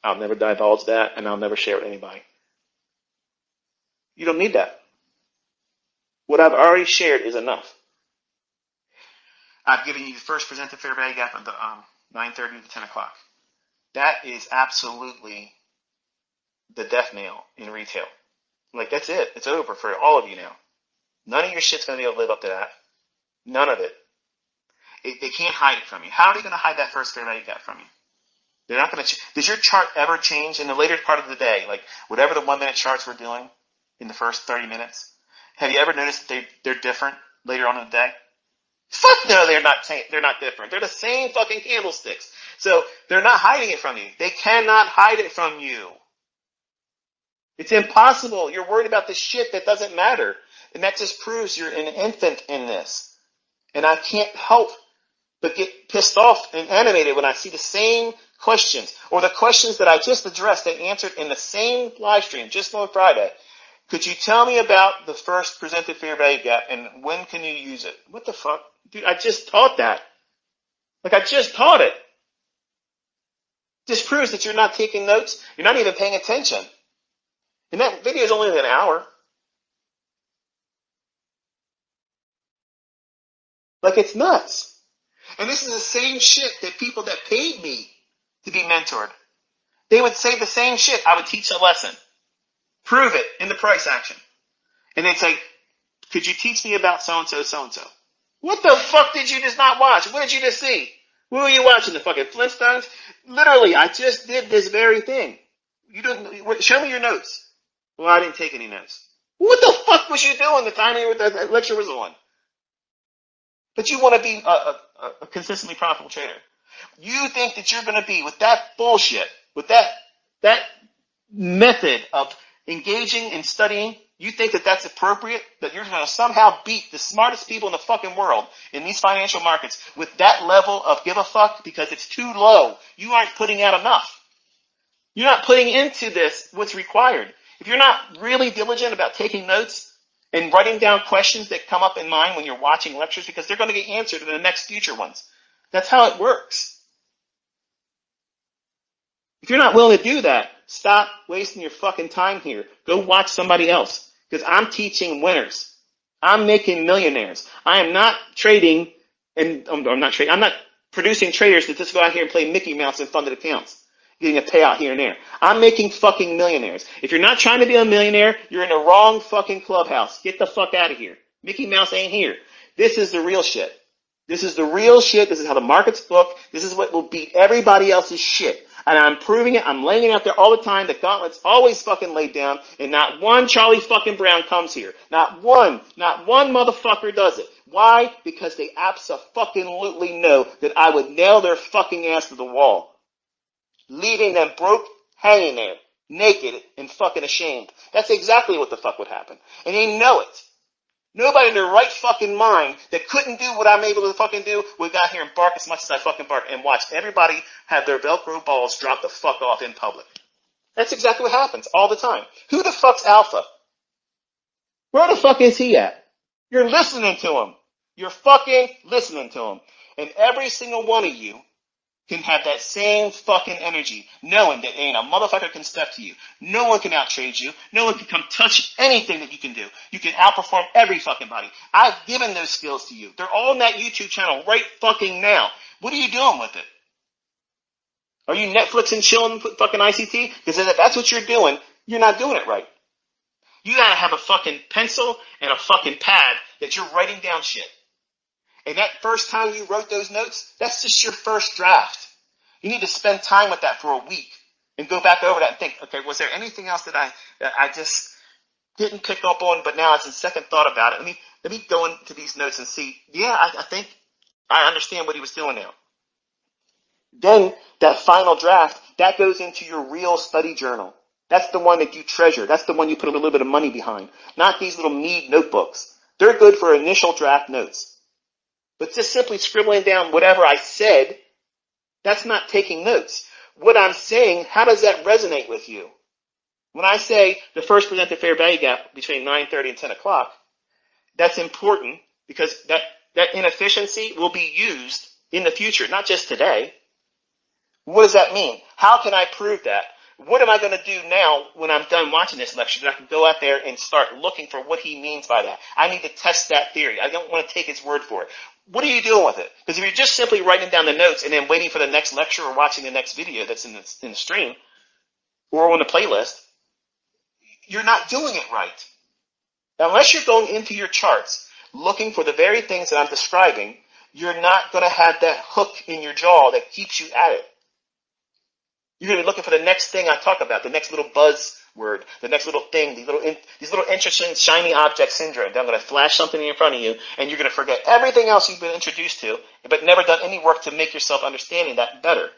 I'll never divulge that, and I'll never share it with anybody. You don't need that. What I've already shared is enough. I've given you the first presented fair value gap of the 9:30 to 10 o'clock. That is absolutely the death knell in retail. Like, that's it. It's over for all of you now. None of your shit's going to be able to live up to that. None of it. They can't hide it from you. How are they going to hide that first fair value gap from you? They're not going to. Does your chart ever change in the later part of the day? Like, whatever the 1 minute charts we're doing in the first 30 minutes, have you ever noticed that they're different later on in the day? Fuck no, they're not different. They're the same fucking candlesticks. So they're not hiding it from you. They cannot hide it from you. It's impossible. You're worried about this shit that doesn't matter. And that just proves you're an infant in this. And I can't help but get pissed off and animated when I see the same questions, or the questions that I just addressed and answered in the same live stream just on Friday. Could you tell me about the first presented fair value gap and when can you use it? What the fuck? Dude, I just taught that. Like, I just taught it. This proves that you're not taking notes. You're not even paying attention. And that video is only an hour. Like, it's nuts. And this is the same shit that people that paid me to be mentored, they would say the same shit. I would teach a lesson. Prove it in the price action. And they'd say, could you teach me about so-and-so, so-and-so? What the fuck did you just not watch? What did you just see? What were you watching? The fucking Flintstones? Literally, I just did this very thing. You don't, show me your notes. Well, I didn't take any notes. What the fuck was you doing the time the lecture was on? But you want to be a consistently profitable trader. You think that you're going to be, with that bullshit, with that method of engaging and studying, you think that that's appropriate? That you're going to somehow beat the smartest people in the fucking world in these financial markets with that level of give a fuck because it's too low. You aren't putting out enough. You're not putting into this what's required. If you're not really diligent about taking notes and writing down questions that come up in mind when you're watching lectures, because they're going to get answered in the next future ones. That's how it works. If you're not willing to do that, stop wasting your fucking time here. Go watch somebody else. Because I'm teaching winners. I'm making millionaires. I am not trading, and I'm not producing traders that just go out here and play Mickey Mouse in funded accounts, getting a payout here and there. I'm making fucking millionaires. If you're not trying to be a millionaire, you're in the wrong fucking clubhouse. Get the fuck out of here. Mickey Mouse ain't here. This is the real shit. This is the real shit. This is how the markets book. This is what will beat everybody else's shit. And I'm proving it. I'm laying it out there all the time. The gauntlet's always fucking laid down. And not one Charlie fucking Brown comes here. Not one motherfucker does it. Why? Because they abso-fucking-lutely know that I would nail their fucking ass to the wall. Leaving them broke, hanging there, naked and fucking ashamed. That's exactly what the fuck would happen. And they know it. Nobody in their right fucking mind that couldn't do what I'm able to fucking do would go out here and bark as much as I fucking bark and watch everybody have their Velcro balls drop the fuck off in public. That's exactly what happens all the time. Who the fuck's Alpha? Where the fuck is he at? You're listening to him. You're fucking listening to him. And every single one of you can have that same fucking energy, knowing that ain't a motherfucker can step to you. No one can outtrade you. No one can come touch anything that you can do. You can outperform every fucking body. I've given those skills to you. They're all in that YouTube channel right fucking now. What are you doing with it? Are you Netflix and chilling with fucking ICT? Because if that's what you're doing, you're not doing it right. You gotta have a fucking pencil and a fucking pad that you're writing down shit. And that first time you wrote those notes, that's just your first draft. You need to spend time with that for a week and go back over that and think, okay, was there anything else that I just didn't pick up on, but now it's in second thought about it. Let me go into these notes and see, yeah, I think I understand what he was doing now. Then that final draft, that goes into your real study journal. That's the one that you treasure. That's the one you put a little bit of money behind. Not these little Mead notebooks. They're good for initial draft notes. But just simply scribbling down whatever I said, that's not taking notes. What I'm saying, how does that resonate with you? When I say the first presented fair value gap between 9:30 and 10 o'clock, that's important because that inefficiency will be used in the future, not just today. What does that mean? How can I prove that? What am I going to do now when I'm done watching this lecture that I can go out there and start looking for what he means by that? I need to test that theory. I don't want to take his word for it. What are you doing with it? Because if you're just simply writing down the notes and then waiting for the next lecture or watching the next video that's in the stream or on the playlist, you're not doing it right. Unless you're going into your charts looking for the very things that I'm describing, you're not going to have that hook in your jaw that keeps you at it. You're going to be looking for the next thing I talk about, the next little buzzword, the next little thing, these little interesting, shiny object syndrome. They're going to flash something in front of you, and you're going to forget everything else you've been introduced to, but never done any work to make yourself understanding that better.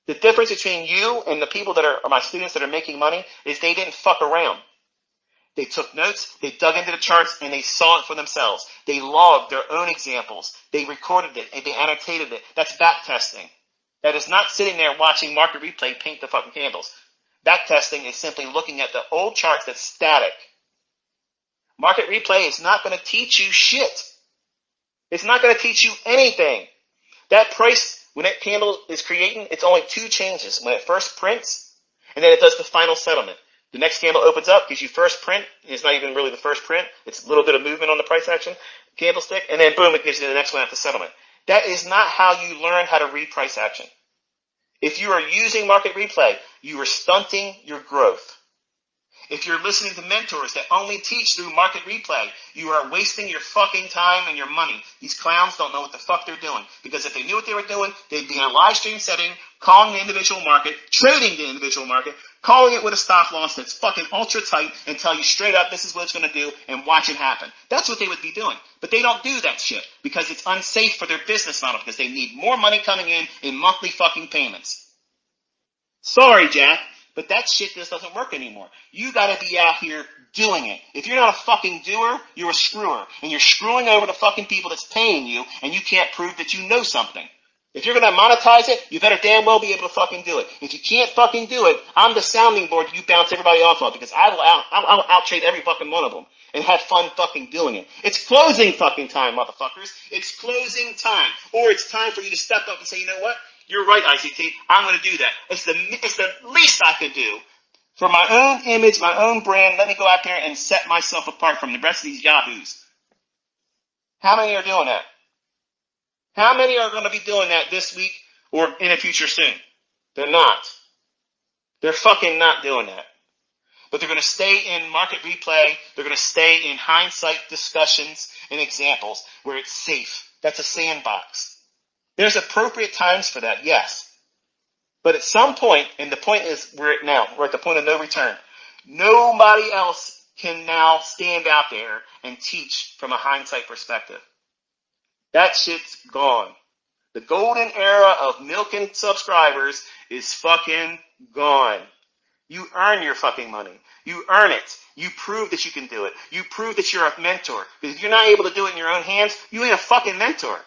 The difference between you and the people that are my students that are making money is they didn't fuck around. They took notes, they dug into the charts, and they saw it for themselves. They logged their own examples. They recorded it, and they annotated it. That's back testing. That is not sitting there watching market replay paint the fucking candles. Back testing is simply looking at the old charts that's static. Market replay is not going to teach you shit. It's not going to teach you anything. That price, when that candle is creating, it's only two changes. When it first prints, and then it does the final settlement. The next candle opens up, gives you first print. It's not even really the first print. It's a little bit of movement on the price action candlestick. And then boom, it gives you the next one at the settlement. That is not how you learn how to read price action. If you are using market replay, you are stunting your growth. If you're listening to mentors that only teach through market replay, you are wasting your fucking time and your money. These clowns don't know what the fuck they're doing. Because if they knew what they were doing, they'd be in a live stream setting, calling the individual market, trading the individual market, calling it with a stop loss that's fucking ultra tight and tell you straight up this is what it's going to do and watch it happen. That's what they would be doing. But they don't do that shit because it's unsafe for their business model because they need more money coming in monthly fucking payments. Sorry, Jack. But that shit just doesn't work anymore. You gotta be out here doing it. If you're not a fucking doer, you're a screwer. And you're screwing over the fucking people that's paying you, and you can't prove that you know something. If you're gonna monetize it, you better damn well be able to fucking do it. If you can't fucking do it, I'm the sounding board you bounce everybody off of, because I'll out-trade every fucking one of them. And have fun fucking doing it. It's closing fucking time, motherfuckers. It's closing time. Or it's time for you to step up and say, you know what? You're right, ICT. I'm going to do that. It's the least I could do for my own image, my own brand. Let me go out there and set myself apart from the rest of these yahoos. How many are doing that? How many are going to be doing that this week or in the future soon? They're not. They're fucking not doing that. But they're going to stay in market replay. They're going to stay in hindsight discussions and examples where it's safe. That's a sandbox. There's appropriate times for that, yes. But at some point, and the point is we're at the point of no return. Nobody else can now stand out there and teach from a hindsight perspective. That shit's gone. The golden era of milking subscribers is fucking gone. You earn your fucking money. You earn it. You prove that you can do it. You prove that you're a mentor. Because if you're not able to do it in your own hands, you ain't a fucking mentor.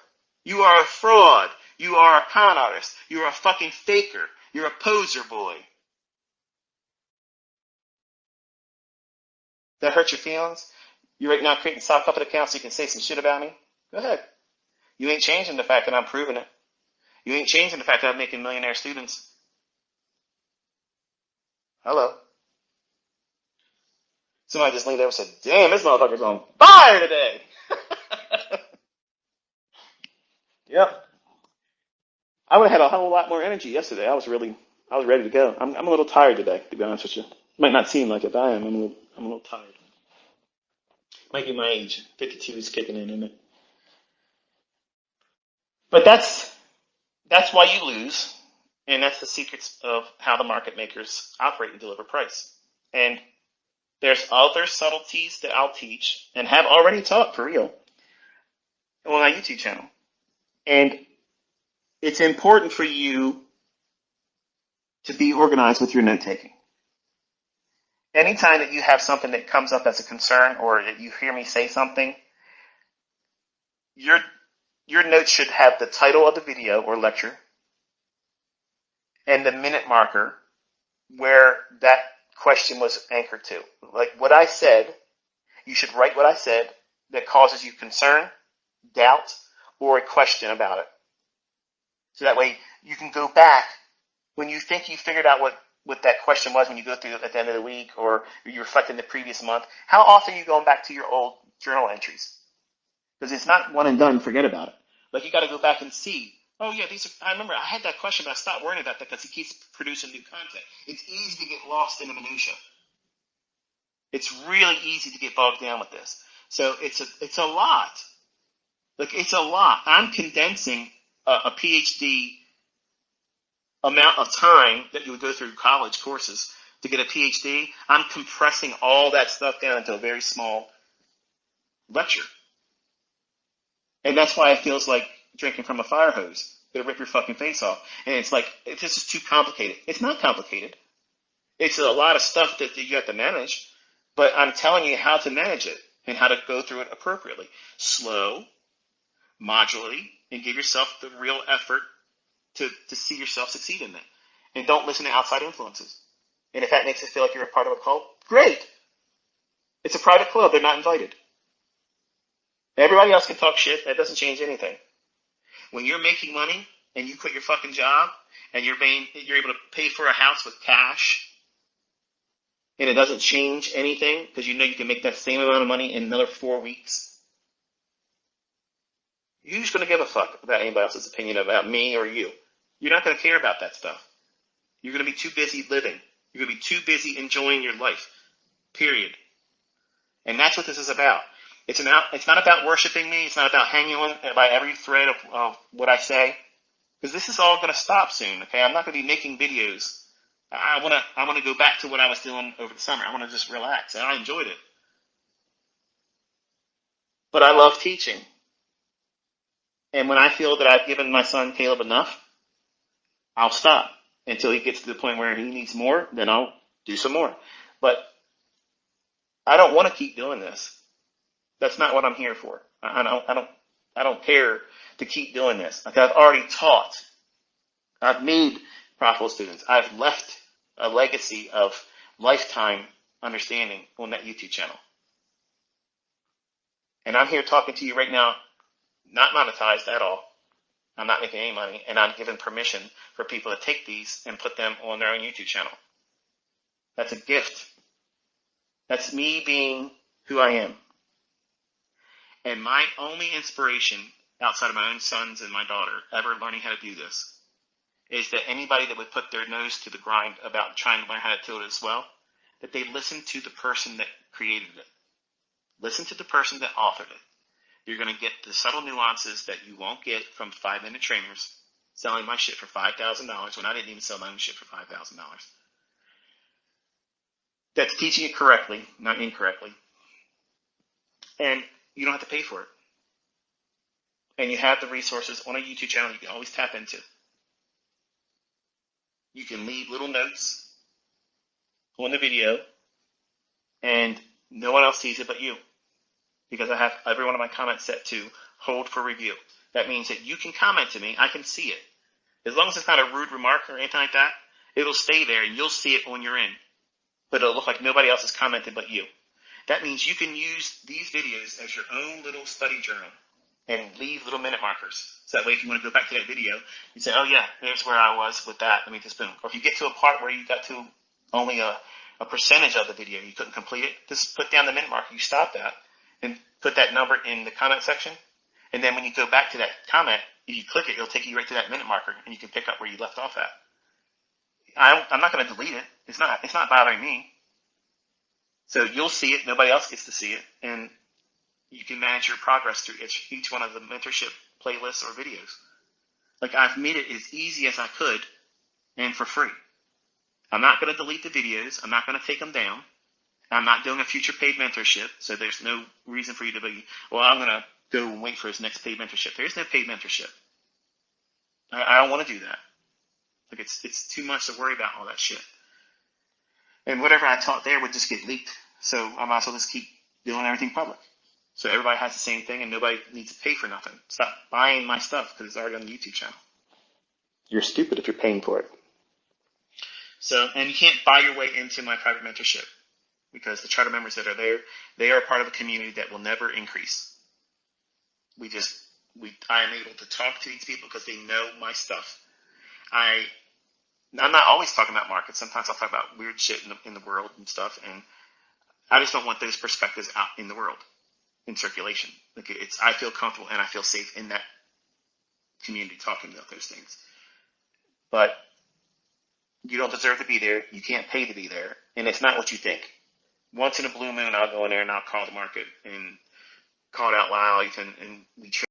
You are a fraud. You are a con artist. You're a fucking faker. You're a poser boy. That hurt your feelings? You're right now creating sock puppet accounts so you can say some shit about me? Go ahead. You ain't changing the fact that I'm proving it. You ain't changing the fact that I'm making millionaire students. Hello. Somebody just leaned over and said, damn, this motherfucker's on fire today. Yep. I would have had a whole lot more energy yesterday. I was ready to go. I'm a little tired today, to be honest with you. Might not seem like it, but I am. I'm a little tired. Might be my age. 52 is kicking in, isn't it? But that's why you lose, and that's the secrets of how the market makers operate and deliver price. And there's other subtleties that I'll teach and have already taught for real on my YouTube channel. And it's important for you to be organized with your note-taking. Anytime that you have something that comes up as a concern or that you hear me say something, your notes should have the title of the video or lecture and the minute marker where that question was anchored to. Like what I said, you should write what I said that causes you concern, doubt, or a question about it. So that way you can go back when you think you figured out what that question was when you go through at the end of the week or you reflect in the previous month. How often are you going back to your old journal entries? Because it's not one and done, forget about it. Like you got to go back and see, oh yeah, I remember I had that question, but I stopped worrying about that because he keeps producing new content. It's easy to get lost in the minutia. It's really easy to get bogged down with this. So it's a lot. Like, it's a lot. I'm condensing a PhD amount of time that you would go through college courses to get a PhD. I'm compressing all that stuff down into a very small lecture. And that's why it feels like drinking from a fire hose. It'll rip your fucking face off. And it's like, this is too complicated. It's not complicated. It's a lot of stuff that you have to manage, but I'm telling you how to manage it and how to go through it appropriately. Slow, modularly, and give yourself the real effort to see yourself succeed in that. And don't listen to outside influences. And if that makes it feel like you're a part of a cult, great. It's a private club. They're not invited. Everybody else can talk shit. That doesn't change anything. When you're making money and you quit your fucking job and you're able to pay for a house with cash and it doesn't change anything because you know you can make that same amount of money in another 4 weeks, who's going to give a fuck about anybody else's opinion about me or you? You're not going to care about that stuff. You're going to be too busy living. You're going to be too busy enjoying your life. Period. And that's what this is about. It's not about worshiping me. It's not about hanging on by every thread of what I say. Because this is all going to stop soon, okay? I'm not going to be making videos. I want to go back to what I was doing over the summer. I want to just relax. And I enjoyed it. But I love teaching. And when I feel that I've given my son Caleb enough, I'll stop until he gets to the point where he needs more. Then I'll do some more. But I don't want to keep doing this. That's not what I'm here for. I don't care to keep doing this. Like, I've already taught. I've made profitable students. I've left a legacy of lifetime understanding on that YouTube channel. And I'm here talking to you right now, not monetized at all. I'm not making any money, and I'm giving permission for people to take these and put them on their own YouTube channel. That's a gift. That's me being who I am. And my only inspiration, outside of my own sons and my daughter, ever learning how to do this, is that anybody that would put their nose to the grind about trying to learn how to do it as well, that they listen to the person that created it. Listen to the person that authored it. You're going to get the subtle nuances that you won't get from 5-minute trainers selling my shit for $5,000 when I didn't even sell my own shit for $5,000. That's teaching it correctly, not incorrectly. And you don't have to pay for it. And you have the resources on a YouTube channel you can always tap into. You can leave little notes on the video, and no one else sees it but you. Because I have every one of my comments set to hold for review. That means that you can comment to me, I can see it. As long as it's not a rude remark or anything like that, it'll stay there and you'll see it on your end. But it'll look like nobody else has commented but you. That means you can use these videos as your own little study journal and leave little minute markers. So that way if you want to go back to that video, you say, oh yeah, there's where I was with that. Let me just boom. Or if you get to a part where you got to only a percentage of the video, you couldn't complete it, just put down the minute marker, you stop that, and put that number in the comment section. And then when you go back to that comment, if you click it, it'll take you right to that minute marker, and you can pick up where you left off at. I'm not going to delete it. It's not bothering me. So you'll see it. Nobody else gets to see it. And you can manage your progress through each one of the mentorship playlists or videos. Like, I've made it as easy as I could and for free. I'm not going to delete the videos. I'm not going to take them down. I'm not doing a future paid mentorship. So there's no reason for you to be, well, I'm going to go and wait for his next paid mentorship. There is no paid mentorship. I don't want to do that. Like, it's too much to worry about all that shit. And whatever I taught there would just get leaked. So I might as well just keep doing everything public. So everybody has the same thing and nobody needs to pay for nothing. Stop buying my stuff because it's already on the YouTube channel. You're stupid if you're paying for it. So, and you can't buy your way into my private mentorship because the charter members that are there, they are part of a community that will never increase. I am able to talk to these people because they know my stuff. I'm not always talking about markets. Sometimes I'll talk about weird shit in the world and stuff, and I just don't want those perspectives out in the world, in circulation. Like, I feel comfortable and I feel safe in that community talking about those things. But you don't deserve to be there. You can't pay to be there, and it's not what you think. once in a blue moon, I'll go in there and I'll call the market and call it out loud and we